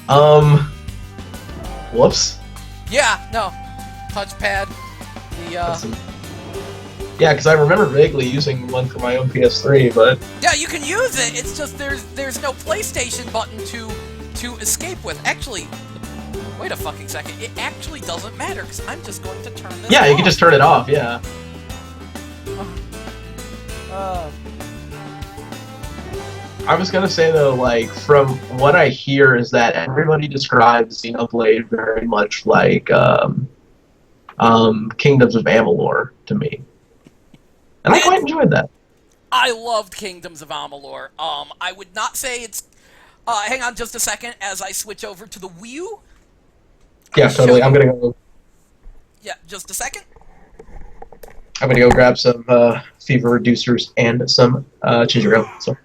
I hope. Whoops. Yeah, no. Touchpad. Yeah, because I remember vaguely using one for my own PS3, but yeah, you can use it. It's just there's no PlayStation button to escape with. Actually, wait a fucking second. It actually doesn't matter because I'm just going to turn this. yeah, off. you can just turn it off. Yeah. I was gonna say though, like from what I hear is that everybody describes Xenoblade very much like Kingdoms of Amalur to me, and I quite enjoyed that. I loved Kingdoms of Amalur. I would not say it's. Hang on just a second as I switch over to the Wii U. Yeah, totally. I'm gonna go. Yeah, just a second. I'm gonna go grab some fever reducers and some ginger ale. So.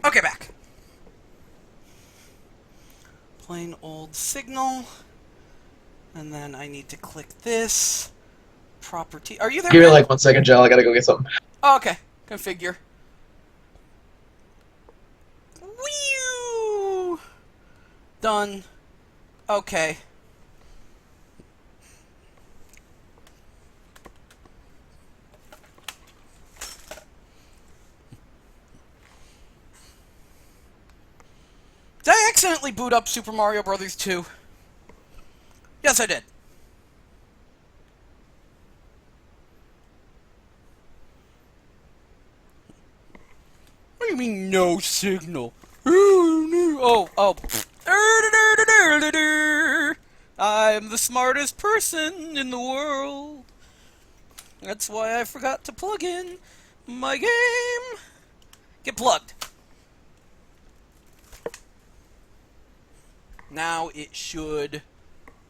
Okay, back. Plain old signal. And then I need to click this. Property. Are you there? Give me like 1 second, Joe. I gotta go get something. Oh, okay. Configure. Whee! Done. Okay. Did I accidentally boot up Super Mario Bros. 2? Yes, I did. What do you mean, no signal? Oh. I'm the smartest person in the world. That's why I forgot to plug in my game. Get plugged. Now it should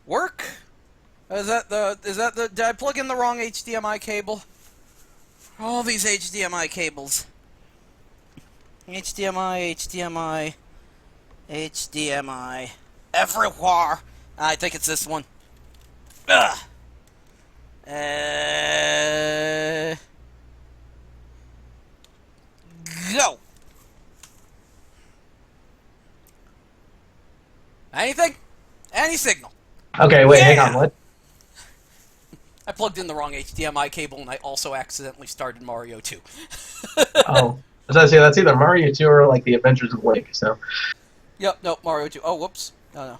work. Did I plug in the wrong HDMI cable? All these HDMI cables. HDMI. Everywhere. I think it's this one. Ugh. Go. Anything? Any signal? Okay, wait, hang Yeah! on, what? I plugged in the wrong HDMI cable, and I also accidentally started Mario 2. Oh. As I say, that's either Mario 2 or like the Adventures of Link, so. Yep, nope, Mario 2. Oh, whoops. No.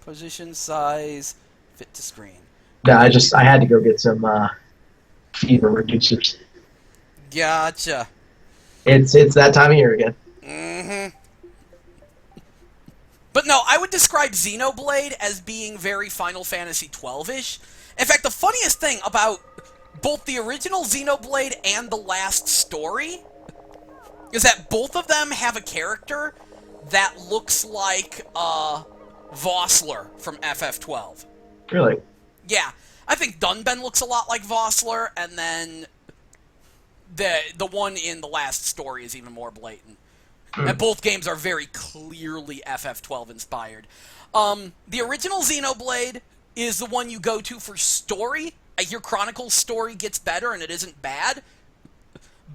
Position, size, fit to screen. Yeah, I had to go get some fever reducers. Gotcha. It's that time of year again. Mm-hmm. But no, I would describe Xenoblade as being very Final Fantasy XII-ish. In fact, the funniest thing about both the original Xenoblade and the last story is that both of them have a character that looks like Vossler from FF12. Really? Yeah, I think Dunben looks a lot like Vossler, and then the one in the last story is even more blatant. And both games are very clearly FF12 inspired. The original Xenoblade is the one you go to for story. I hear Chronicles story gets better, and it isn't bad,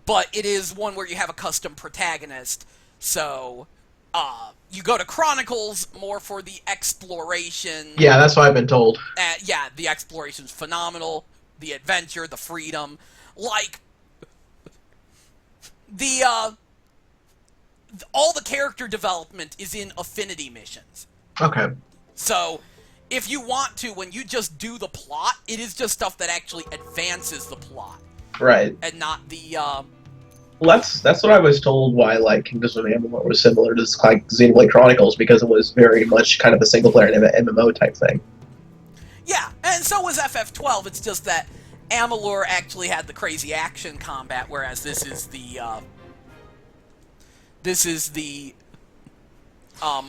but it is one where you have a custom protagonist, so you go to Chronicles more for the exploration. Yeah, that's what I've been told. Yeah, the exploration's phenomenal, the adventure, the freedom. Like, all the character development is in affinity missions. Okay. So, if you want to, when you just do the plot, it is just stuff that actually advances the plot. Right. And not the, Well, that's what I was told why, like, Kingdoms of Amalur was similar to like Xenoblade Chronicles, because it was very much kind of a single-player MMO type thing. Yeah, and so was FF12, it's just that Amalur actually had the crazy action combat, whereas this is the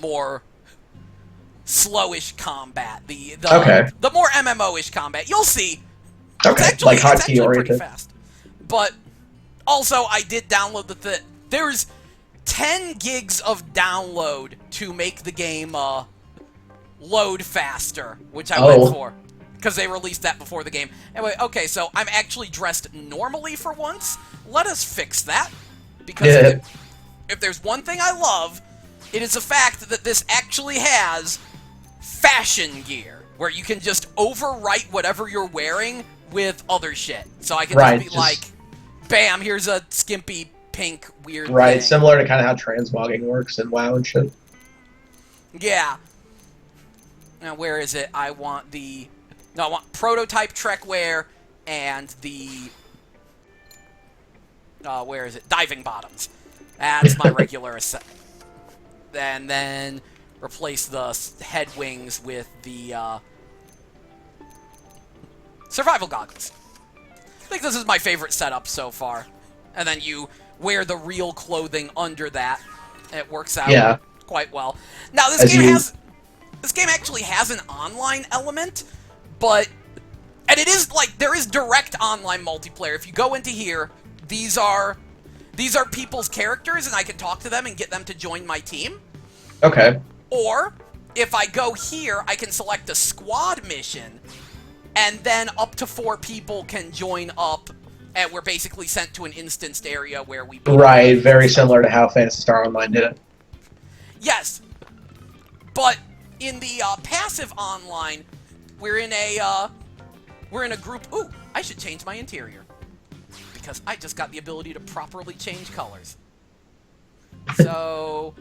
more slowish combat, the more MMO-ish combat. You'll see. Okay, it's like actually hotkey pretty oriented. fast. But also, I did download there's 10 gigs of download to make the game load faster, which I went for. Because they released that before the game. Anyway, okay, so I'm actually dressed normally for once. Let us fix that. Because if there's one thing I love, it is the fact that this actually has fashion gear, where you can just overwrite whatever you're wearing with other shit. So I can just be like, bam, here's a skimpy pink weird thing. Similar to kind of how transmogging works in WoW and shit. Yeah. Now, where is it? I want prototype Trekwear and the... where is it? Diving bottoms. That's my regular set. And then replace the head wings with the survival goggles. I think this is my favorite setup so far. And then you wear the real clothing under that. It works out quite well. Now this game actually has an online element, and it is like there is direct online multiplayer. If you go into here, these are people's characters, and I can talk to them and get them to join my team. Okay. Or, if I go here, I can select a squad mission, and then up to 4 people can join up, and we're basically sent to an instanced area where we... Right, very similar to how Phantasy Star Online did it. Yes, but in the passive online, we're in a group... Ooh, I should change my interior. Because I just got the ability to properly change colors. So,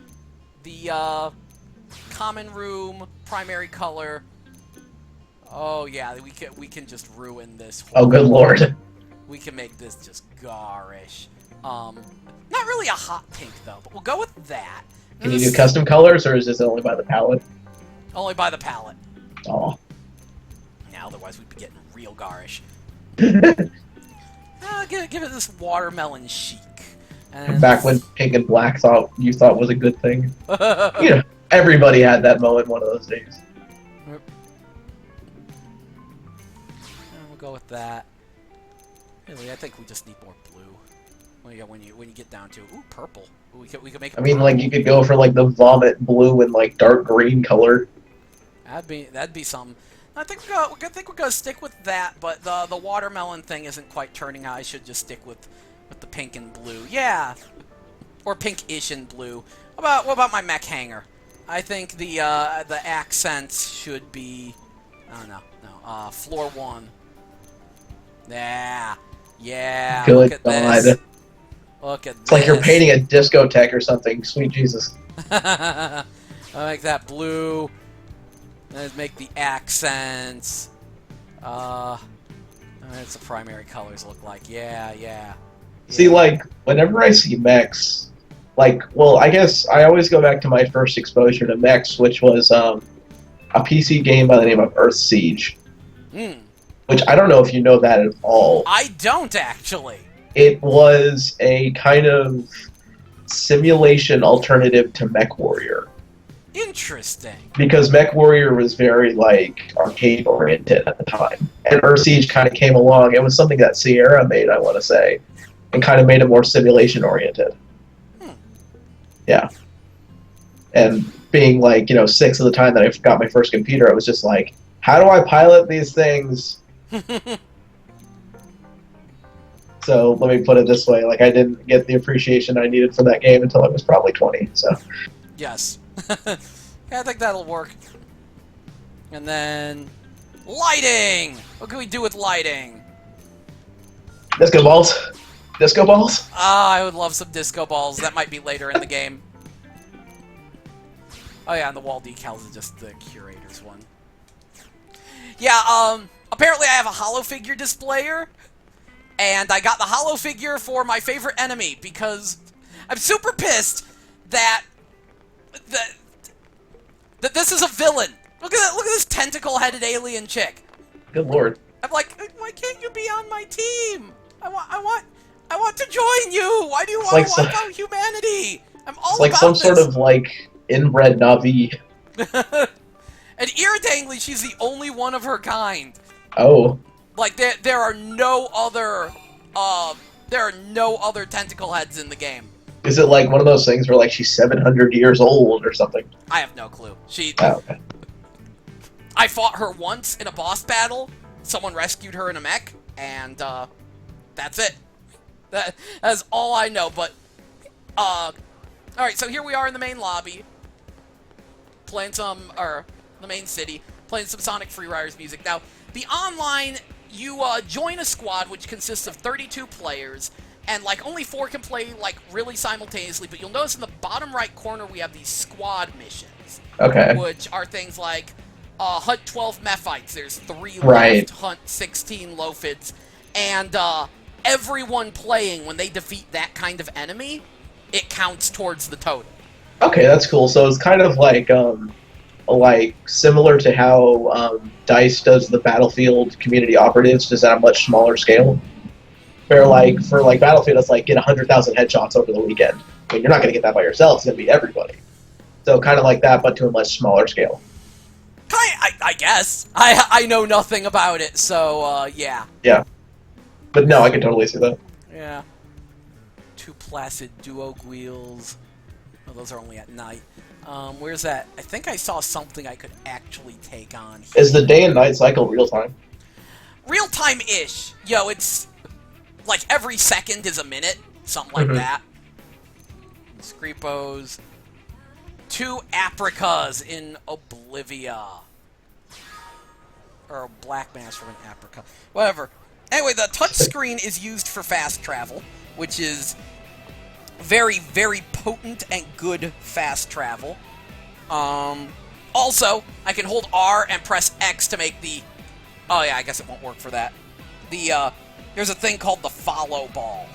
the common room, primary color. Oh yeah, we can just ruin this. Oh good lord. We can make this just garish. Not really a hot pink though, but we'll go with that. Can you do custom colors, or is this only by the palette? Only by the palette. Oh. Yeah, otherwise we'd be getting real garish. Give it this watermelon chic. And back when pink and black you thought was a good thing. You know, everybody had that moment one of those days. And we'll go with that. Really, I think we just need more blue. When you get down to purple. We could make. I mean, like you could go for like the vomit blue and like dark green color. That'd be some. I think we're gonna stick with that, but the watermelon thing isn't quite turning out. I should just stick with the pink and blue. Yeah, or pink-ish and blue. What about my mech hanger? I think the accents should be... Oh, no. Floor 1. Yeah. Yeah, Good look at God. this. Look at this. It's like you're painting a discotheque or something. Sweet Jesus. I like that blue. Let's make the accents. That's the primary colors look like. Yeah. See, like, whenever I see mechs, like, well, I guess I always go back to my first exposure to mechs, which was a PC game by the name of Earth Siege. Which I don't know if you know that at all. I don't, actually. It was a kind of simulation alternative to MechWarrior. Interesting. Because MechWarrior was very, like, arcade-oriented at the time. And Earth Siege kind of came along. It was something that Sierra made, I want to say. And kind of made it more simulation-oriented. Yeah. And being, like, 6 at the time that I got my first computer, I was just like, how do I pilot these things? So, let me put it this way. Like, I didn't get the appreciation I needed for that game until I was probably 20, so... Yes. Yeah, I think that'll work. And then... Lighting! What can we do with lighting? Disco balls. Disco balls? Ah, I would love some disco balls. That might be later in the game. Oh yeah, and the wall decals is just the curator's one. Yeah, apparently I have a holo figure displayer. And I got the holo figure for my favorite enemy because I'm super pissed that this is a villain. Look at that! Look at this tentacle-headed alien chick. Good lord. I'm like, why can't you be on my team? I want to join you. Why do you want to wipe out humanity? I'm all it's like about some this. sort of like inbred Navi. And irritatingly, she's the only one of her kind. Oh. Like there are no other tentacle heads in the game. Is it like one of those things where like she's 700 years old or something? I have no clue. Oh, okay. I fought her once in a boss battle. Someone rescued her in a mech, and that's it. That's all I know. But all right. So here we are in the main lobby, playing the main city, playing some Sonic Free Riders music. Now the online, you join a squad which consists of 32 players. And, like, only 4 can play, like, really simultaneously. But you'll notice in the bottom right corner we have these squad missions. Okay. Which are things like hunt 12 Mephites. There's 3 right. left. Hunt 16 Lophids. And everyone playing, when they defeat that kind of enemy, it counts towards the total. Okay, that's cool. So it's kind of like similar to how DICE does the Battlefield community operatives, just at a much smaller scale. Where, like, for, like, Battlefield, it's like, get 100,000 headshots over the weekend. I mean, you're not going to get that by yourself. It's going to be everybody. So, kind of like that, but to a much smaller scale. I guess. I know nothing about it, so, yeah. Yeah. But no, I can totally see that. Yeah. 2 placid duo wheels. Oh, those are only at night. Where's that? I think I saw something I could actually take on here. Is the day and night cycle real-time? Real-time-ish. Yo, it's... like, every second is a minute. Something like that. Screepos. 2 Apricas in Oblivia. Or a Black Mass from an Aprica. Whatever. Anyway, the touchscreen is used for fast travel, which is very, very potent and good fast travel. Also, I can hold R and press X to make the... Oh, yeah, I guess it won't work for that. There's a thing called the follow ball.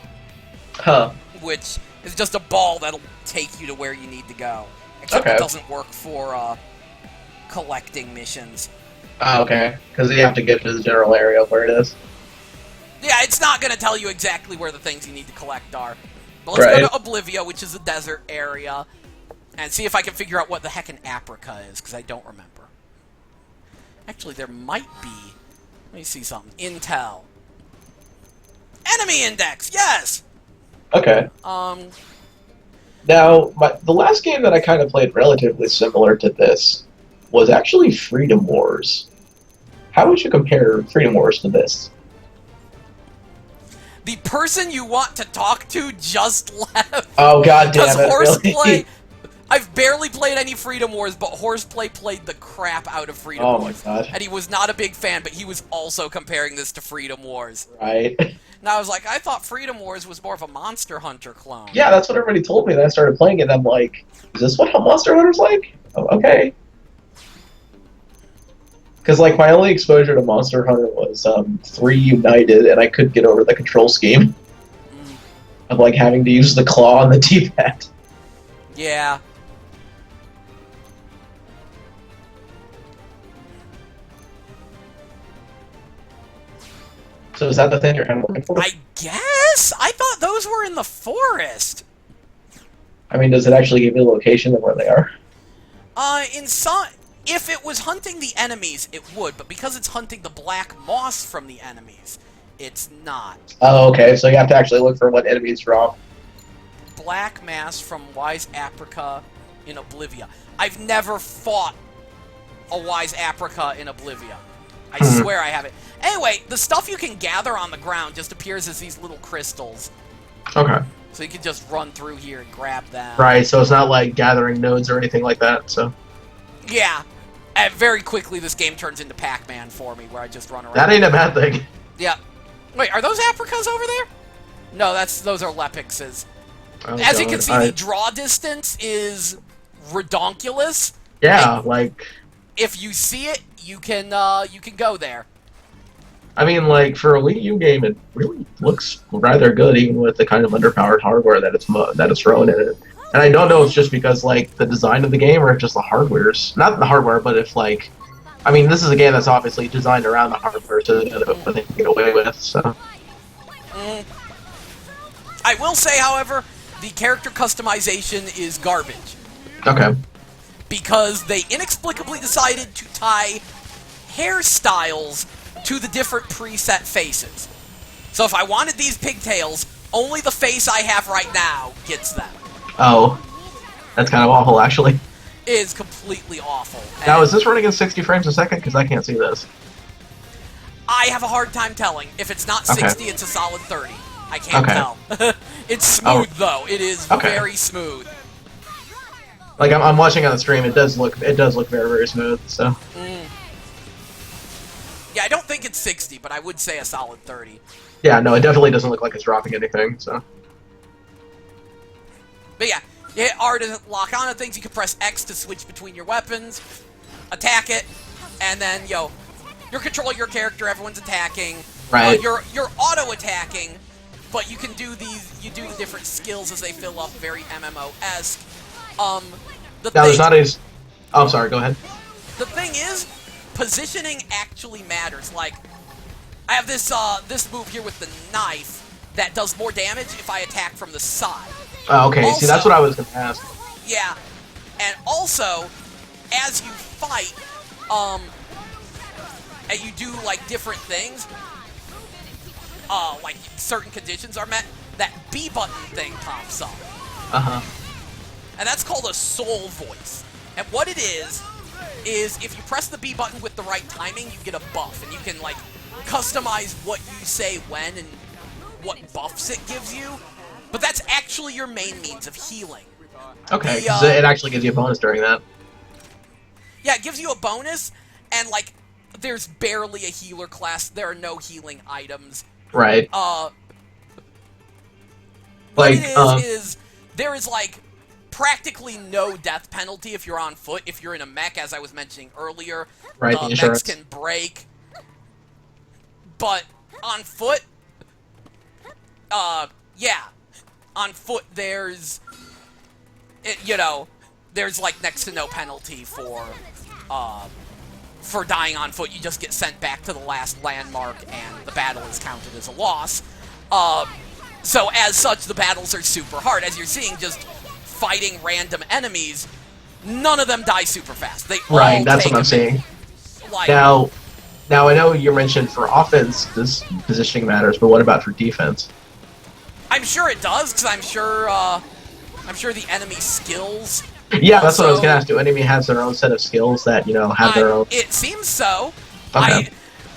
Huh. Which is just a ball that'll take you to where you need to go. Except it doesn't work for collecting missions. Oh, okay. Because you have to get to the general area of where it is. Yeah, it's not going to tell you exactly where the things you need to collect are. But let's go to Oblivia, which is a desert area, and see if I can figure out what the heck an Aprica is, because I don't remember. Actually, there might be... Let me see something. Intel. Enemy index, yes! Okay. Now, the last game that I kind of played relatively similar to this was actually Freedom Wars. How would you compare Freedom Wars to this? The person you want to talk to just left. Oh, god damn it, Horseplay... really? I've barely played any Freedom Wars, but Horseplay played the crap out of Freedom Oh Wars. my god. And he was not a big fan, but he was also comparing this to Freedom Wars. Right. And I was like, I thought Freedom Wars was more of a Monster Hunter clone. Yeah, that's what everybody told me. Then I started playing it, and I'm like, is this what Monster Hunter's like? Oh, okay. Because, like, my only exposure to Monster Hunter was 3 United, and I couldn't get over the control scheme of, like, having to use the claw on the D-pad. Yeah. So is that the thing you're kind of looking for? I guess? I thought those were in the forest. I mean, does it actually give you the location of where they are? In some... If it was hunting the enemies, it would, but because it's hunting the black moss from the enemies, it's not. Oh, okay, so you have to actually look for what enemies drop. Black mass from Wise Aprica in Oblivia. I've never fought a Wise Aprica in Oblivia. I swear I haven't. Anyway, the stuff you can gather on the ground just appears as these little crystals. Okay. So you can just run through here and grab them. Right, so it's not like gathering nodes or anything like that, so... Yeah. And very quickly, this game turns into Pac-Man for me, where I just run around. That ain't a bad thing. Yeah. Wait, are those Apricas over there? No, those are Lepixes. Oh, As you God. can see, the draw distance is redonkulous. Yeah, like... If you see it, you can go there. I mean, like, for a Wii U game, it really looks rather good, even with the kind of underpowered hardware that it's thrown in it. And I don't know if it's just because, like, the design of the game, or if just the hardware's... Not the hardware, but if, like... I mean, this is a game that's obviously designed around the hardware, so they know what they can get away with, so... I will say, however, the character customization is garbage. Okay. Because they inexplicably decided to tie hairstyles to the different preset faces. So if I wanted these pigtails, only the face I have right now gets them. Oh. That's kind of awful, actually. It is completely awful. Now, is this running in 60 frames a second? Because I can't see this. I have a hard time telling. If it's not Okay. 60, it's a solid 30. I can't Okay. tell. It's smooth, though. It is very smooth. Like, I'm watching on the stream, it does look very, very smooth, so... Yeah, I don't think it's 60, but I would say a solid 30. Yeah, no, it definitely doesn't look like it's dropping anything, so... But yeah, you hit R to lock onto things, you can press X to switch between your weapons, attack it, and then, you're controlling your character, everyone's attacking. Right. You're auto-attacking, but you can do the different skills as they fill up, very MMO-esque. Now, there's not a... Oh, I'm sorry, go ahead. The thing is, positioning actually matters. Like, I have this move here with the knife that does more damage if I attack from the side. Oh, okay, Also, see, that's what I was going to ask. Yeah, and also, as you fight, and you do, like, different things, like, certain conditions are met, that B button thing pops up. Uh-huh. And that's called a soul voice. And what it is if you press the B button with the right timing, you get a buff, and you can, like, customize what you say when and what buffs it gives you. But that's actually your main means of healing. Okay, so it actually gives you a bonus during that. Yeah, it gives you a bonus, and, like, there's barely a healer class. There are no healing items. Right. What Like, it is there is, like, practically no death penalty if you're on foot. If you're in a mech, as I was mentioning earlier, Right, the insurance. mechs can break. But on foot, yeah. On foot, there's, there's, like, next to no penalty for dying on foot. You just get sent back to the last landmark, and the battle is counted as a loss. So, as such, the battles are super hard. As you're seeing, just fighting random enemies, none of them die super fast. They all Right, that's take what I'm a saying. minute. Like, Now, I know you mentioned for offense, this positioning matters, but what about for defense? I'm sure it does, because I'm sure the enemy skills. Yeah, that's what I was also- going to ask. Do enemy has their own set of skills that, have their own... It seems so. Okay.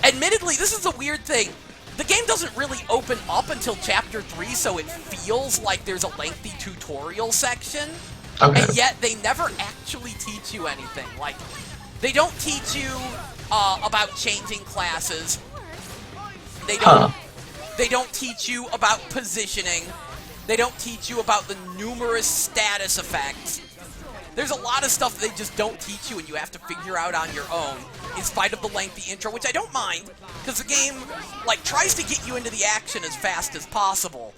Admittedly, this is a weird thing. The game doesn't really open up until Chapter 3, so it feels like there's a lengthy tutorial section. Okay. And yet they never actually teach you anything. Like, they don't teach you about changing classes. They don't. They don't teach you about positioning. They don't teach you about the numerous status effects. There's a lot of stuff they just don't teach you and you have to figure out on your own, in spite of the lengthy intro, which I don't mind, because the game, like, tries to get you into the action as fast as possible.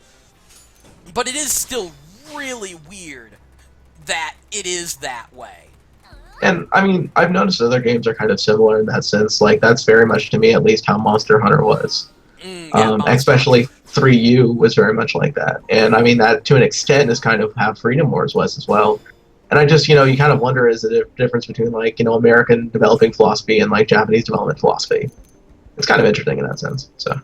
But it is still really weird that it is that way. And, I mean, I've noticed other games are kind of similar in that sense. Like, that's very much, to me at least, how Monster Hunter was. Especially 3U was very much like that. And, I mean, that, to an extent, is kind of how Freedom Wars was as well. And I just, you know, you kind of wonder, is there a difference between, like, you know, American developing philosophy and, like, Japanese development philosophy? It's kind of interesting in that sense, so.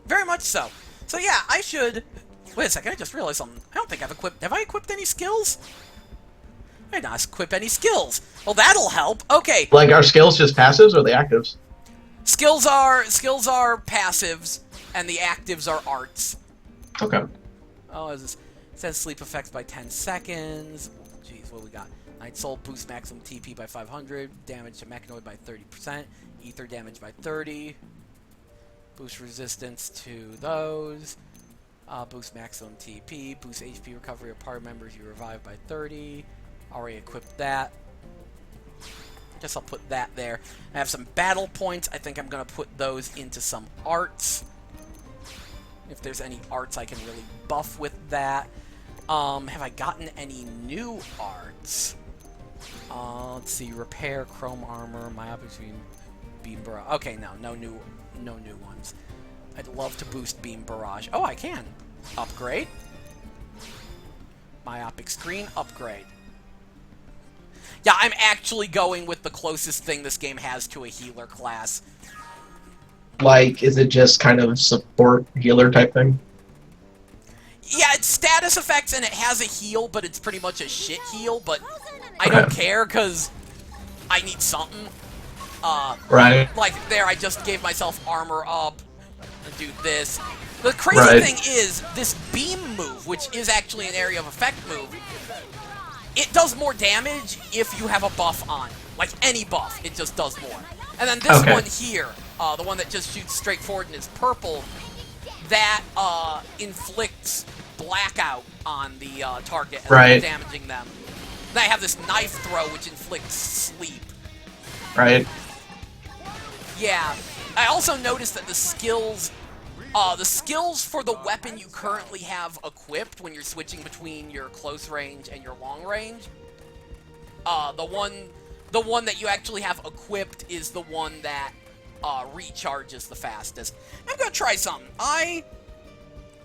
Very much so. So, yeah, I should... Wait a second, I just realized something. I don't think I've equipped... Have I equipped any skills? I did not equip any skills. Well, that'll help. Okay. Like, are skills just passives or the actives? Skills are passives, and the actives are arts. Okay. Oh, is this... It says sleep effects by 10 seconds. Jeez, what we got? Night Soul boosts maximum TP by 500. Damage to Mechanoid by 30%. Ether damage by 30. Boost resistance to those. Boost maximum TP. Boost HP recovery of party members you revive by 30. Already equipped that. Guess I'll put that there. I have some battle points. I think I'm going to put those into some arts. If there's any arts I can really buff with that. Have I gotten any new arts? Let's see. Repair, Chrome Armor, Myopic Beam Barrage. Okay, no new ones. I'd love to boost Beam Barrage. Oh, I can. Upgrade. Myopic Screen, upgrade. Yeah, I'm actually going with the closest thing this game has to a healer class. Like, is it just kind of support healer type thing? Yeah, it's status effects and it has a heal, but it's pretty much a shit heal, but I don't care because I need something. Right. Like, there, I just gave myself armor up and do this. The crazy thing is, this beam move, which is actually an area of effect move, it does more damage if you have a buff on. Like, any buff, it just does more. And then this one here, the one that just shoots straight forward and is purple, that inflicts blackout on the target and damaging them. Then I have this knife throw, which inflicts sleep. Right. Yeah. I also noticed that the skills for the weapon you currently have equipped when you're switching between your close range and your long range, the one that you actually have equipped is the one that recharges the fastest. I'm gonna try something.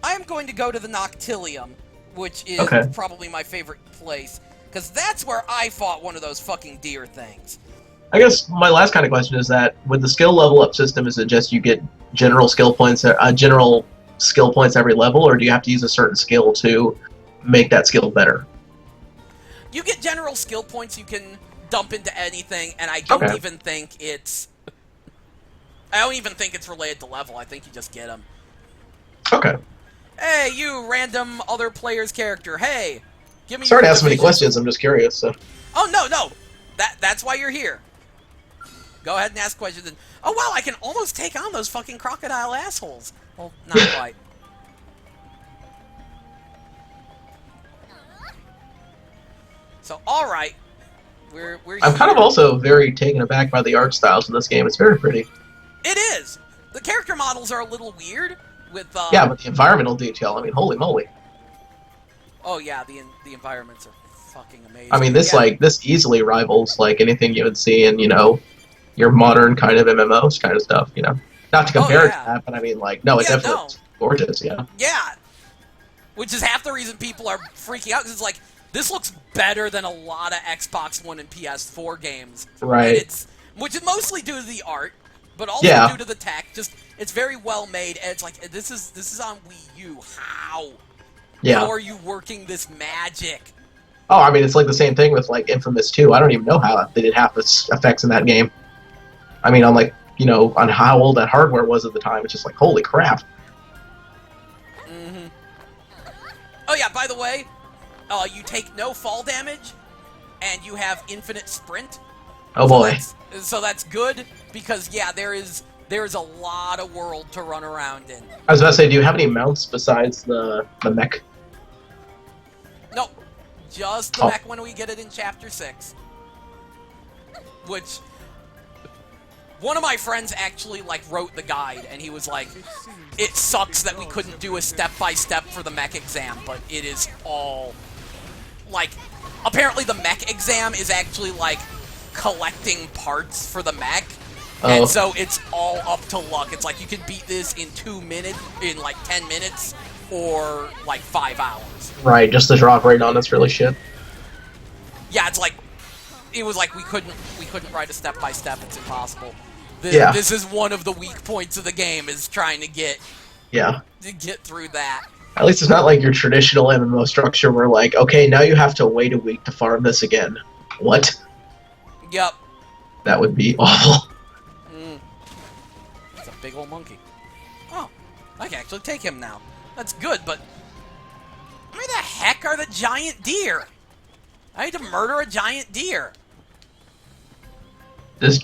I'm going to go to the Noctilium, which is probably my favorite place, because that's where I fought one of those fucking deer things. I guess my last kind of question is that with the skill level up system, is it just you get general skill points every level, or do you have to use a certain skill to make that skill better? You get general skill points you can dump into anything, and I don't even think it's related to level. I think you just get them. Okay. Hey, you random other player's character. Hey, give me. Sorry to ask so many questions. I'm just curious. So. Oh no. That's why you're here. Go ahead and ask questions. And, oh wow, I can almost take on those fucking crocodile assholes. Well, not quite. So all right, we're. I'm kind of also very taken aback by the art styles in this game. It's very pretty. It is. The character models are a little weird. With, yeah, but the environmental detail, I mean, holy moly. Oh yeah, the environments are fucking amazing. I mean, this this easily rivals like anything you would see in, you know, your modern kind of MMOs kind of stuff, you know. Not to compare it to that, but I mean, like, no, it definitely looks gorgeous, yeah. Yeah, which is half the reason people are freaking out, because it's like, this looks better than a lot of Xbox One and PS4 games. Right. Which is mostly due to the art, but also due to the tech. Just, it's very well made, and it's like, this is on Wii U. How? Yeah. How are you working this magic? Oh, I mean, it's like the same thing with, like, Infamous 2. I don't even know how they did half the effects in that game. I mean, on, like, you know, on how old that hardware was at the time, it's just like, holy crap. Mm-hmm. Oh, yeah, by the way, you take no fall damage, and you have infinite sprint. Oh boy. So that's good, because, yeah, there is a lot of world to run around in. I was about to say, do you have any mounts besides the mech? Nope. Just the mech when we get it in Chapter 6. Which... One of my friends actually, like, wrote the guide, and he was like, it sucks that we couldn't do a step-by-step for the mech exam, but it is all... Like, apparently the mech exam is actually, like, collecting parts for the mech. And so it's all up to luck. It's like you can beat this in 2 minutes, in like 10 minutes, or like 5 hours. Right, just the drop rate on it's really shit. Yeah, it's like it was like we couldn't write a step by step. It's impossible. This is one of the weak points of the game, is trying to get through that. At least it's not like your traditional MMO structure where like, okay, now you have to wait a week to farm this again. What? Yep. That would be awful. It's a big old monkey. Oh, I can actually take him now. That's good, but where the heck are the giant deer? I need to murder a giant deer.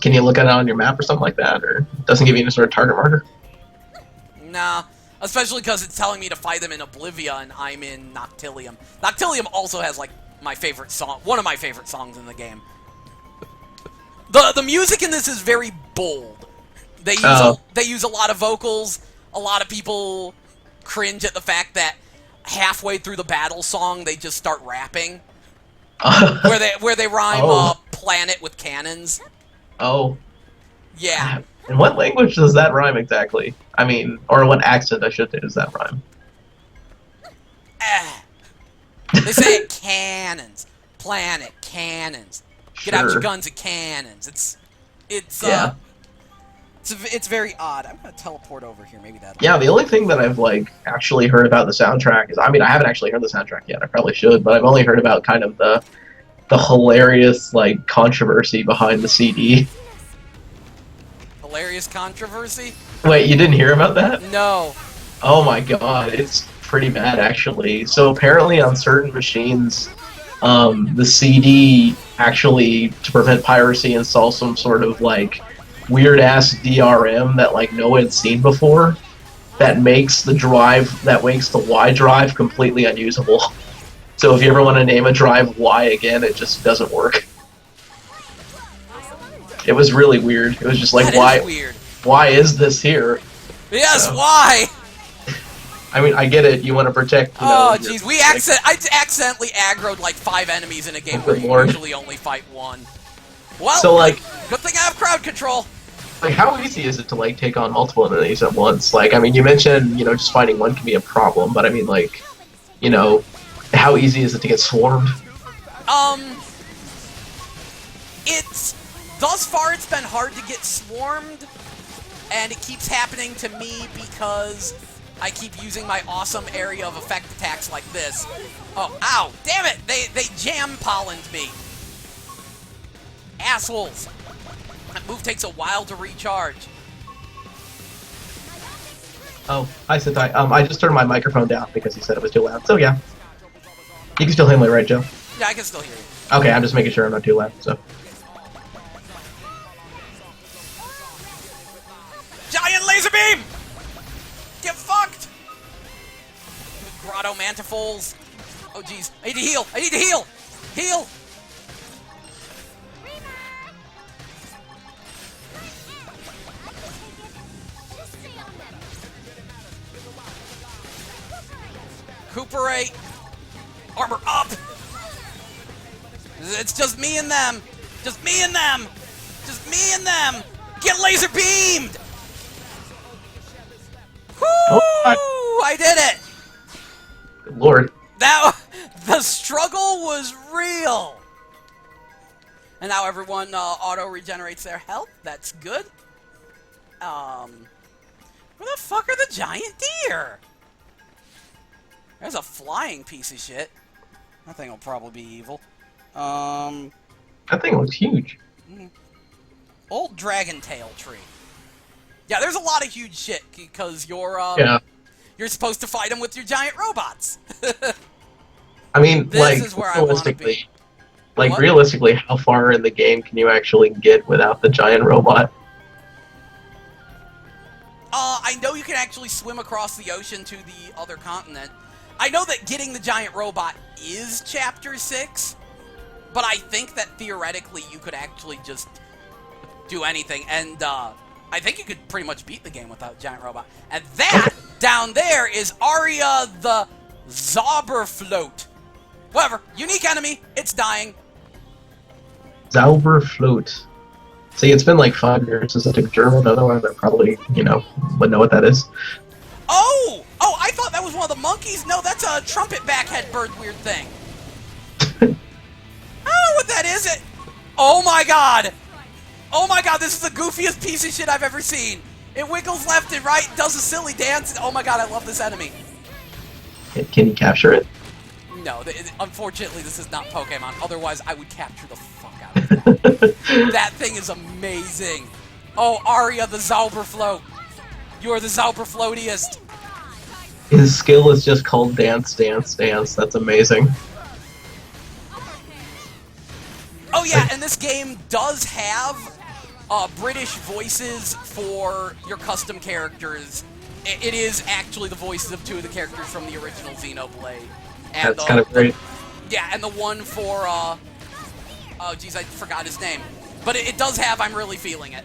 Can you look at it on your map or something like that, or doesn't give you any sort of target marker? Nah, especially because it's telling me to fight them in Oblivia, and I'm in Noctilium. Noctilium also has like my favorite song, one of my favorite songs in the game. The music in this is very bold. They use a lot of vocals. A lot of people cringe at the fact that halfway through the battle song they just start rapping, where they rhyme planet with cannons. Oh. Yeah. In what language does that rhyme exactly? I mean, or what accent, I should say, does that rhyme? They say it cannons. Planet, cannons. Get out your guns and cannons. It's very odd. I'm gonna teleport over here. Maybe that. Yeah, the only thing that I've like actually heard about the soundtrack is, I mean, I haven't actually heard the soundtrack yet. I probably should, but I've only heard about kind of the hilarious like controversy behind the CD. Hilarious controversy? Wait, you didn't hear about that? No. Oh my god, it's pretty bad actually. So apparently on certain machines, the CD actually, to prevent piracy, installs some sort of like weird-ass DRM that like no one had seen before, that makes the Y drive completely unusable. So if you ever want to name a drive Y again, it just doesn't work. It was really weird. It was just like, why is this here? Yes, why? I mean, I get it. You want to protect. Oh, jeez, I accidentally aggroed like 5 enemies in a game where you usually only fight 1. Well, so like, good thing I have crowd control. Like, how easy is it to like take on multiple enemies at once? Like, I mean, you mentioned just fighting one can be a problem, but I mean, like, how easy is it to get swarmed? Thus far it's been hard to get swarmed, and it keeps happening to me because I keep using my awesome area of effect attacks like this. Oh, ow, damn it! They jam pollened me. Assholes. That move takes a while to recharge. Oh, hi Sentai. I just turned my microphone down because he said it was too loud. So yeah. You can still hear me, right, Joe? Yeah, I can still hear you. Okay, I'm just making sure I'm not too loud, so. Giant laser beam! Get fucked! Grotto Mantifoles. Oh, jeez. I need to heal! I need to heal! Heal! Recuperate! Armor up! It's just me and them! Just me and them! Just me and them! Get laser beamed! Woo! I did it! Good Lord. The struggle was real! And now everyone auto regenerates their health. That's good. Where the fuck are the giant deer? There's a flying piece of shit. That thing will probably be evil. That thing looks huge. Old dragon tail tree. Yeah, there's a lot of huge shit because you're supposed to fight them with your giant robots. I mean, This like, is where I want to realistically, be. like, What? realistically, how far in the game can you actually get without the giant robot? I know you can actually swim across the ocean to the other continent. I know that getting the giant robot is Chapter 6, but I think that theoretically you could actually just do anything, and I think you could pretty much beat the game without giant robot. And that down there is Arya the Zauberfloat. Whatever, unique enemy, it's dying. Zauberfloat. See, it's been like 5 years since I took German, otherwise I probably, would know what that is. Oh! Oh, I thought that was one of the monkeys. No, that's a trumpet backhead bird weird thing. I don't know what that is. Oh my god! Oh my god, this is the goofiest piece of shit I've ever seen. It wiggles left and right, does a silly dance. Oh my god, I love this enemy. Can you capture it? No, unfortunately this is not Pokemon. Otherwise, I would capture the fuck out of that. That thing is amazing. Oh, Arya the Zauberfloat. You are the Zauberfloatiest. His skill is just called Dance, Dance, Dance. That's amazing. Oh yeah, and this game does have British voices for your custom characters. It is actually the voices of 2 of the characters from the original Xenoblade. And That's kind of great. Yeah, and the one for, oh geez, I forgot his name. But it does have I'm Really Feeling It.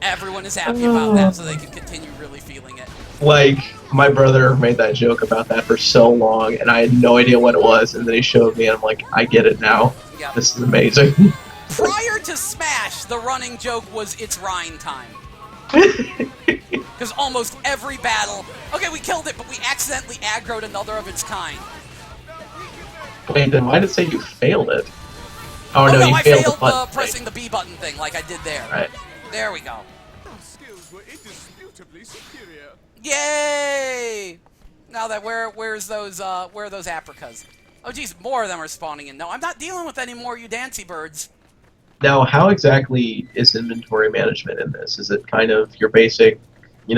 Everyone is happy about that, so they can continue really feeling it. Like, my brother made that joke about that for so long, and I had no idea what it was, and then he showed me, and I'm like, I get it now. Yep. This is amazing. Prior to Smash, the running joke was it's Rhine time. Because almost every battle... Okay, we killed it, but we accidentally aggroed another of its kind. Wait, then why did it say you failed it? Oh, no, you I failed failed the button pressing the B button thing like I did there. Right. There we go. Those skills were indisputably superior. Yay! Now that where are those apricas? Oh geez, more of them are spawning in. No, I'm not dealing with any more you dancy birds. Now, how exactly is inventory management in this? Is it kind of your basic, you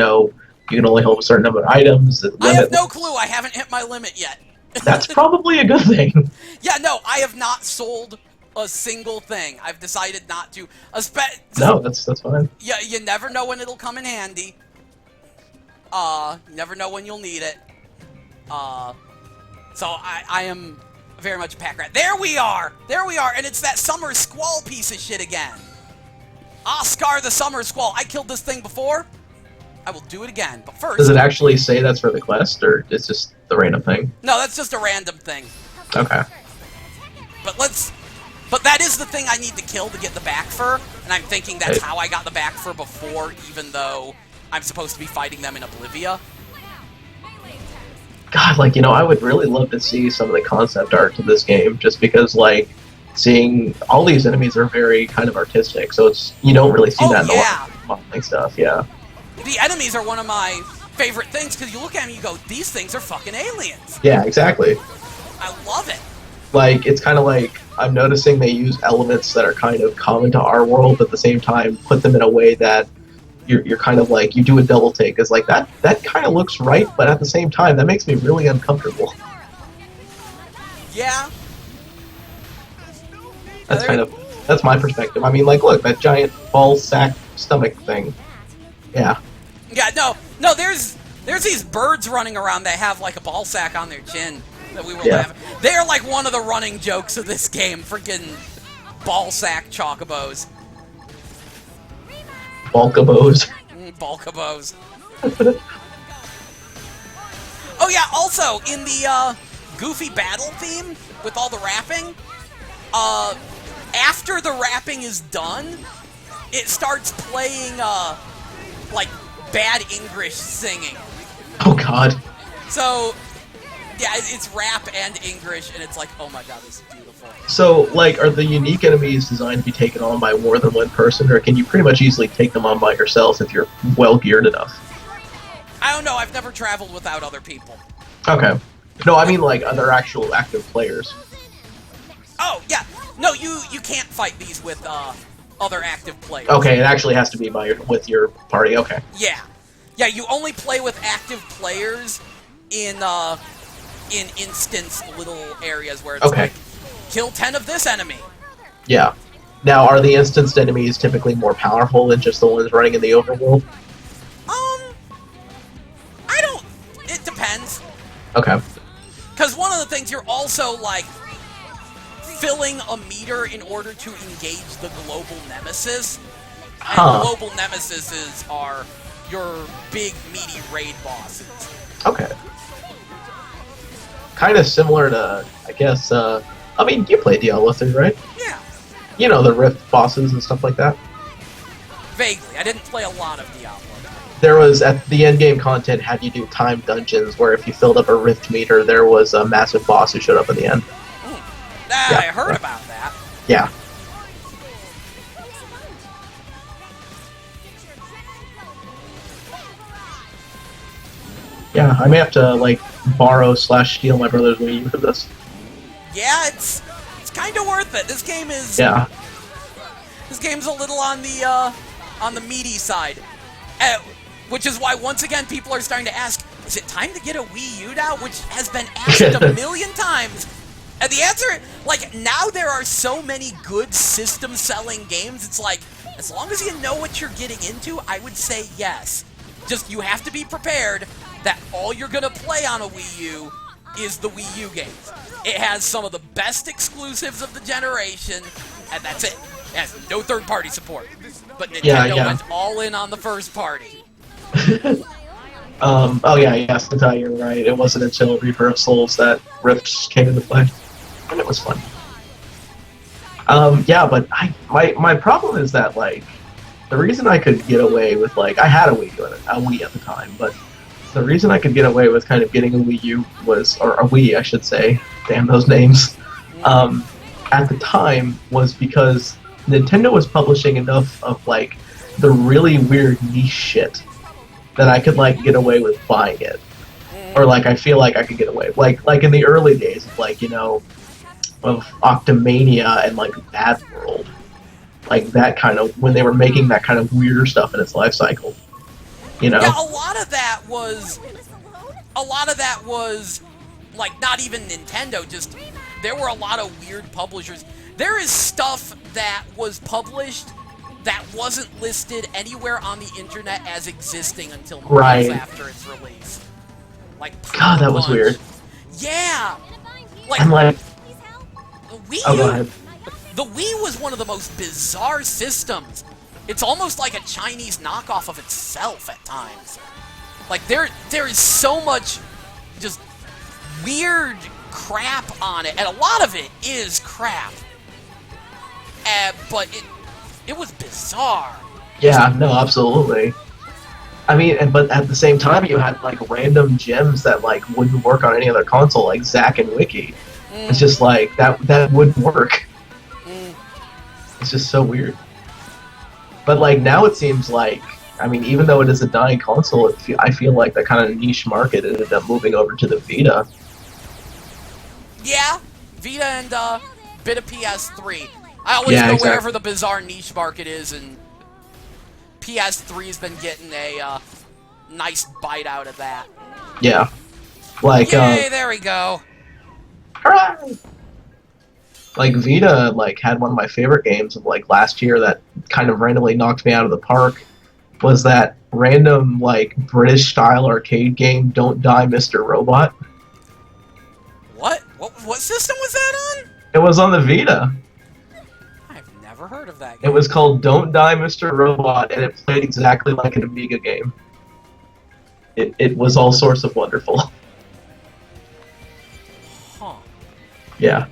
can only hold a certain number of items? I have no clue. I haven't hit my limit yet. That's probably a good thing. Yeah, no, I have not sold a single thing. I've decided not to. No, that's fine. Yeah, you never know when it'll come in handy. You never know when you'll need it. So I am very much a pack rat. There we are! There we are! And it's that Summer Squall piece of shit again. Oscar the Summer Squall. I killed this thing before. I will do it again, but first... Does it actually say that's for the quest, or it's just the random thing? No, that's just a random thing. Okay. But that is the thing I need to kill to get the back fur, and I'm thinking that's how I got the back fur before, even though I'm supposed to be fighting them in Oblivia. God, I would really love to see some of the concept art to this game, just because, seeing all these enemies are very kind of artistic, so you don't really see that in a lot of modeling stuff, yeah. The enemies are one of my favorite things, because you look at them and you go, these things are fucking aliens. Yeah, exactly. I love it. It's kind of like, I'm noticing they use elements that are kind of common to our world, but at the same time, put them in a way that you're kind of you do a double take. It's like, that kind of looks right, but at the same time, that makes me really uncomfortable. Yeah. That's my perspective. I mean, look, that giant ball sack stomach thing. Yeah. Yeah, no, there's these birds running around that have, a ball sack on their chin that we were laughing. They're, one of the running jokes of this game. Freaking ball sack chocobos. Balkabos. Balkabos. Oh yeah, also, in the, Goofy battle theme, with all the rapping, after the rapping is done, it starts playing, bad English singing. Oh god. So, yeah, it's rap and English, and it's oh my god, this is beautiful. So, are the unique enemies designed to be taken on by more than one person, or can you pretty much easily take them on by yourself if you're well-geared enough? I don't know, I've never traveled without other people. Okay. No, I mean, other actual active players. Oh, yeah. No, you can't fight these with, other active players. Okay, it actually has to be with your party, okay. Yeah. Yeah, you only play with active players in in instance little areas where it's Okay. like, kill 10 of this enemy. Yeah. Now, are the instanced enemies typically more powerful than just the ones running in the overworld? I don't... It depends. Okay. Because one of the things, you're also, like, filling a meter in order to engage the global nemesis. And global nemesis are your big, meaty raid bosses. Okay. Kind of similar to, I guess, I mean, you play Diablo 3, right? Yeah. You know, the Rift bosses and stuff like that. Vaguely. I didn't play a lot of Diablo. There was, at the endgame content, had you do timed dungeons, where if you filled up a Rift meter, there was a massive boss who showed up at the end. Yeah, I heard about that. Yeah. Yeah, I may have to, like, borrow/steal my brother's Wii U for this. Yeah, it's kind of worth it. This game is... Yeah. This game's a little on the meaty side. Which is why, once again, people are starting to ask, is it time to get a Wii U now? Which has been asked a million times. And the answer, like, now there are so many good system-selling games, it's like, as long as you know what you're getting into, I would say yes. Just, you have to be prepared that all you're gonna play on a Wii U is the Wii U games. It has some of the best exclusives of the generation, and that's it. It has no third-party support. But Nintendo went all in on the first party. Oh yeah, yes, you're right. It wasn't until Reaper of Souls that Rift came into play. And it was fun. Yeah, but my problem is that, like, the reason I could get away with, like, I had a Wii at the time, but the reason I could get away with kind of getting a Wii U was, or a Wii, I should say, damn those names, at the time was because Nintendo was publishing enough of, like, the really weird niche shit that I could, like, get away with buying it. Or, like, I feel like I could get away. Like in the early days of, like, you know, of Octomania and, like, Bad World. Like, that kind of, when they were making that kind of weirder stuff in its life cycle. You know? Yeah, a lot of that was, like, not even Nintendo, just, there were a lot of weird publishers. There is stuff that was published that wasn't listed anywhere on the internet as existing until months after its release. Like, God, that was weird. Yeah! Like, and, like, the Wii was one of the most bizarre systems. It's almost like a Chinese knockoff of itself at times. Like, there is so much just weird crap on it, and a lot of it is crap. But it was bizarre. Yeah, no, absolutely. I mean, but at the same time, you had, like, random gems that, like, wouldn't work on any other console, like Zack and Wiki. It's just like, that wouldn't work. It's just so weird. But, like, now it seems like, I mean, even though it is a dying console, I feel like that kind of niche market ended up moving over to the Vita. Yeah, Vita and bit of PS3. I always go wherever the bizarre niche market is, and PS3's been getting a nice bite out of that. Yeah. Like, yay, there we go. Hooray! Like, Vita, like, had one of my favorite games of, like, last year that kind of randomly knocked me out of the park, was that random, like, British-style arcade game, Don't Die, Mr. Robot. What system was that on? It was on the Vita. I've never heard of that game. It was called Don't Die, Mr. Robot, and it played exactly like an Amiga game. It was all sorts of wonderful. Huh. Yeah.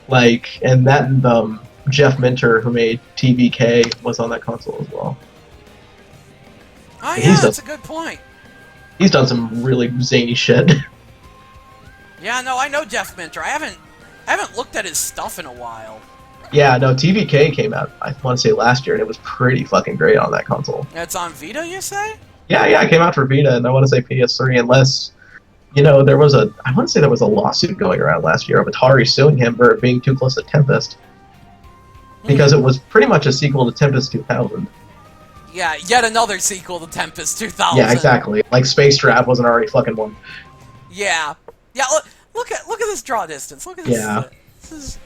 Like, and that, Jeff Minter, who made TBK, was on that console as well. Oh yeah, that's a good point. He's done some really zany shit. Yeah, no, I know Jeff Minter. I haven't looked at his stuff in a while. Yeah, no, TBK came out, I want to say last year, and it was pretty fucking great on that console. It's on Vita, you say? Yeah, it came out for Vita, and I want to say PS3, unless, you know, I want to say there was a lawsuit going around last year of Atari suing him for it being too close to Tempest. Because it was pretty much a sequel to Tempest 2000. Yeah, yet another sequel to Tempest 2000. Yeah, exactly. Like Space Trap wasn't already fucking one. Yeah. Yeah, look at this draw distance. Look at this. Yeah. This is...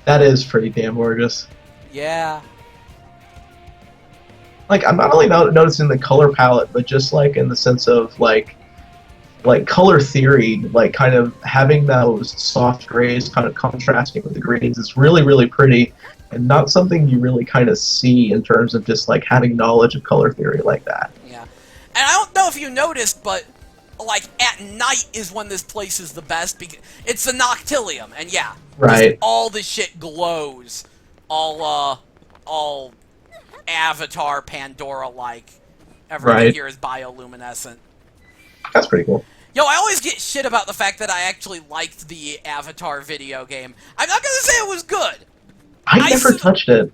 That is pretty damn gorgeous. Yeah. Like, I'm not only noticing the color palette, but just, like, in the sense of, like color theory, like, kind of having those soft grays kind of contrasting with the greens is really, really pretty, and not something you really kind of see in terms of just, like, having knowledge of color theory like that. Yeah. And I don't know if you noticed, but, like, at night is when this place is the best, because it's the Noctilium, and yeah. Right. Just all the shit glows. All Avatar, Pandora-like. Everything Right. here is bioluminescent. That's pretty cool. Yo, I always get shit about the fact that I actually liked the Avatar video game. I'm not gonna say it was good. I never touched it.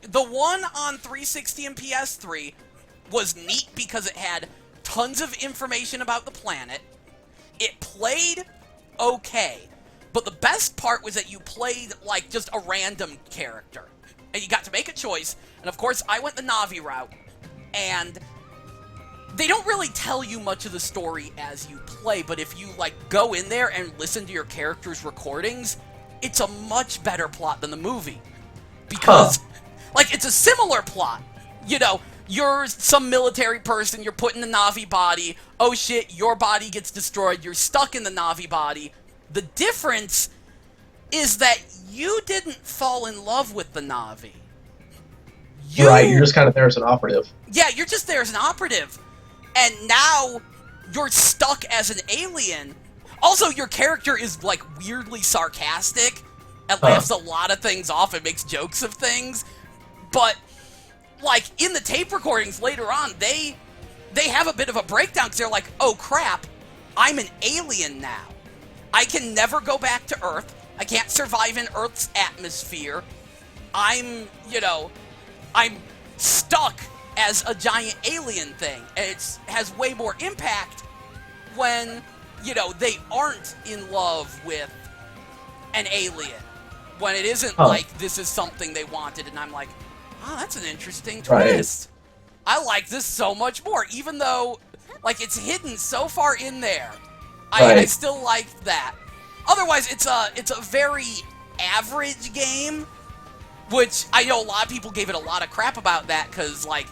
The one on 360 and PS3 was neat because it had tons of information about the planet. It played okay. But the best part was that you played, like, just a random character. And you got to make a choice. And, of course, I went the Na'vi route. And they don't really tell you much of the story as you play. But if you, like, go in there and listen to your character's recordings, it's a much better plot than the movie. Because, like, it's a similar plot. You know, you're some military person, you're put in the Na'vi body. Oh, shit, your body gets destroyed. You're stuck in the Na'vi body. The difference is that you didn't fall in love with the Na'vi. Right, you're just kind of there as an operative. Yeah, you're just there as an operative. And now you're stuck as an alien. Also, your character is, like, weirdly sarcastic. It laughs a lot of things off. It makes jokes of things. But, like, in the tape recordings later on, they have a bit of a breakdown because they're like, oh, crap, I'm an alien now. I can never go back to Earth. I can't survive in Earth's atmosphere. I'm stuck as a giant alien thing. And it has way more impact when, they aren't in love with an alien. When it isn't like this is something they wanted, and I'm like, oh, that's an interesting twist. Right. I like this so much more, even though, like, it's hidden so far in there. I still like that. Otherwise, it's a very average game, which I know a lot of people gave it a lot of crap about that, because, like,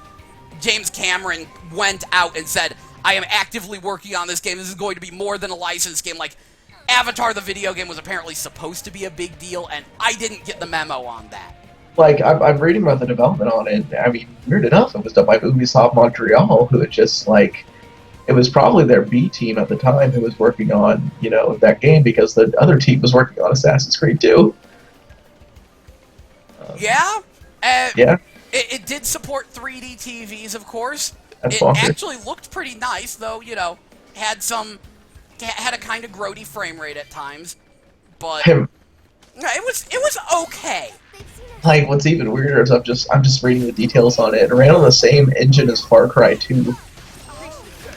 James Cameron went out and said, I am actively working on this game. This is going to be more than a licensed game. Like, Avatar the video game was apparently supposed to be a big deal, and I didn't get the memo on that. Like, I'm reading about the development on it. I mean, weird enough, it was done by Ubisoft Montreal, who had just, like, it was probably their B team at the time who was working on, that game, because the other team was working on Assassin's Creed 2. Yeah? Yeah. It did support 3D TVs, of course. That's it bonkers. Actually looked pretty nice, though, had a kind of grody frame rate at times. But it was okay. Like, what's even weirder is I'm just reading the details on it. It ran on the same engine as Far Cry 2.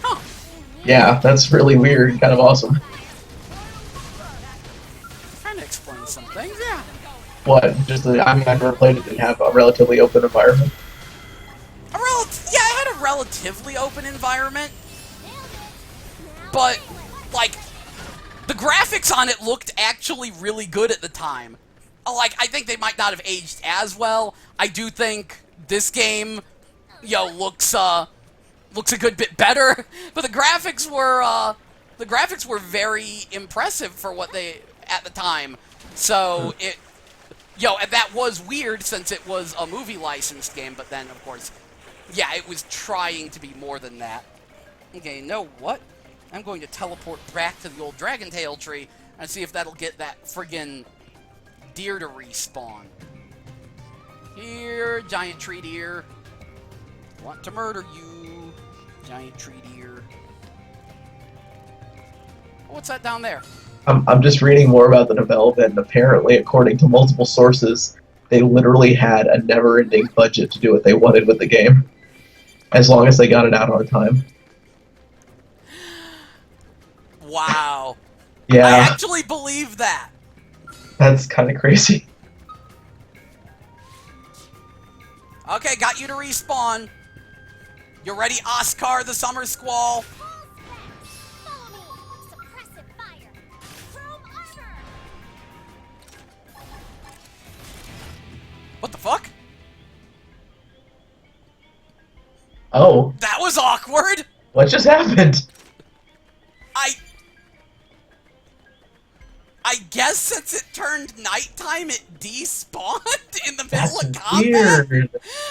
Huh. Yeah, that's really weird and kind of awesome. Trying to explain some things, yeah. What? I've never played it and have a relatively open environment. It had a relatively open environment. But, like, the graphics on it looked actually really good at the time. Like, I think they might not have aged as well. I do think this game, looks a good bit better. But the graphics were very impressive for what they at the time. So and that was weird since it was a movie licensed game. But then, of course, yeah, it was trying to be more than that. Okay, you know what? I'm going to teleport back to the old Dragon Tail tree and see if that'll get that friggin' deer to respawn. Here, giant tree deer. Want to murder you, giant tree deer. What's that down there? I'm just reading more about the development, and apparently, according to multiple sources, they literally had a never-ending budget to do what they wanted with the game, as long as they got it out on time. Wow. Yeah. I actually believe that. That's kind of crazy. Okay, got you to respawn. You ready, Oscar the Summer Squall? What the fuck? Oh, That was awkward! what just happened? I guess since it turned nighttime, it despawned in the middle That's of combat? weird.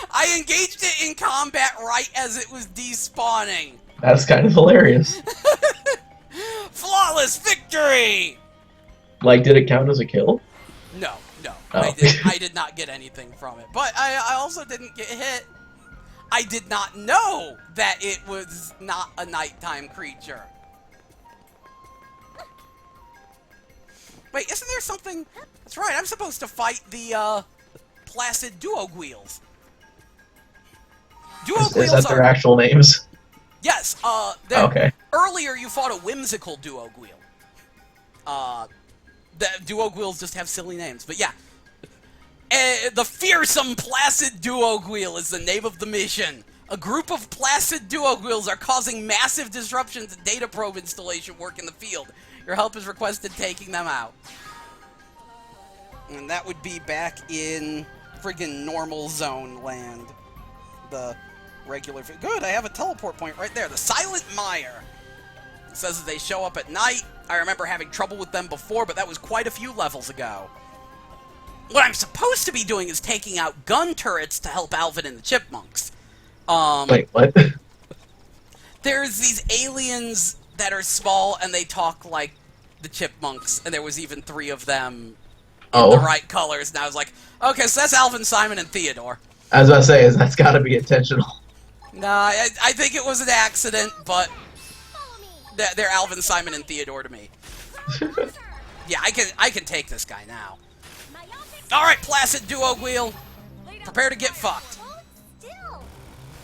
I engaged it in combat right as it was despawning. That's kind of hilarious. Flawless victory! Like, did it count as a kill? No. Oh. I did not get anything from it. But I also didn't get hit. I did not know that it was not a nighttime creature. Wait, isn't there something... That's right, I'm supposed to fight the, Placid Duogwheels. Is that their actual names? Yes, Okay. Earlier you fought a whimsical Duogwheel. The Duogwheels just have silly names, but yeah. The fearsome Placid Duogwheel is the name of the mission. A group of Placid Duogwheels are causing massive disruptions in data probe installation work in the field. Your help is requested taking them out. And that would be back in friggin' normal zone land. The regular... Good, I have a teleport point right there. The Silent Mire. It says that they show up at night. I remember having trouble with them before, but that was quite a few levels ago. What I'm supposed to be doing is taking out gun turrets to help Alvin and the Chipmunks. Wait, what? There's these aliens that are small, and they talk like the Chipmunks, and there was even 3 of them in the right colors, and I was like, okay, so that's Alvin, Simon, and Theodore. I was about to say, that's gotta be intentional. Nah, I think it was an accident, but they're Alvin, Simon, and Theodore to me. Yeah, I can take this guy now. Alright, Placid Duogwheel, prepare to get fucked.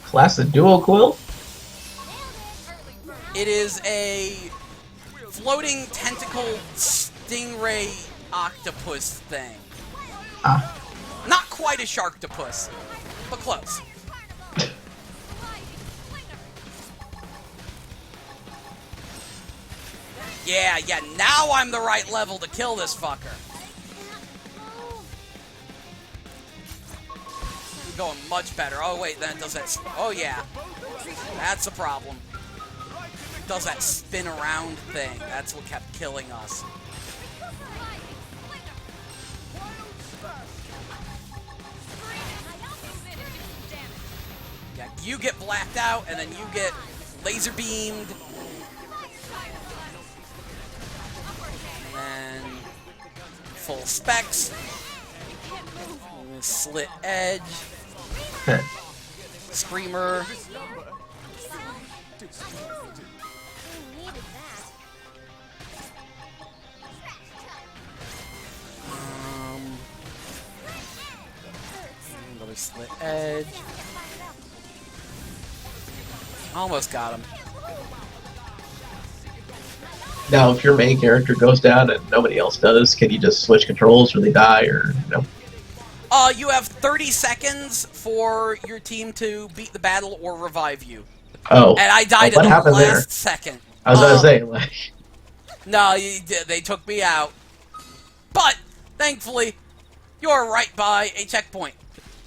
Placid Duogwheel? It is a floating tentacle stingray octopus thing. Ah. Not quite a sharktopus, but close. Yeah, now I'm the right level to kill this fucker. I'm going much better. Oh, wait, then it does that... Oh, yeah. That's a problem. It does that spin around thing. That's what kept killing us. Yeah, you get blacked out, and then you get laser beamed. And then full specs. Slit edge. Screamer. Another slit edge. Almost got him. Now, if your main character goes down and nobody else does, can you just switch controls or they die, or, you know? You have 30 seconds for your team to beat the battle or revive you. Oh. And I died What in the happened last there? second. I was about to say, like... No, they took me out. But, thankfully, you're right by a checkpoint.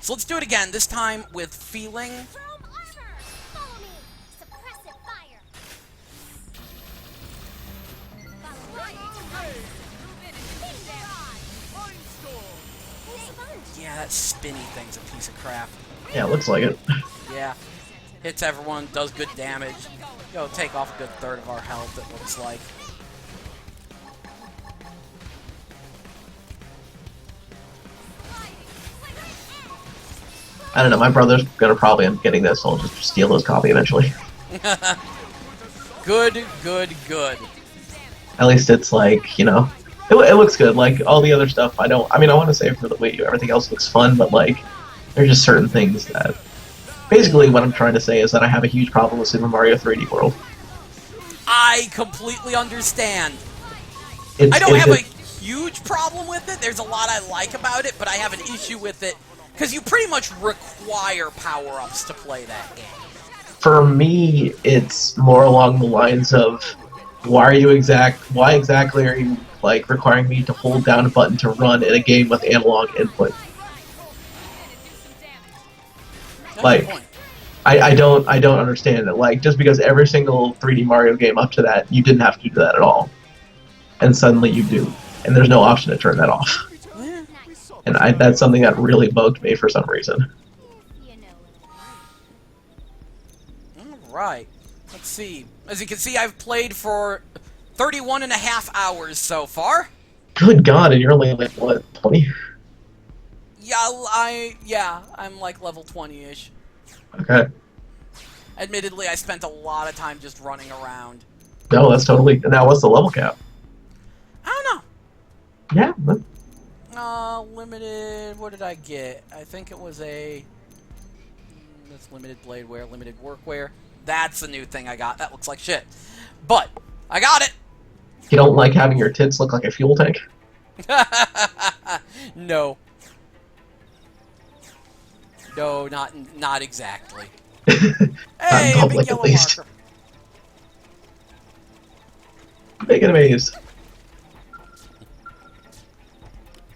So let's do it again, this time with feeling. Yeah, that spinny thing's a piece of crap. Yeah, it looks like it. Yeah. Hits everyone, does good damage. Go take off a good third of our health, it looks like. I don't know, my brother's gonna probably end up getting this, so I'll just steal his copy eventually. Good. At least it's like, you know, it looks good. Like, all the other stuff, I want to save for the Wii U. Everything else looks fun, but, like, there's just certain things that... Basically, what I'm trying to say is that I have a huge problem with Super Mario 3D World. I completely understand. I don't have a huge problem with it. There's a lot I like about it, but I have an issue with it Because you pretty much require power-ups to play that game. For me, it's more along the lines of why exactly are you like requiring me to hold down a button to run in a game with analog input? That's Like, the point. I don't understand it. Like, just because every single 3D Mario game up to that, you didn't have to do that at all, and suddenly you do, and there's no option to turn that off. And that's something that really bugged me for some reason. Alright. Let's see. As you can see, I've played for 31 and a half hours so far. Good God, and you're only like, what, 20? Yeah, I'm like level 20-ish. Okay. Admittedly, I spent a lot of time just running around. No, that's totally... Now, what's the level cap? I don't know. Yeah, but... Limited... What did I get? I think it was a... That's limited bladeware, limited workwear. That's the new thing I got. That looks like shit. But, I got it! You don't like having your tits look like a fuel tank? No. No, not exactly. Hey, a big yellow marker. Make it amazed.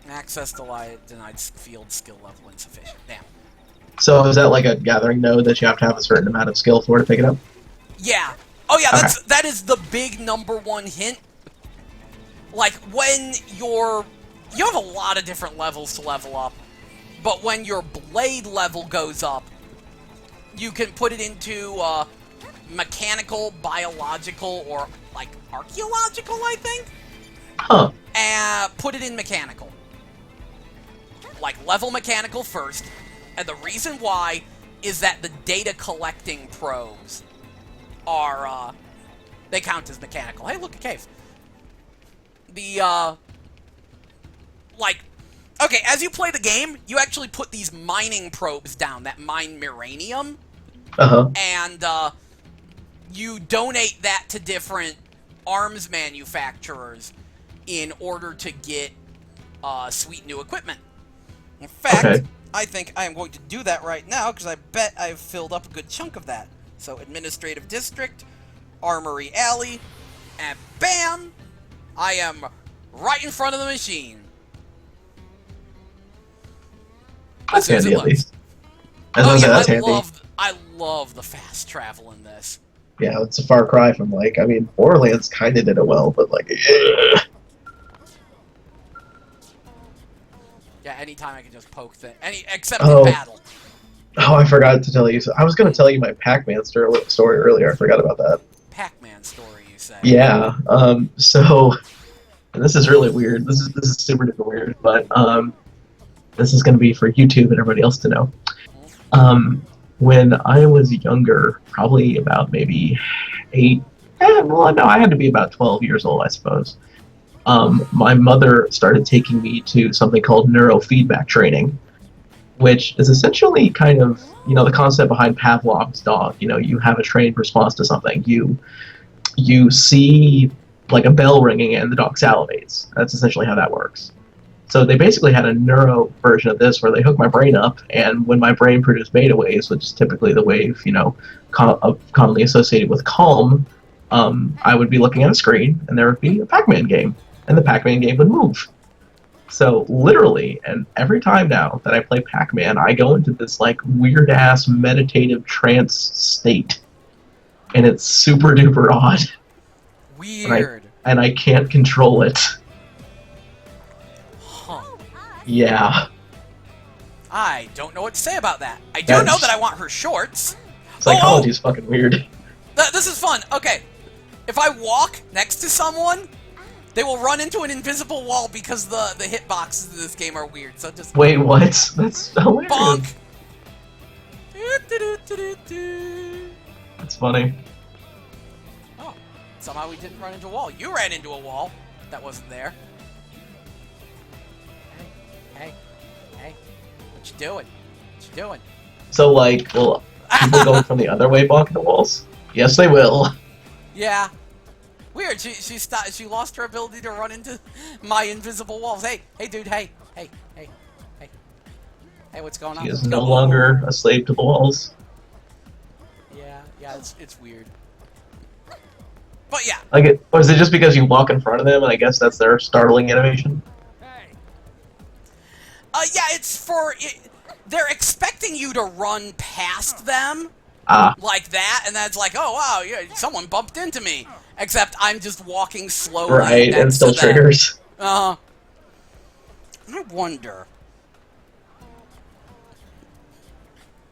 Access denied field skill level insufficient. Damn. So is that like a gathering node that you have to have a certain amount of skill for to pick it up? Yeah. Oh yeah, Okay. that is the big #1 hint. Like when you have a lot of different levels to level up, but when your blade level goes up, you can put it into mechanical, biological, or like archaeological, I think. Huh. And put it in mechanical. Like level mechanical first, and the reason why is that the data collecting probes are they count as mechanical. Hey, look, a cave. The like, okay, as you play the game, you actually put these mining probes down that mine miranium, and you donate that to different arms manufacturers in order to get sweet new equipment. In fact, Okay. I think I am going to do that right now, because I bet I've filled up a good chunk of that. So, Administrative District, Armory Alley, and bam! I am right in front of the machine. That's As soon as handy it at loads. least. That's handy. I love the fast travel in this. Yeah, it's a far cry from like, I mean, Borderlands kind of did it well, but like, Yeah, anytime I can just poke things. Except Oh. in battle. Oh, I forgot to tell you. So I was going to tell you my Pac-Man story earlier. I forgot about that. Pac-Man story, you say? Yeah. So and this is really weird. This is super duper weird, but this is going to be for YouTube and everybody else to know. When I was younger, probably about maybe 8. Well, no, I had to be about 12 years old, I suppose. My mother started taking me to something called neurofeedback training, which is essentially kind of, you know, the concept behind Pavlov's dog. You know, you have a trained response to something. You see like a bell ringing and the dog salivates. That's essentially how that works. So they basically had a neuro version of this where they hooked my brain up, and when my brain produced beta waves, which is typically the wave, you know, commonly associated with calm, I would be looking at a screen and there would be a Pac-Man game, and the Pac-Man game would move. So literally, and every time now that I play Pac-Man, I go into this like weird-ass meditative trance state, and it's super duper odd. Weird. And I can't control it. Huh. Yeah. I don't know what to say about that. I do That's- know that I want her shorts. Psychology is fucking weird. This is fun. Okay. If I walk next to someone, they will run into an invisible wall because the hitboxes in this game are weird. So just Wait, what? That's hilarious. bonk. That's funny. Oh, somehow we didn't run into a wall. You ran into a wall that wasn't there. Hey, what you doing? What you doing? So, like, will people going from the other way bonking the walls? Yes, they will. Yeah. Weird. She stopped. She lost her ability to run into my invisible walls. Hey, dude. Hey. Hey, what's going on? He is no longer a slave to the walls. Yeah, it's weird. But yeah. Like, or is it just because you walk in front of them, and I guess that's their startling animation? Yeah, it's for... they're expecting you to run past them like that, and that's like, oh, wow, yeah, someone bumped into me. Except I'm just walking slowly right, and still to them. triggers. I wonder...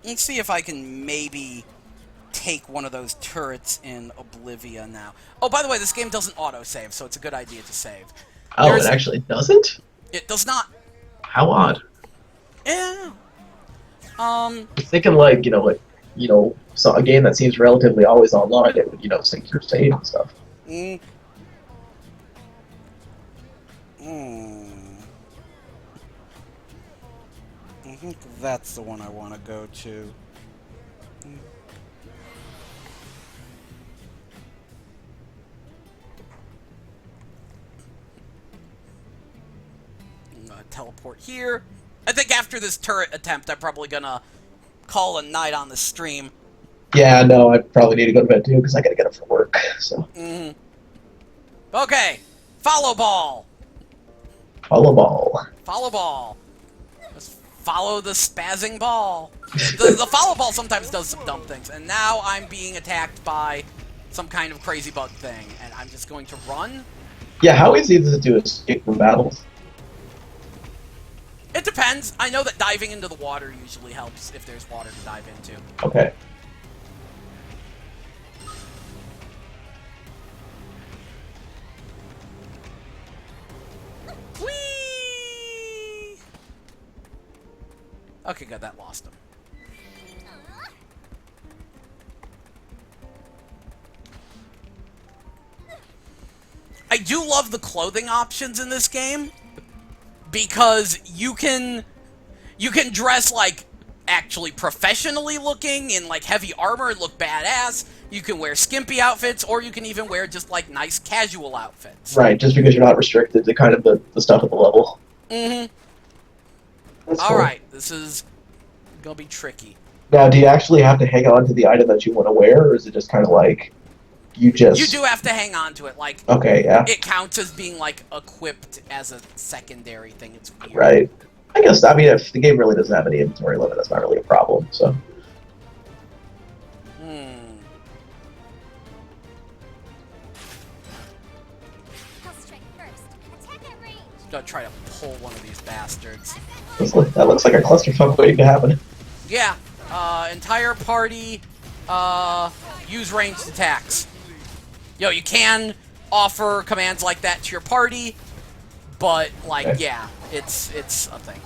Let's see if I can maybe take one of those turrets in Oblivia now. Oh, by the way, this game doesn't auto-save, so it's a good idea to save. Oh, it actually doesn't? It does not. How odd. Yeah. I was thinking, like, so a game that seems relatively always online, it would, sync your save and stuff. I think that's the one I want to go to. I'm gonna teleport here. I think after this turret attempt, I'm probably gonna call a night on the stream. Yeah, no, I probably need to go to bed too, because I gotta get up for work, so. Okay, follow ball. Follow ball. Follow ball. Just follow the spazzing ball. The follow ball sometimes does some dumb things, and now I'm being attacked by some kind of crazy bug thing, and I'm just going to run. Yeah, how easy is it to escape from battles? It depends. I know that diving into the water usually helps if there's water to dive into. Okay. Whee! Okay, good. That lost him. I do love the clothing options in this game because you can dress like actually professionally looking in like heavy armor and look badass. You can wear skimpy outfits, or you can even wear just like nice casual outfits. Right, just because you're not restricted to kind of the stuff at the level. All right, this is gonna be tricky. Now, do you actually have to hang on to the item that you want to wear, or is it just kind of like you just... You do have to hang on to it, like... Okay, yeah. It counts as being, like, equipped as a secondary thing. It's weird. Right. I guess, I mean, if the game really doesn't have any inventory limit, that's not really a problem, so... Gonna try to pull one of these bastards. That looks like a clusterfuck waiting to happen. Yeah. Entire party, use ranged attacks. Yo, you can offer commands like that to your party, but, like, okay. Yeah, it's a thing.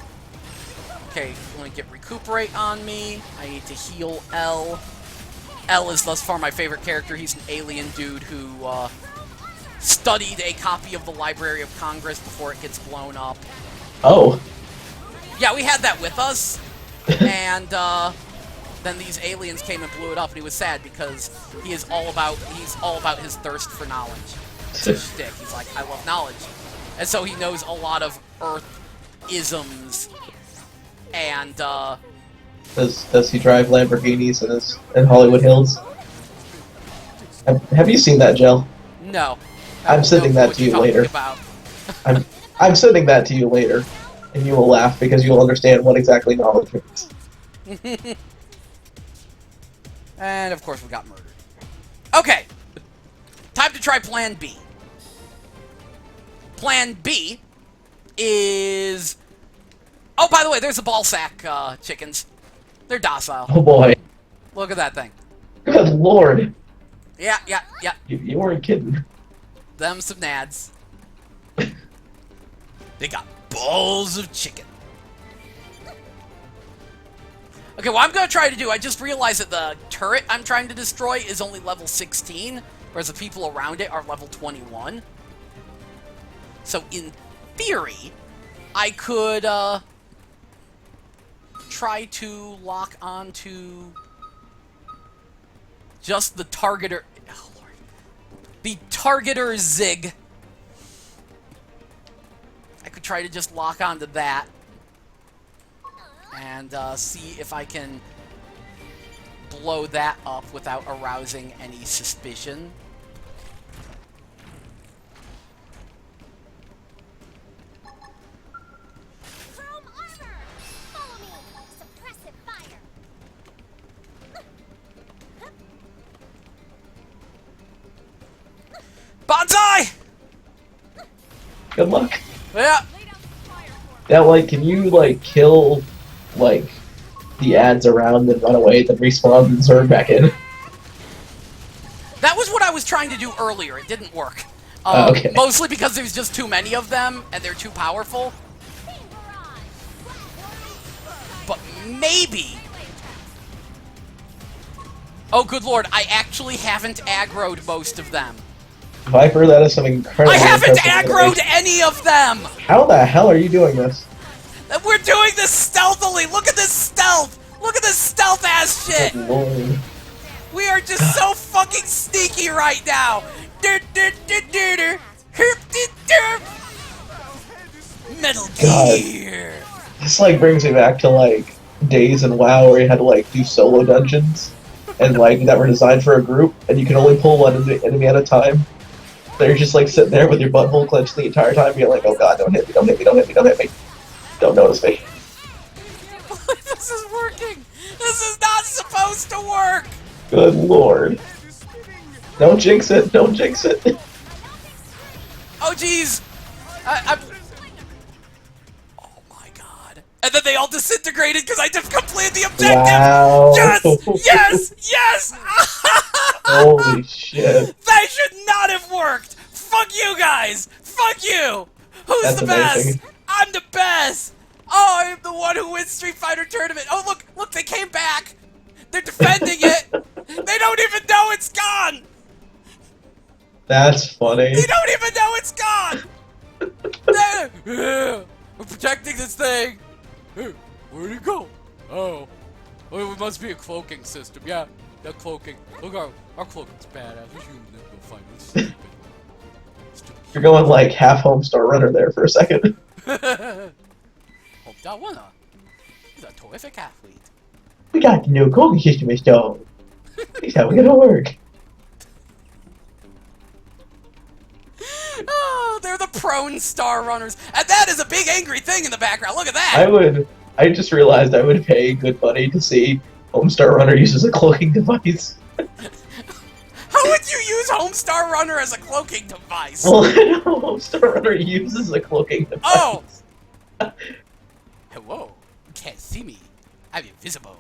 Okay, let me get Recuperate on me. I need to heal L. L is thus far my favorite character. He's an alien dude who, studied a copy of the Library of Congress before it gets blown up. Oh. Yeah, we had that with us, and, then these aliens came and blew it up, and he was sad because he's all about his thirst for knowledge. It's his shtick. He's like, I love knowledge. And so he knows a lot of Earth-isms, and, Does he drive Lamborghinis in Hollywood Hills? Have you seen that, Jill? No. I'm sending that to you later. I'm sending that to you later, and you will laugh because you will understand what exactly knowledge means. And, of course, we got murdered. Okay. Time to try Plan B. Plan B is... Oh, by the way, there's the ball sack chickens. They're docile. Oh, boy. Look at that thing. Good lord. Yeah. You weren't kidding. Them some nads. They got balls of chicken. Okay, what I'm going to try to do, I just realized that the turret I'm trying to destroy is only level 16, whereas the people around it are level 21. So, in theory, I could, try to lock onto just the targeter... Oh, Lord. The targeter Zig. I could try to just lock onto that. and see if I can blow that up without arousing any suspicion. Chrome armor! Follow me! Suppressive fire! Bonsai! Good luck. Yeah. Now, like, can you, like, kill, like, the ads around and run away, then respawn and zerg back in? That was what I was trying to do earlier. It didn't work. Okay. Mostly because there's just too many of them, and they're too powerful. But maybe... Oh, good lord, I actually haven't aggroed most of them. Viper, that is something incredible. I haven't aggroed any of them! How the hell are you doing this? We're doing this stealthily! Look at this stealth! Look at this stealth-ass shit! Good lord. We are just so fucking sneaky right now! Metal Gear! This, like, brings me back to, like, days in WoW where you had to, like, do solo dungeons. And, like, that were designed for a group, and you can only pull one enemy at a time. So you're just, like, sitting there with your butthole clenched the entire time, being like, oh god, don't hit me, don't hit me, don't hit me, don't hit me. Don't notice me. This is working! This is not supposed to work! Good lord. Don't jinx it, don't jinx it. Oh jeez! I'm... Oh my god. And then they all disintegrated because I just completed the objective! Wow. Yes! Yes! Yes! Holy shit. That should not have worked! Fuck you guys! Fuck you! Who's That's the best? amazing. I'm the best! Oh, I'm the one who wins Street Fighter Tournament! Oh look! Look, they came back! They're defending it! They don't even know it's gone! That's funny. They don't even know it's gone! We're protecting this thing! Where'd it go? Oh. Oh, it must be a cloaking system. Yeah, that cloaking. Look, our cloaking's badass. We should go find it. Stupid. You're going like half Homestar Runner there for a second. Hope that winner. He's a terrific athlete. We got the new cooking system installed. Here's how we're gonna work. Oh, they're the prone star runners. And that is a big angry thing in the background. Look at that. I just realized I would pay good money to see Homestar Runner uses a cloaking device. How would you use Homestar Runner as a cloaking device? Well, Homestar Runner uses a cloaking device. Oh! Hello. You can't see me. I'm invisible.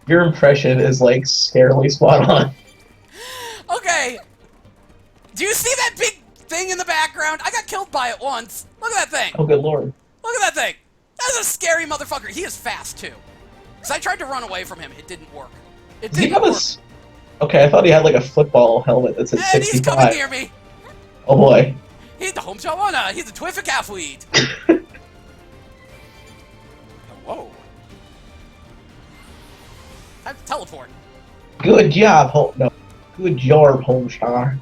Your impression is like scarily spot on. Okay. Do you see that big thing in the background? I got killed by it once. Look at that thing. Oh, good lord. Look at that thing. That's a scary motherfucker. He is fast, too. Because I tried to run away from him. It didn't work. It Does he didn't have work. Okay, I thought he had like a football helmet that said And 65. he's coming near me. Oh boy. He's the home runner. He's a terrific athlete. Whoa. Time to teleport. Good job, Good job, Homestar.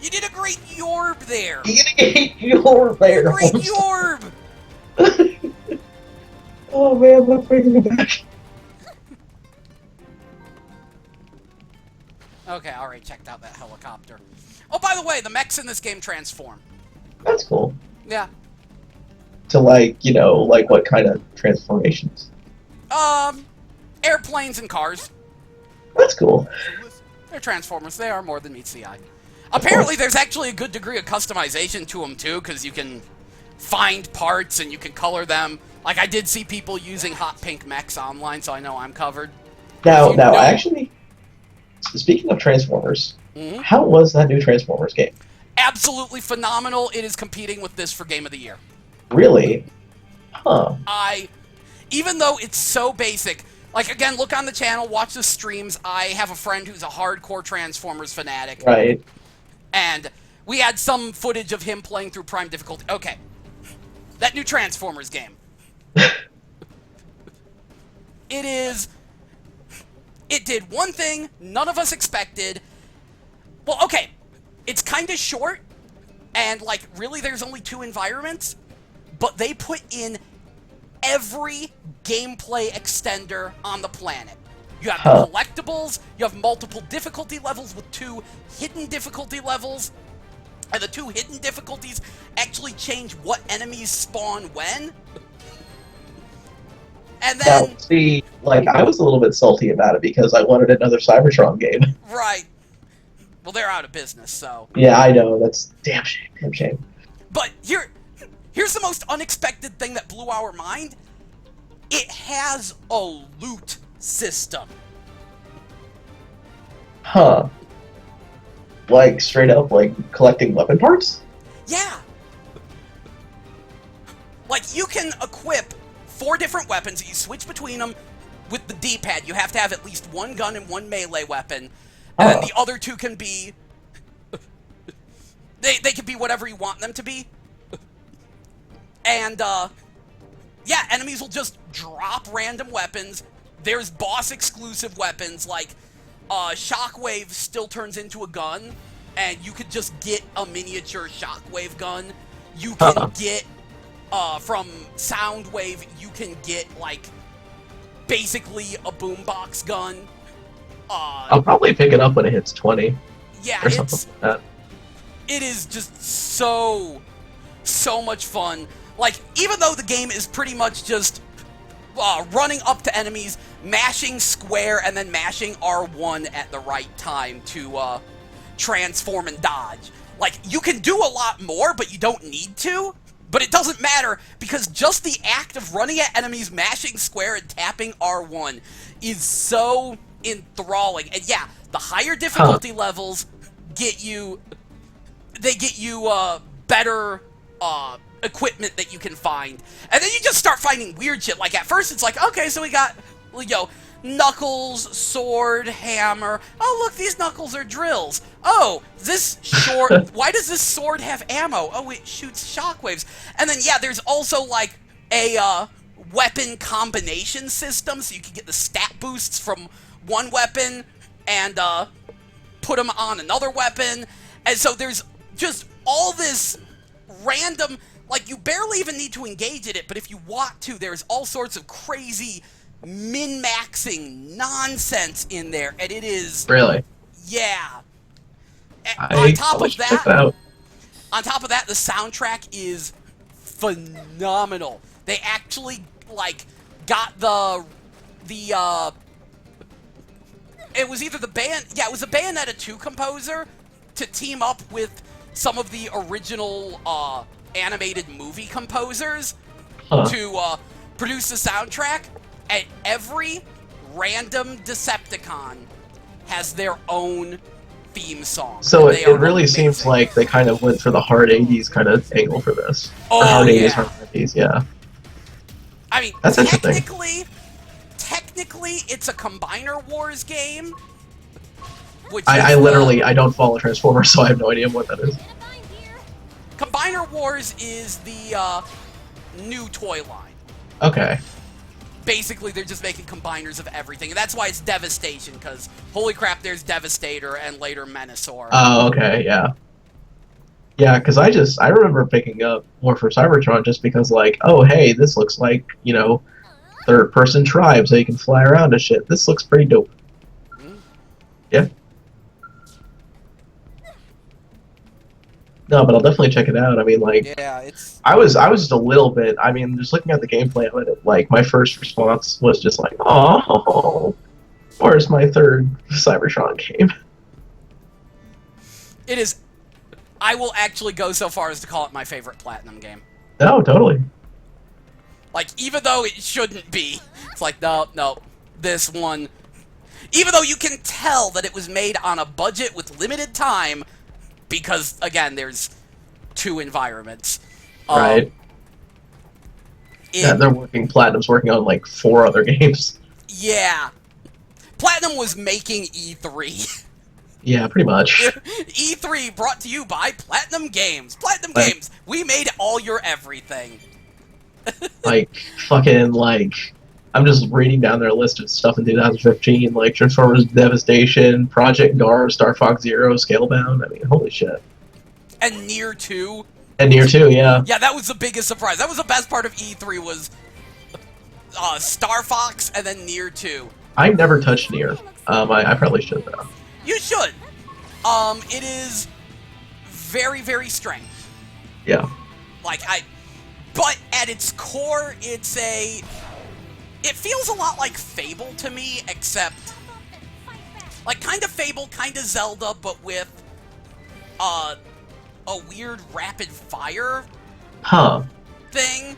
You did a great yorb there. You did a great yorb there, Great Homestar. yorb. Oh man, let's bring it back. Okay, I already checked out that helicopter. Oh, by the way, the mechs in this game transform. That's cool. Yeah. To like, you know, like what kind of transformations? Airplanes and cars. That's cool. They're transformers. They are more than meets the eye. Apparently, there's actually a good degree of customization to them, too, because you can find parts and you can color them. Like, I did see people using hot pink mechs online, so I know I'm covered. Now, actually, speaking of Transformers, how was that new Transformers game? Absolutely phenomenal. It is competing with this for Game of the Year. Really? Huh. Even though it's so basic, like, again, look on the channel, watch the streams. I have a friend who's a hardcore Transformers fanatic. Right. And we had some footage of him playing through Prime Difficulty. Okay. That new Transformers game. It did one thing none of us expected. Well, okay. It's kind of short, and, like, really there's only 2 environments, but they put in every gameplay extender on the planet. You have Huh. the collectibles, you have multiple difficulty levels with 2 hidden difficulty levels, and the 2 hidden difficulties actually change what enemies spawn when. And Now, then, see, like, I was a little bit salty about it because I wanted another Cybertron game. right, well, they're out of business, so. Yeah, I know, that's damn shame. But here's the most unexpected thing that blew our mind. It has a loot system. Huh. Like, straight up, like, collecting weapon parts? Yeah. Like, you can equip 4 different weapons. You switch between them with the D-pad. You have to have at least 1 gun and 1 melee weapon. And then the other 2 can be... They can be whatever you want them to be. And, yeah, enemies will just drop random weapons. There's boss-exclusive weapons, like, Shockwave still turns into a gun, and you could just get a miniature Shockwave gun. You can get, from Soundwave, you can get, like, basically a boombox gun. I'll probably pick it up when it hits 20. Yeah, Or something like that. it is just so much fun. Like, even though the game is pretty much just running up to enemies, mashing square, and then mashing R1 at the right time to transform and dodge. Like, you can do a lot more, but you don't need to. But it doesn't matter, because just the act of running at enemies, mashing square, and tapping R1 is so enthralling. And yeah, the higher difficulty levels get you... They get you better equipment that you can find. And then you just start finding weird shit. Like, at first it's like, okay, so we got, you know, knuckles, sword, hammer. Oh, look, these knuckles are drills. Oh, this sword... Why does this sword have ammo? Oh, it shoots shockwaves. And then, yeah, there's also, like, a weapon combination system, so you can get the stat boosts from one weapon and put them on another weapon. And so there's just all this random... Like, you barely even need to engage in it, but if you want to, there's all sorts of crazy min-maxing nonsense in there, and it is... Really? Yeah. On top of that, the soundtrack is phenomenal. They actually, like, got it was either the it was a Bayonetta 2 composer to team up with some of the original, animated movie composers to produce the soundtrack, and every random Decepticon has their own theme song. So it really seems like they kind of went for the hard 80s kind of angle for this. Oh, or hard yeah. 80s, hard 90s, yeah. I mean, That's technically, it's a Combiner Wars game. Which I literally, I don't follow Transformers, so I have no idea what that is. Combiner Wars is the new toy line. Okay. Basically, they're just making combiners of everything, and that's why it's Devastation, because holy crap, there's Devastator and later Menasor. Oh, okay, yeah. Yeah, because I remember picking up War for Cybertron just because, like, oh, hey, this looks like, you know, third-person tribe, so you can fly around and shit. This looks pretty dope. Yeah. No, but I'll definitely check it out. I mean, like, yeah, it's... I was just a little bit, I mean, just looking at the gameplay of it, like, my first response was just like, oh, where's my third Cybertron game? It is... I will actually go so far as to call it my favorite Platinum game. No, totally. Like, even though it shouldn't be, it's like, no, this one... Even though you can tell that it was made on a budget with limited time, because, again, there's 2 environments. Right. Yeah, Platinum's working on, like, 4 other games. Yeah. Platinum was making E3. Yeah, pretty much. E3 brought to you by Platinum Games. Platinum Games, we made all your everything. Like, fucking, like... I'm just reading down their list of stuff in 2015, like Transformers Devastation, Project Gar, Star Fox Zero, Scalebound. I mean, holy shit. And Nier 2. And Nier 2, yeah. Yeah, that was the biggest surprise. That was the best part of E3 was Star Fox, and then Nier 2. I never touched Nier. I probably should though. You should. It is very, very strange. Yeah. But at its core, it feels a lot like Fable to me, except, like, kind of Fable, kind of Zelda, but with, a weird rapid fire thing.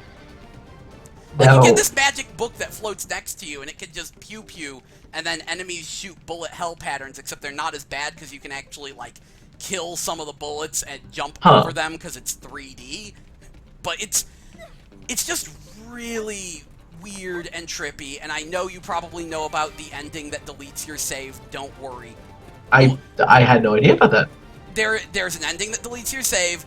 Like, you get this magic book that floats next to you, and it can just pew-pew, and then enemies shoot bullet hell patterns, except they're not as bad, because you can actually, like, kill some of the bullets and jump over them, because it's 3D. But it's just really weird and trippy, and I know you probably know about the ending that deletes your save. Don't worry. I had no idea about that. There's an ending that deletes your save.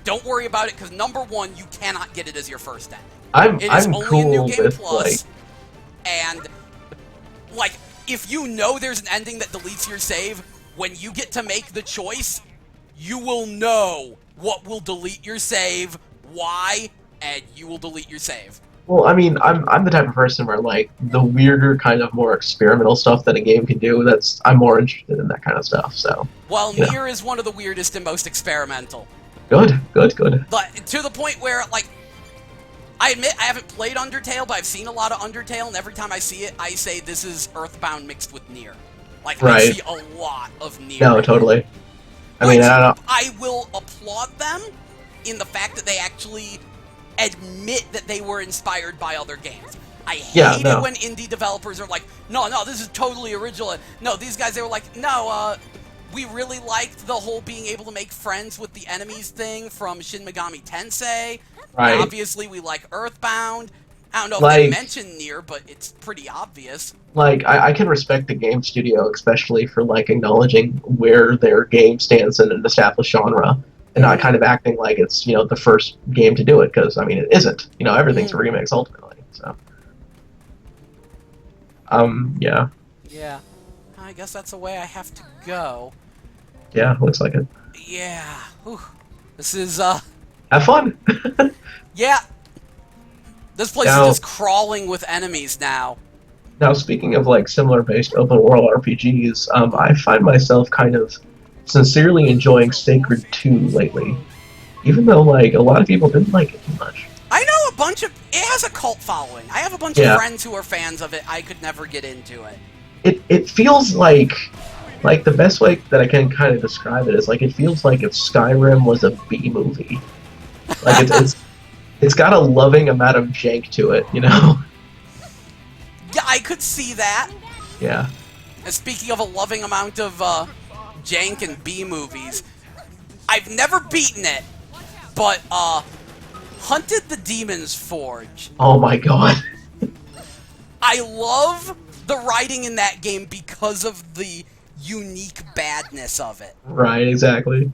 Don't worry about it, because number one, you cannot get it as your first ending. It is only cool a New Game with, Plus, and, like, if you know there's an ending that deletes your save, when you get to make the choice, you will know what will delete your save, why, and you will delete your save. Well, I mean, I'm the type of person where, like, the weirder, kind of more experimental stuff that a game can do, I'm more interested in that kind of stuff, so... Well, Nier is one of the weirdest and most experimental. Good. But to the point where, like, I admit I haven't played Undertale, but I've seen a lot of Undertale, and every time I see it, I say this is Earthbound mixed with Nier. Like, I see a lot of Nier. No, totally. I mean, I don't know. I will applaud them in the fact that they actually admit that they were inspired by other games. I hate it when indie developers are like, no, this is totally original. No, these guys, they were like, no, we really liked the whole being able to make friends with the enemies thing from Shin Megami Tensei. Right. Obviously, we like Earthbound. I don't know if they mentioned Nier, but it's pretty obvious. Like, I can respect the game studio, especially for, like, acknowledging where their game stands in an established genre, and not kind of acting like it's, you know, the first game to do it, because, I mean, it isn't. You know, everything's a remix, ultimately, so... yeah. Yeah. I guess that's the way I have to go. Yeah, looks like it. Yeah. Whew. This is, Have fun! Yeah. This place is just crawling with enemies now. Now, speaking of, like, similar-based open-world RPGs, I find myself kind of sincerely enjoying Sacred 2 lately. Even though, like, a lot of people didn't like it too much. I know a bunch of... It has a cult following. I have a bunch of friends who are fans of it. I could never get into it. It feels like the best way that I can kind of describe it is, like, it feels like if Skyrim was a B-movie. Like, it's got a loving amount of jank to it, you know? Yeah, I could see that. Yeah. And speaking of a loving amount of jank and B-movies, I've never beaten it, but Hunted the Demon's Forge. Oh my god. I love the writing in that game because of the unique badness of it. Right, exactly.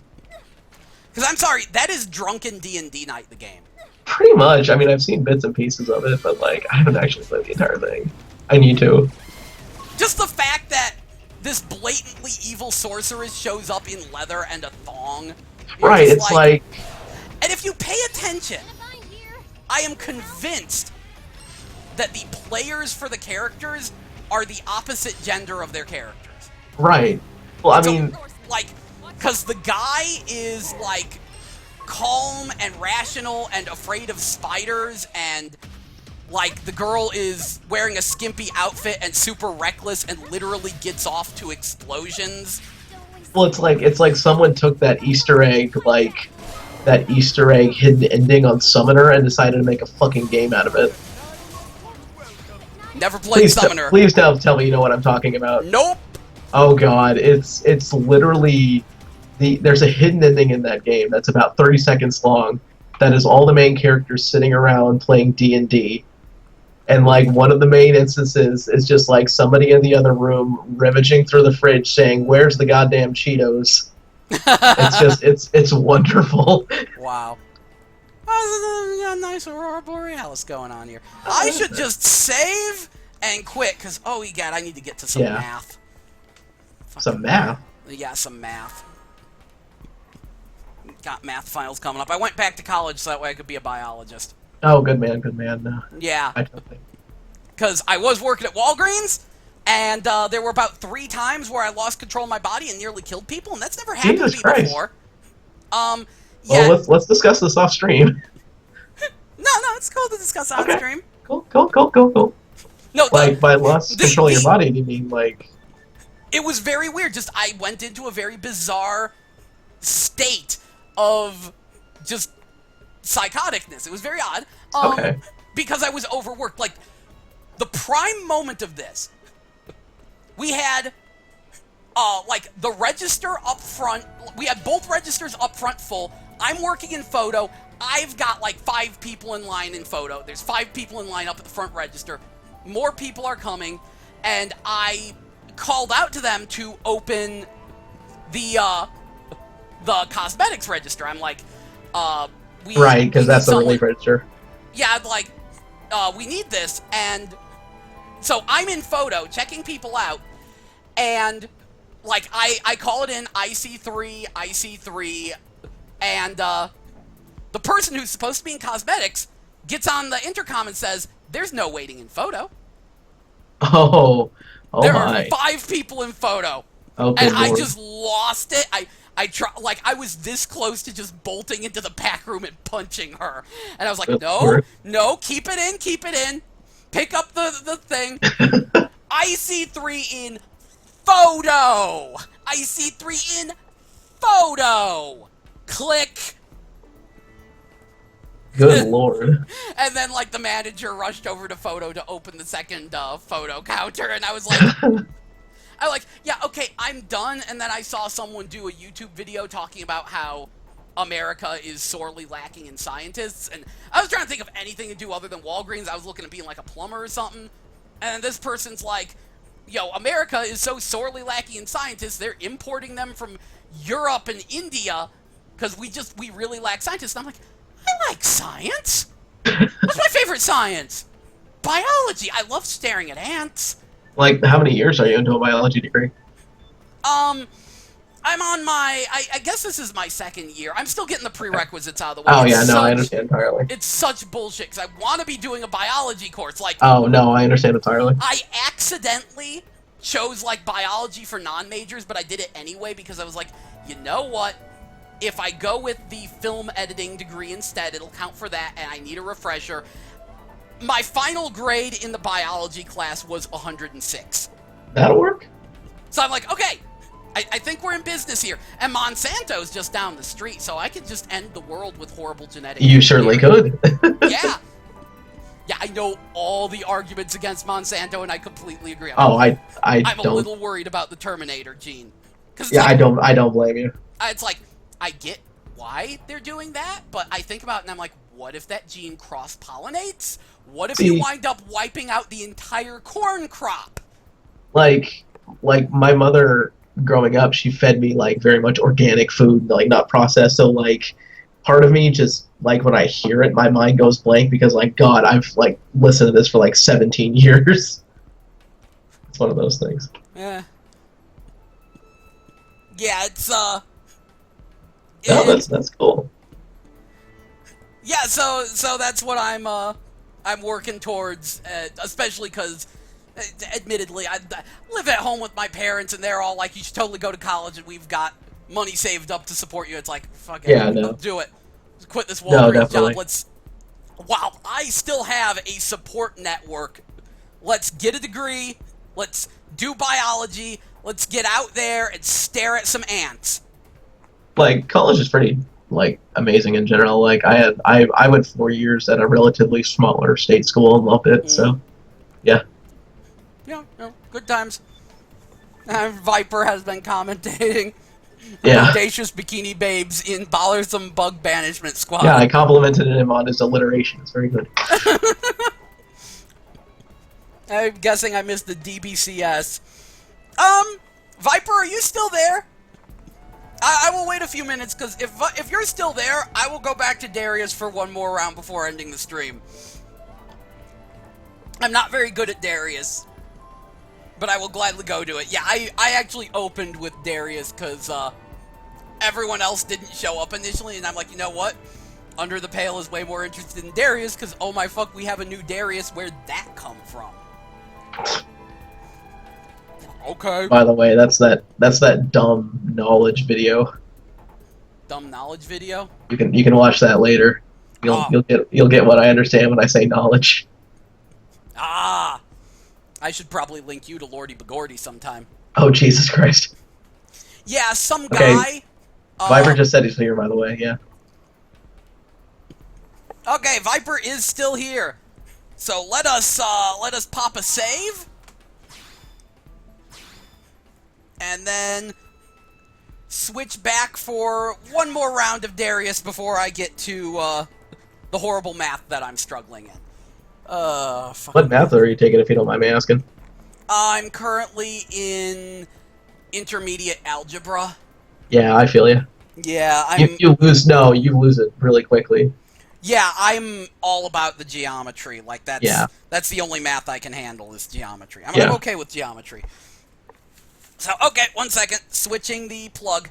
Because I'm sorry, that is drunken D&D night, the game. Pretty much. I mean, I've seen bits and pieces of it, but, like, I haven't actually played the entire thing. I need to. Just the fact that this blatantly evil sorceress shows up in leather and a thong. Right, it's like... And if you pay attention, I am convinced that the players for the characters are the opposite gender of their characters. Right. Well, I mean... Because the guy is, like, calm and rational and afraid of spiders, and, like, the girl is wearing a skimpy outfit and super reckless and literally gets off to explosions. Well, it's like someone took that Easter egg, like, that Easter egg hidden ending on Summoner and decided to make a fucking game out of it. Never played Summoner. Please don't tell me you know what I'm talking about. Nope. Oh god, it's literally... There's a hidden ending in that game that's about 30 seconds long that is all the main characters sitting around playing D&D. And, like, one of the main instances is just, like, somebody in the other room rummaging through the fridge saying, "Where's the goddamn Cheetos?" It's wonderful. Wow. Oh, got a nice Aurora Borealis going on here. I should just save and quit, because, oh, egad, I need to get to some math. Some math? Yeah, some math. Got math finals coming up. I went back to college so that way I could be a biologist. Oh, good man, good man. Yeah. I don't think. because I was working at Walgreens, and there were about 3 times where I lost control of my body and nearly killed people, and that's never happened Jesus to me Christ. before. Yeah. Well, let's discuss this off stream. No, it's cool to discuss on stream. Cool. No, like by lost control of your body, do you mean like? It was very weird. Just I went into a very bizarre state of just psychoticness. It was very odd. Okay. Because I was overworked. Like the prime moment of this, we had like the register up front. We had both registers up front full. I'm working in photo. I've got like 5 people in line in photo. There's 5 people in line up at the front register. More people are coming, and I called out to them to open the cosmetics register. I'm like, right, because that's the relief register. Yeah, like, we need this, and so I'm in photo checking people out, and like I call it in IC3, and the person who's supposed to be in cosmetics gets on the intercom and says, "There's no waiting in photo." Oh there my. are 5 people in photo. Oh, and Lord. I just lost it. I was this close to just bolting into the back room and punching her. And I was like, no, keep it in. Pick up the thing. IC3 in photo. IC3 in photo. Click. Good Lord. And then, like, the manager rushed over to photo to open the second photo counter, and I was like, yeah, okay, I'm done. And then I saw someone do a YouTube video talking about how America is sorely lacking in scientists, and I was trying to think of anything to do other than Walgreens. I was looking at being like a plumber or something, and this person's like, yo, America is so sorely lacking in scientists, they're importing them from Europe and India, because we really lack scientists. And I'm like, I like science. What's my favorite science? Biology. I love staring at ants. Like, how many years are you into a biology degree? I'm on my, I guess this is my 2nd year. I'm still getting the prerequisites out of the way. Oh, yeah, no, I understand entirely. It's such bullshit, because I want to be doing a biology course. Like, oh, no, I understand entirely. I accidentally chose, like, biology for non-majors, but I did it anyway, because I was like, you know what? If I go with the film editing degree instead, it'll count for that, and I need a refresher. My final grade in the biology class was 106. That'll work. So I'm like, okay, I think we're in business here. And Monsanto's just down the street, so I could just end the world with horrible genetics. You certainly could. Yeah. Yeah, I know all the arguments against Monsanto, and I completely agree. I'm a little worried about the Terminator gene. Yeah, like, I don't blame you. It's like, I get why they're doing that, but I think about it and I'm like, what if that gene cross-pollinates? What if you wind up wiping out the entire corn crop? Like my mother growing up, she fed me like very much organic food, like not processed. So like part of me just like when I hear it, my mind goes blank because like God, I've like listened to this for like 17 years. It's one of those things. Yeah. Yeah, it's No, that's cool. Yeah, so that's what I'm working towards, especially because, admittedly, I live at home with my parents, and they're all like, you should totally go to college, and we've got money saved up to support you. It's like, fuck it, no. do it. Quit this Walgreens job. While I still have a support network, let's get a degree, let's do biology, let's get out there and stare at some ants. Like, college is pretty, like, amazing in general. Like, I went 4 years at a relatively smaller state school and loved it, so, yeah. Yeah, good times. Viper has been commentating. Yeah. Audacious bikini babes in Bothersome Bug Banishment Squad. Yeah, I complimented him on his alliteration. It's very good. I'm guessing I missed the DBCS. Viper, are you still there? I will wait a few minutes, because if you're still there, I will go back to Darius for one more round before ending the stream. I'm not very good at Darius, but I will gladly go to it. Yeah, I actually opened with Darius, because everyone else didn't show up initially, and I'm like, you know what? Under the Pale is way more interested in Darius, because, oh my fuck, we have a new Darius. Where'd that come from? Okay. By the way, that's that dumb knowledge video. Dumb knowledge video? You can watch that later. You'll get what I understand when I say knowledge. Ah! I should probably link you to Lordy Bagordy sometime. Oh, Jesus Christ. Yeah, some Okay. guy... Viper just said he's here, by the way, yeah. Okay, Viper is still here. So let us pop a save. And then switch back for one more round of Darius before I get to the horrible math that I'm struggling in. What math are you taking, if you don't mind me asking? I'm currently in intermediate algebra. Yeah, I feel you. Yeah, You lose it really quickly. Yeah, I'm all about the geometry. Like that's the only math I can handle is geometry. I'm okay with geometry. So, okay, 1 second. Switching the plug.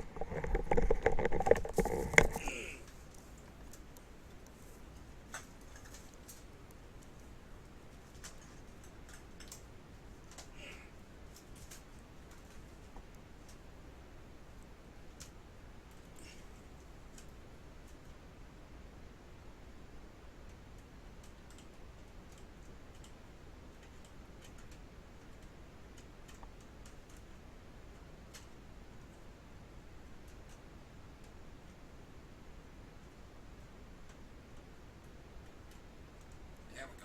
There we go.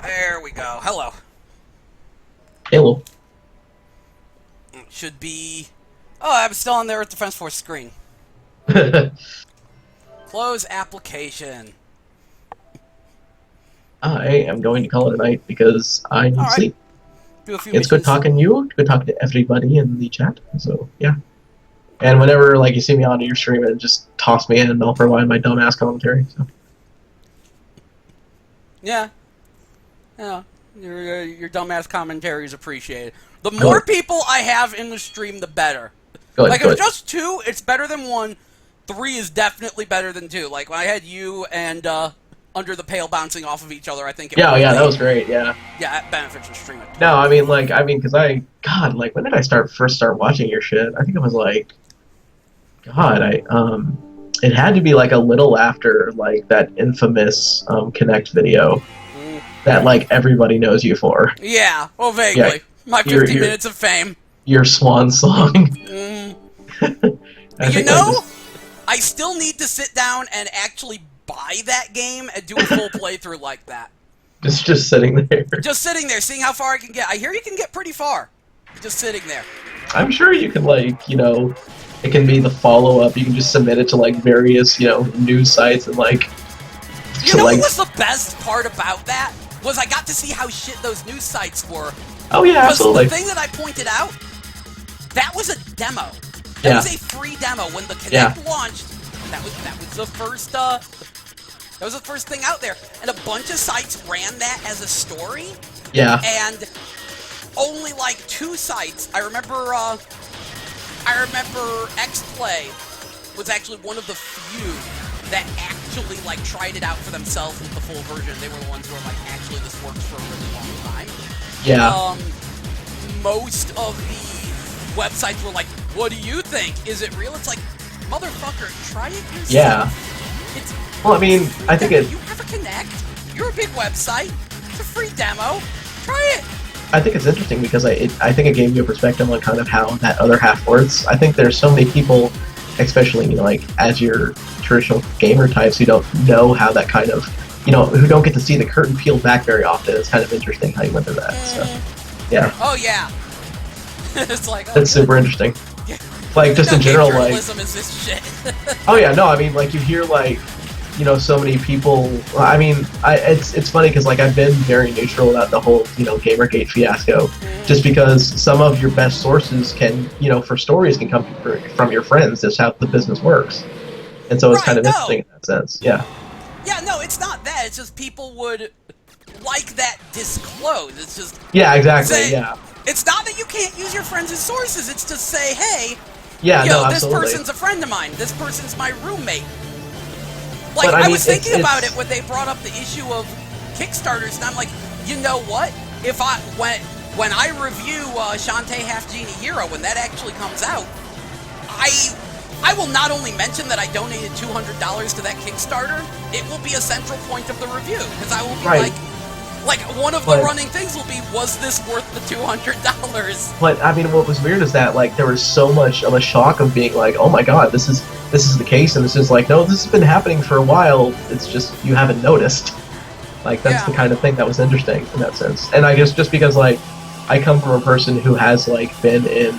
There we go. Hello. Hello. Should be... Oh, I'm still on the Earth Defense Force screen. Close application. I am going to call it a night because I need sleep. Do a few It's good missions. talking to you. Good talking to everybody in the chat. So, yeah. And whenever you see me on your stream, and just toss me in and I'll provide my dumbass commentary. So. Yeah. Yeah. Your dumbass commentary is appreciated. The more people I have in the stream, the better. Like, if it's just 2, it's better than 1. 3 is definitely better than 2. Like, when I had you and Under the Pale bouncing off of each other, I think it Yeah, that was great, yeah. Yeah, that benefits your stream. No, because when did I first start watching your shit? I think it was it had to be a little after that infamous Connect video that everybody knows you for. Yeah, well, vaguely. Yeah, My 50 minutes of fame. Your swan song. I still need to sit down and actually buy that game and do a full playthrough like that. Just sitting there. Just sitting there, seeing how far I can get. I hear you can get pretty far. Just sitting there. I'm sure you can it can be the follow-up. You can just submit it to various, news sites and You know what was the best part about that? Was I got to see how shit those news sites were. Oh yeah, absolutely. The thing that I pointed out, that was a demo. That was a free demo. When the Kinect launched, that was the first that was the first thing out there. And a bunch of sites ran that as a story. Yeah. And only 2 sites. I remember XPlay was actually one of the few that actually tried it out for themselves with the full version. They were the ones who were actually this works for a really long time. Yeah. Most of the websites were like, what do you think? Is it real? It's like, motherfucker, try it yourself. Yeah. Well, I think You have a Kinect. You're a big website. It's a free demo. Try it. I think it's interesting because I think it gave you a perspective on kind of how that other half works. I think there's so many people, especially as your traditional gamer types, who don't know how that kind of, who don't get to see the curtain peeled back very often. It's kind of interesting how you went through that. So, yeah. Oh yeah. It's that's super interesting. Yeah. Just in general, journalism is this shit. Oh yeah, no, you hear so many people. It's funny because I've been very neutral about the whole Gamergate fiasco, just because some of your best sources can for stories can come from your friends. That's how the business works, and so it's kind of interesting in that sense. Yeah. Yeah, no, it's not that. It's just people would like that disclose. It's just Yeah, exactly. say, Yeah. It's not that you can't use your friends as sources. It's to say, hey, Yeah. yo, No. this Absolutely. person's a friend of mine. This person's my roommate. Like, But, I I mean, was thinking it's- about it when they brought up the issue of Kickstarters, and I'm like, you know what? If when I review Shantae Half Genie Hero, when that actually comes out, I will not only mention that I donated $200 to that Kickstarter, it will be a central point of the review, because I will be Right. like one of the But- running things will be, was this worth the $200? But I mean, what was weird is that like there was so much of a shock of being like, oh my god, this is the case, and this is like, no, this has been happening for a while. It's just you haven't noticed. Like that's the kind of thing that was interesting in that sense. And I guess just because like I come from a person who has like been in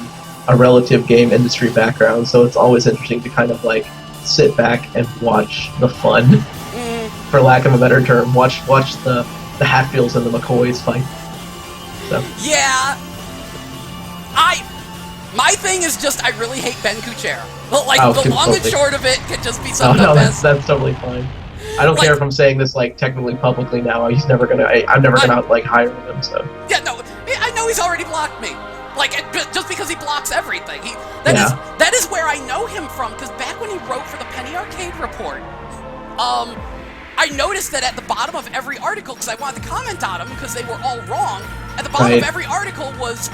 a relative game industry background, so it's always interesting to kind of like sit back and watch the fun, for lack of a better term. Watch the Hatfields and the McCoys fight. So. Yeah. My thing is just I really hate Ben Kuchera. But like the long and short of it could just be some of the best. That's totally fine. I don't care if I'm saying this like technically publicly now. I'm never gonna like hire him. So. Yeah, no, I know he's already blocked me. Like just because he blocks everything. That is where I know him from. Because back when he wrote for the Penny Arcade Report, I noticed that at the bottom of every article, because I wanted to comment on them because they were all wrong. At the bottom of every article was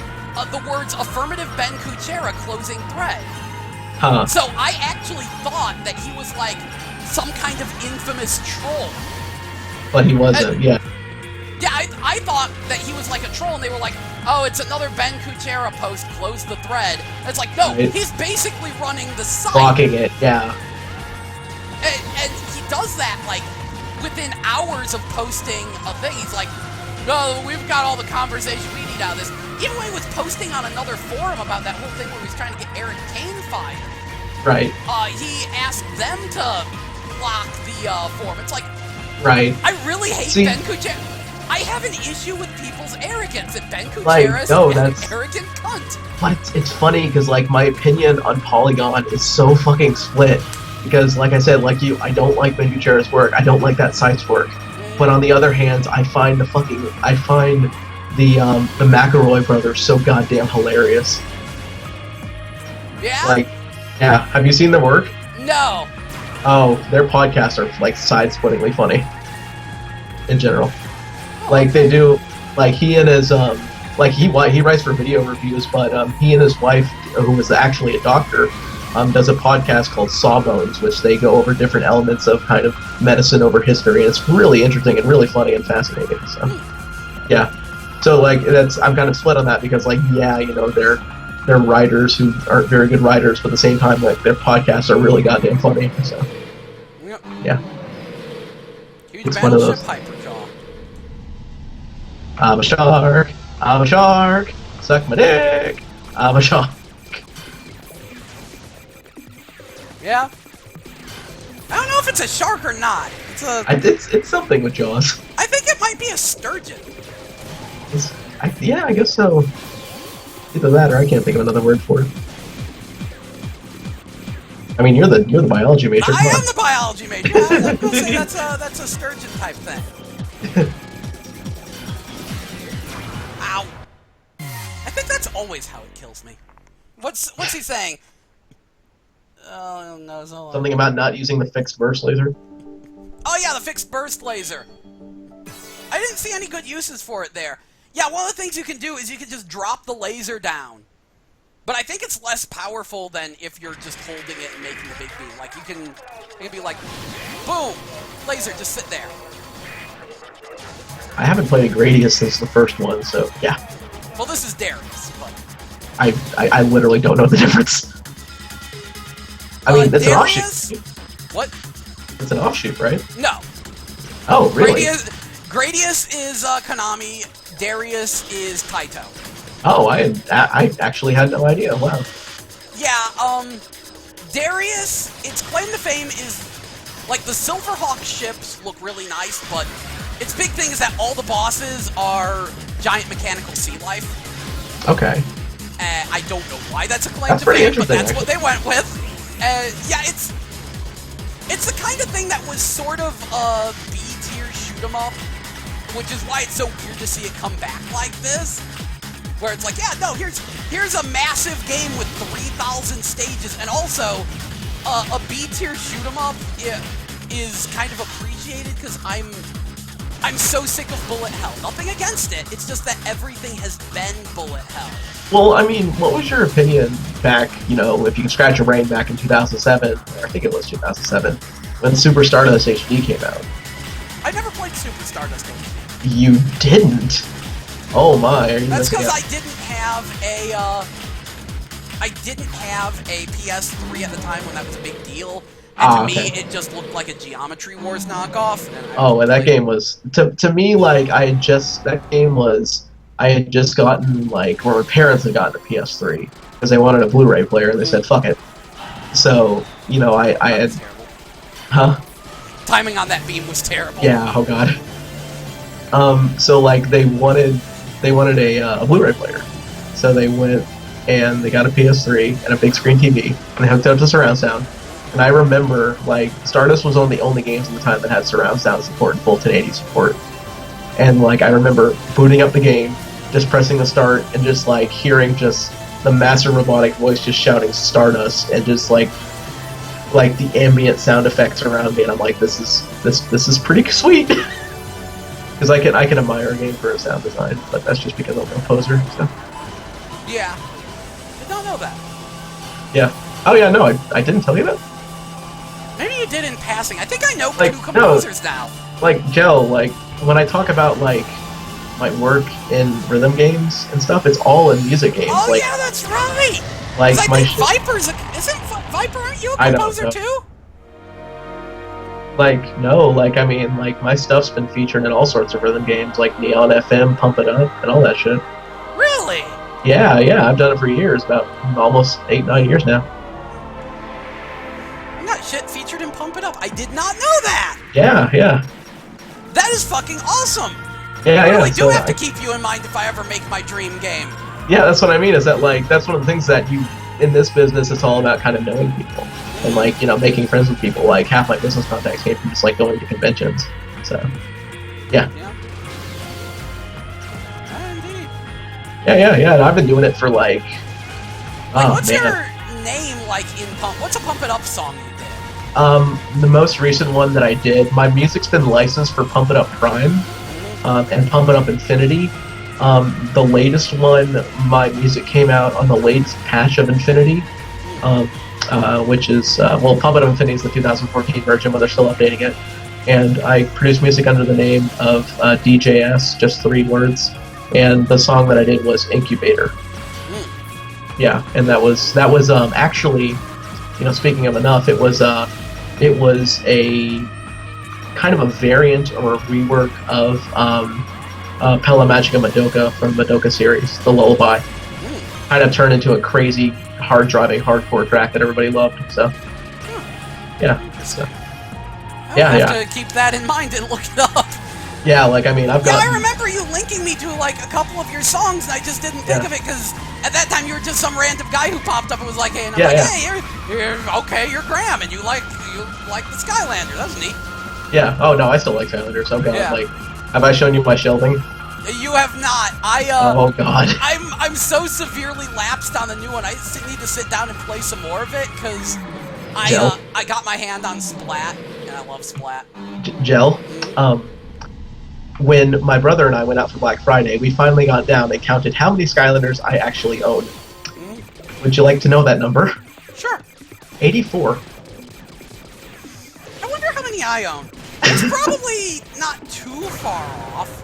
the words "affirmative Ben Kuchera" closing thread. Huh. So I actually thought that he was like some kind of infamous troll. But he wasn't. Yeah. Yeah, I thought that he was like a troll, and they were like, oh, it's another Ben Kuchera post, close the thread. And it's like, no, he's basically running the site. Blocking it, yeah. And he does that, like, within hours of posting a thing. He's like, no, we've got all the conversation we need out of this. Even when he was posting on another forum about that whole thing where he was trying to get Eric Kane fired. Right. He asked them to block the forum. It's like, right. I really hate Ben Kuchera. I have an issue with people's arrogance, and Ben Kuchera is an arrogant cunt. But it's funny because like my opinion on Polygon is so fucking split. Because like I said, like you, I don't like Ben Kuchera's work. I don't like that site's work. But on the other hand, I find the McElroy brothers so goddamn hilarious. Yeah. Like, yeah. Have you seen their work? No. Oh, their podcasts are like side-splittingly funny. In general. Like they do, like he and his like he writes for video reviews, but he and his wife, who is actually a doctor, does a podcast called Sawbones, which they go over different elements of kind of medicine over history, and it's really interesting and really funny and fascinating. So, yeah. So like I'm kind of split on that because like yeah, you know they're writers who aren't very good writers, but at the same time like their podcasts are really goddamn funny. So, yeah. Huge it's one of those. I'm a shark. I'm a shark. Suck my dick. I'm a shark. Yeah. I don't know if it's a shark or not. It's something with jaws. I think it might be a sturgeon. Yeah, I guess so. Either that, or I can't think of another word for it. I mean, you're the biology major. I am the biology major. Yeah, I'm gonna say that's a sturgeon type thing. Ow. I think that's always how it kills me. What's he saying? Oh no, something about not using the fixed burst laser. Oh yeah, the fixed burst laser. I didn't see any good uses for it there. Yeah, one of the things you can do is you can just drop the laser down. But I think it's less powerful than if you're just holding it and making a big beam. Like you can be like, boom, laser, just sit there. I haven't played a Gradius since the first one, so yeah. Well, this is Darius, but I literally don't know the difference. I mean, it's Darius? an offshoot. What? It's an offshoot, right? No. Oh, really? Gradius is Konami. Darius is Taito. Oh, I actually had no idea. Wow. Yeah, Darius, its claim to fame is, like, the Silverhawk ships look really nice, but its big thing is that all the bosses are giant mechanical sea life. Okay. I don't know why that's a claim to fame, but that's what they went with. Yeah, It's the kind of thing that was sort of a B-tier shoot-em-up, which is why it's so weird to see it come back like this. Where it's like, yeah, no, here's a massive game with 3,000 stages, and also a B-tier shoot-em-up is kind of appreciated because I'm so sick of bullet hell. Nothing against it. It's just that everything has been bullet hell. Well, I mean, what was your opinion back, if you can scratch your brain back in 2007, or I think it was 2007, when Super Stardust HD came out? I never played Super Stardust HD. You didn't? Oh my, are you That's missing because out? I didn't have a PS3 at the time when that was a big deal. And to me, it just looked like a Geometry Wars knockoff. And that game was, to me, like, I had just gotten, like, or my parents had gotten a PS3, because they wanted a Blu-ray player, and they said, fuck it. So, I had... Terrible. Huh? Timing on that beam was terrible. Yeah, oh god. So, like, they wanted a Blu-ray player. So they went, and they got a PS3, and a big screen TV, and they hooked it up to surround sound. And I remember, like, Stardust was one of the only games at the time that had surround sound support and full 1080 support. And, like, I remember booting up the game, just pressing the start, and just, like, hearing just the massive robotic voice just shouting Stardust, and just, like the ambient sound effects around me, and I'm like, this is pretty sweet. Because I can admire a game for its sound design, but that's just because I'm a composer, so. Yeah. I don't know that. Yeah. Oh yeah, no, I didn't tell you that? Maybe you did in passing. I think I know Like, two composers now. Like, Gel, like, when I talk about, like, my work in rhythm games and stuff, it's all in music games. Oh like, yeah, that's right! Like, I my think Viper's Viper, aren't you a I don't composer know. too? Like, no, like, I mean, like, my stuff's been featured in all sorts of rhythm games, like Neon FM, Pump It Up, and all that shit. Really? Yeah, I've done it for years, about almost 8-9 years now. Not shit featured in Pump It Up. I did not know that! Yeah. That is fucking awesome! Yeah, I really do so have to keep you in mind if I ever make my dream game. Yeah, that's what I mean, is that, like, that's one of the things that in this business, it's all about kind of knowing people. And, like, making friends with people. Like, half my business contacts came from just, like, going to conventions. So, yeah. Indeed. Yeah, and I've been doing it for, like, What's your name, like, in Pump? What's a Pump It Up song you did? The most recent one that I did, my music's been licensed for Pump It Up Prime, and Pump It Up Infinity. The latest one, my music came out on the latest patch of Infinity, which is, Pump It Up Infinity is the 2014 version, but they're still updating it. And I produced music under the name of DJS, just 3 words, and the song that I did was Incubator. Yeah, and that was actually, speaking of enough, it was a kind of a variant or a rework of Pella Magica Madoka from the Madoka series, the Lullaby. Kind of turned into a crazy, hard-driving, hardcore track that everybody loved, so. Yeah. So. I'll have to keep that in mind and look it up. Yeah, like, I mean, I remember you linking me to, like, a couple of your songs, and I just didn't think of it, because at that time you were just some random guy who popped up and was like, hey, and I'm hey, you're Graham, and you like the Skylander. That was neat. Yeah, oh no, I still like Skylanders. Oh god, like, have I shown you my shelving? You have not. Oh god. I'm so severely lapsed on the new one. I need to sit down and play some more of it, because I got my hand on Splat, and I love Splat. Gel, when my brother and I went out for Black Friday, we finally got down and counted how many Skylanders I actually own. Would you like to know that number? Sure. 84. I wonder how many I own. It's probably not too far off.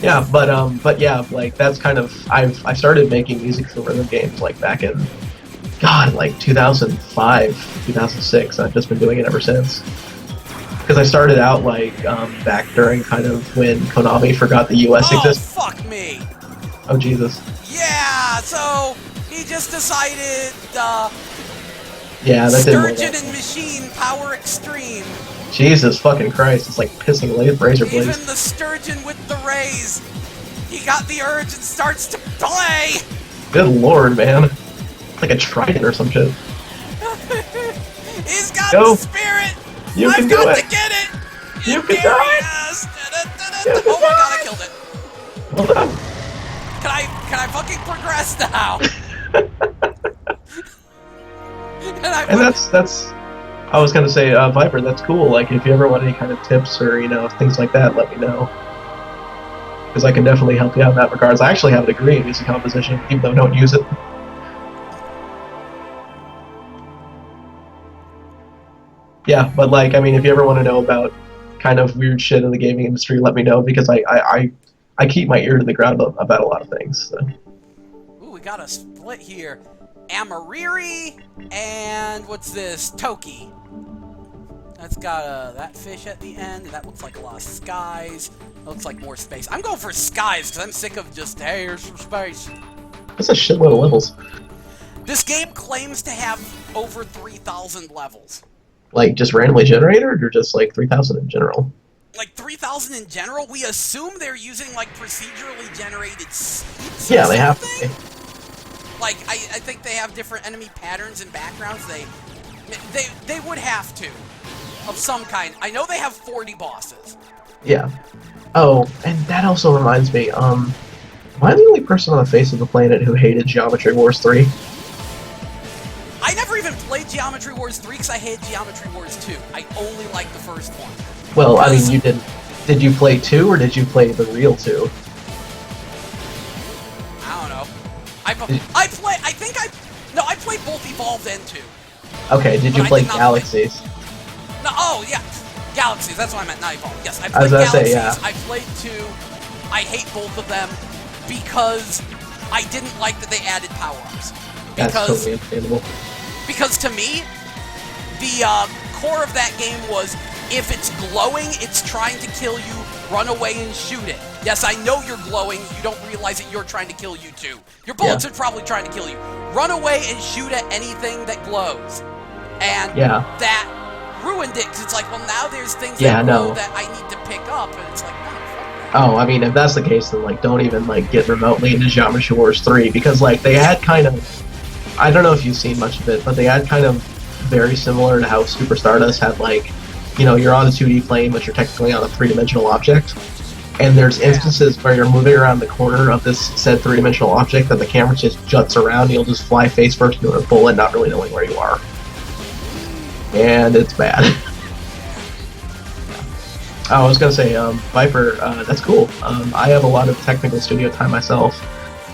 Yeah, but yeah, like, that's kind of, I started making music for rhythm games, like, back in, God, like, 2005, 2006. I've just been doing it ever since. Because I started out, like, back during kind of when Konami forgot the US existed. Oh, fuck me! Oh, Jesus. Yeah, so he just decided, yeah, that didn't work Sturgeon out. and Machine Power Extreme. Jesus fucking Christ, it's like pissing razor blades. Even the Sturgeon with the rays, he got the urge and starts to play! Good lord, man. like a trident or some shit. He's got Go. the spirit! You can I've do got it. to get it! You can do it. Darius! You can Oh my do god, I it. killed it. Well done. Can I fucking progress now? And that's. I was gonna say, Viper. That's cool. Like, if you ever want any kind of tips or things like that, let me know. Because I can definitely help you out in that regards. I actually have a degree in music composition, even though I don't use it. Yeah, but like, I mean, if you ever want to know about kind of weird shit in the gaming industry, let me know, because I keep my ear to the ground about a lot of things. So. Ooh, we got a split here. Amariri and what's this? Toki. That's got that fish at the end. That looks like a lot of skies. That looks like more space. I'm going for skies because I'm sick of just, hey, here's some space. That's a shitload of levels. This game claims to have over 3,000 levels. Like, just randomly generated, or just like 3,000 in general? Like 3,000 in general? We assume they're using like procedurally generated seeds. Yeah, they have to. Like, I think they have different enemy patterns and backgrounds. They would have to, of some kind. I know they have 40 bosses. Yeah. Oh, and that also reminds me, am I the only person on the face of the planet who hated Geometry Wars 3? I never even played Geometry Wars 3 because I hated Geometry Wars 2. I only liked the first one. Well, I mean, you didn't. Did you play 2, or did you play the real 2? I don't know. I played both Evolved and 2. Okay, did you But I play did not Galaxies? No, oh yeah, Galaxies. That's what I meant. Not Evolved. Yes, I I played was gonna Galaxies. say, yeah. I played 2. I hate both of them because I didn't like that they added power-ups. That's totally understandable. Because to me, the core of that game was, if it's glowing, it's trying to kill you, run away and shoot it. Yes, I know you're glowing, you don't realize that you're trying to kill you too. Your bullets are probably trying to kill you. Run away and shoot at anything that glows. And that ruined it, because it's like, well, now there's things that glow that I need to pick up, and it's like, no, fuck that. Oh, I mean, if that's the case, then like, don't even like get remotely into Geometry Wars 3, because like they had kind of, I don't know if you've seen much of it, but they had kind of very similar to how Super Stardust had, like, you're on a 2D plane, but you're technically on a 3-dimensional object. And there's instances where you're moving around the corner of this said 3-dimensional object, and the camera just juts around, and you'll just fly face first into a bullet, not really knowing where you are. And it's bad. Oh, I was gonna say, Viper, that's cool. I have a lot of technical studio time myself.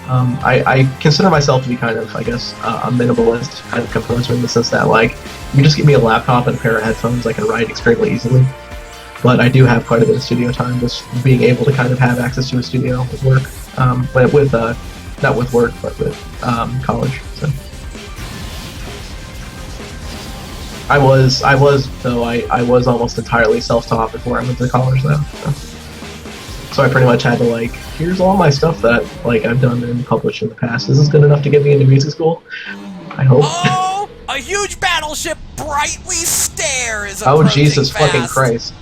I consider myself to be kind of, I guess, a minimalist kind of composer in the sense that, like, you just give me a laptop and a pair of headphones, I can write extremely easily. But I do have quite a bit of studio time, just being able to kind of have access to a studio with work. But with, not with work, but with college. So. I was almost entirely self-taught before I went to college, though. So I pretty much had to, like, here's all my stuff that, like, I've done and published in the past. Is this good enough to get me into music school? I hope. Oh, a huge battleship brightly stare is oh, Jesus fast. fucking Christ.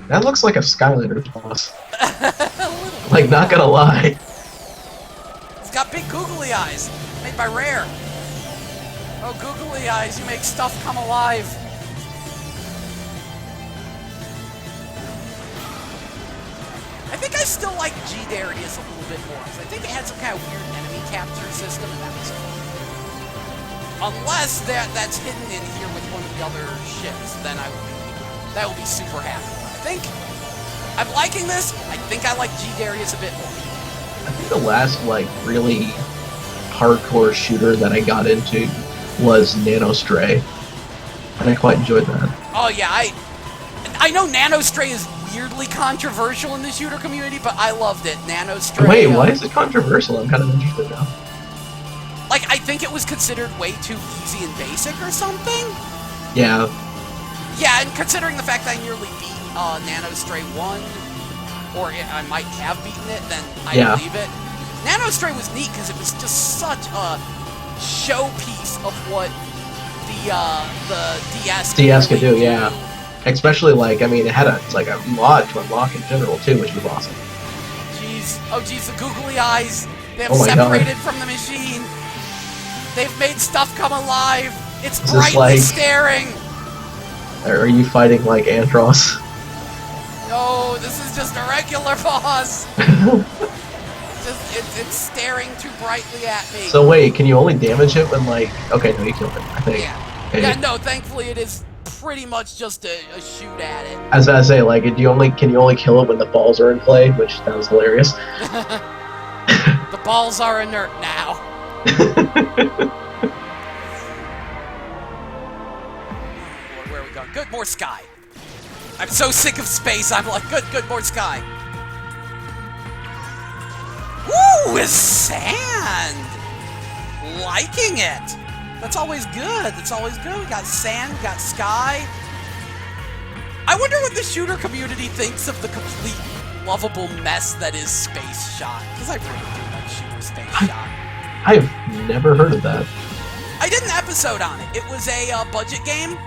That looks like a Skylanders boss. Like, not gonna lie. It's got big googly eyes, made by Rare. Oh, googly eyes, you make stuff come alive. I think I still like G Darius a little bit more, because I think it had some kind of weird enemy capture system, and that was cool. Unless that's hidden in here with one of the other ships, then that will be super happy. I'm liking this. I think I like G Darius a bit more. I think the last, like, really hardcore shooter that I got into was Nanostray, and I quite enjoyed that. Oh yeah, I know Nanostray is weirdly controversial in the shooter community, but I loved it. Nanostray. Wait, why is it controversial? I'm kind of interested now. Like, I think it was considered way too easy and basic or something? Yeah. Yeah, and considering the fact that I nearly beat Nanostray 1, or I might have beaten it, then I believe it. Nanostray was neat because it was just such a showpiece of what the DS could do, yeah. Especially, like, I mean, it had a lot to unlock in general, too, which was awesome. Jeez. Oh, jeez, the googly eyes. They have Oh my God. separated from the machine. They've made stuff come alive. It's Is this brightly like- staring. Are you fighting like Andros? No, this is just a regular boss. It's staring too brightly at me. So wait, can you only damage it when like? Okay, no, you killed it. I think. Yeah. Okay. Yeah, no, thankfully it is pretty much just a shoot at it. I was about to say, like, can you only kill it when the balls are in play? Which that was hilarious. The balls are inert now. Where are we going? Good, more sky. I'm so sick of space, I'm like, good, more sky. Woo, it's sand! Liking it! That's always good, that's always good. We got sand, we got sky. I wonder what the shooter community thinks of the complete lovable mess that is Space Shot. Because I really do like Shooter Space Shot. I've never heard of that. I did an episode on it. It was a budget game.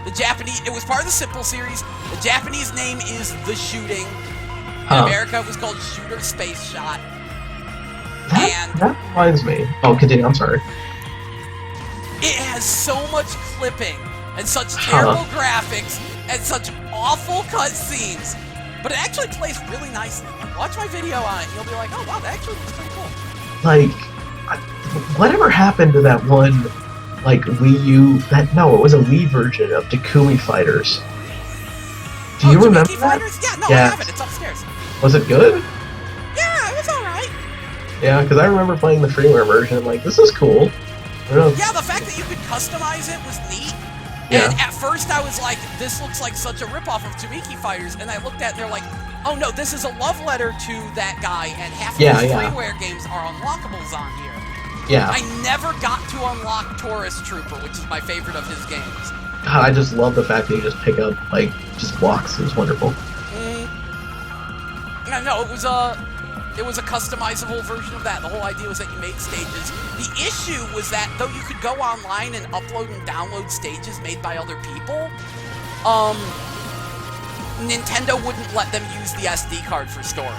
It was part of the Simple series. The Japanese name is The Shooting. In America, it was called Shooter Space Shot. That reminds me. Oh, continue. I'm sorry. It has so much clipping and such terrible graphics and such awful cutscenes, but it actually plays really nicely. Watch my video on it, and you'll be like, "Oh wow, that actually looks pretty cool." Like, whatever happened to that one? Like Wii U? It was a Wii version of Takumi Fighters. Do you remember that? Fighters? Yeah, no, I have it. It's upstairs. Was it good? Yeah, it was alright. Yeah, because I remember playing the freeware version. I'm like, this is cool. I don't know. Yeah, the fact that you could customize it was neat. Yeah. And at first I was like, this looks like such a ripoff of Tamiki Fighters, and I looked at it and they're like, oh no, this is a love letter to that guy, and half of his freeware games are unlockables on here. Yeah. I never got to unlock Tourist Trooper, which is my favorite of his games. God, I just love the fact that you just pick up, like, just blocks. It was wonderful. No, it was a customizable version of that. The whole idea was that you made stages. The issue was that though you could go online and upload and download stages made by other people, Nintendo wouldn't let them use the SD card for storage.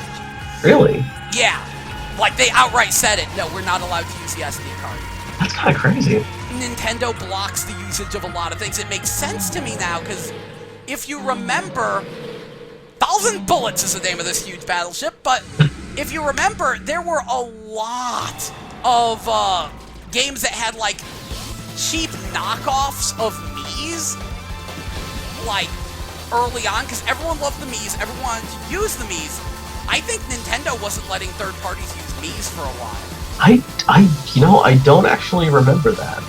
Really? Yeah. Like, they outright said it. No, we're not allowed to use the SD card. That's kind of crazy. Nintendo blocks the usage of a lot of things. It makes sense to me now, because if you remember, 1,000 Bullets is the name of this huge battleship, but if you remember, there were a lot of games that had, like, cheap knockoffs of Mii's, like, early on, because everyone loved the Mii's, everyone wanted to use the Mii's. I think Nintendo wasn't letting third parties use Mii's for a while. I don't actually remember that.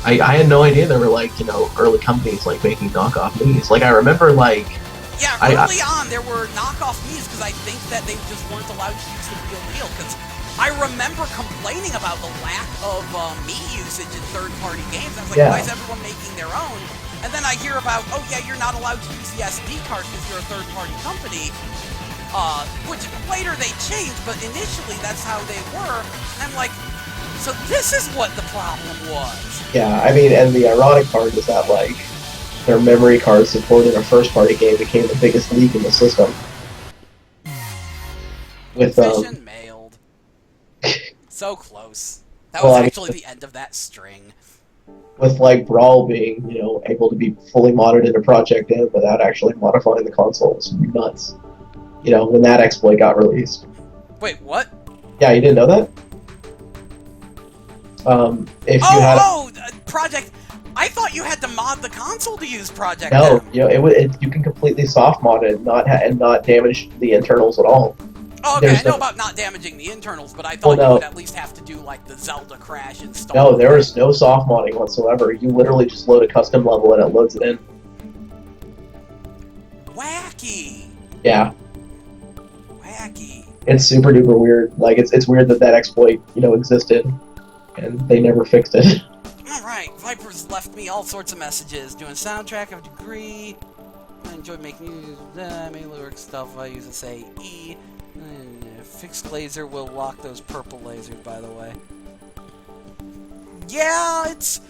I had no idea there were, like, early companies, like, making knockoff Mii's. Like, I remember, like... Yeah, early on, there were knockoff Mii's, because I think that they just weren't allowed to use the real deal, because I remember complaining about the lack of Mii usage in third-party games. I was like, why is everyone making their own? And then I hear about, oh yeah, you're not allowed to use the SD card because you're a third-party company, which later they changed, but initially that's how they were. And I'm like, so this is what the problem was. Yeah, I mean, and the ironic part is that, like, their memory card support in a first-party game became the biggest leak in the system. With, Vision mailed. So close. That was actually the end of that string. With, like, Brawl being, able to be fully modded into Project M without actually modifying the console. It's nuts. When that exploit got released. Wait, what? Yeah, you didn't know that? If you had... Project... I thought you had to mod the console to use Project No, M. You can completely soft mod it and not damage the internals at all. Oh, okay, I know about not damaging the internals, but I thought you would at least have to do, like, the Zelda crash install. No, there is no soft modding whatsoever. You literally just load a custom level and it loads it in. Wacky! Yeah. Wacky. It's super duper weird. Like, it's weird that exploit, existed, and they never fixed it. Alright, Viper's left me all sorts of messages. Doing soundtrack of degree. I enjoy making music, main lyric stuff. I use to say E. Fixed laser will lock those purple lasers, by the way. Yeah, it's...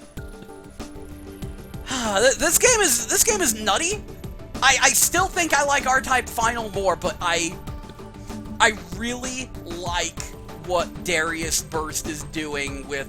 this game is nutty. I still think I like R-Type Final more, but I really like what Dariusburst is doing with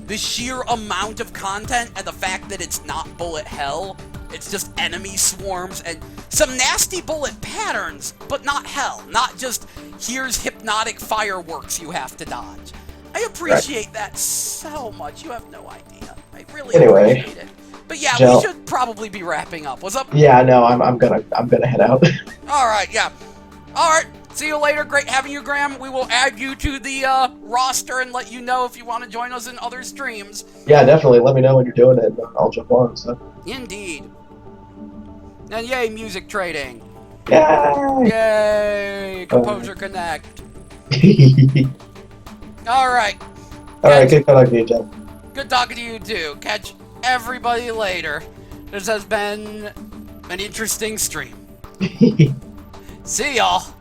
the sheer amount of content and the fact that it's not bullet hell. It's just enemy swarms and some nasty bullet patterns, but not hell. Not just, here's hypnotic fireworks you have to dodge. I appreciate that so much. You have no idea. I really appreciate it. But yeah, Joe. we should probably be wrapping up. What's up? Yeah, no, I'm gonna head out. Alright, yeah. Alright, see you later. Great having you, Graham. We will add you to the roster and let you know if you want to join us in other streams. Yeah, definitely. Let me know when you're doing it. I'll jump on. So. Indeed. And yay, music trading. Yay! Yay! Composer Connect. Alright. Alright, good talking to you, Joe. Good talking to you too. Catch everybody later. This has been an interesting stream. See y'all.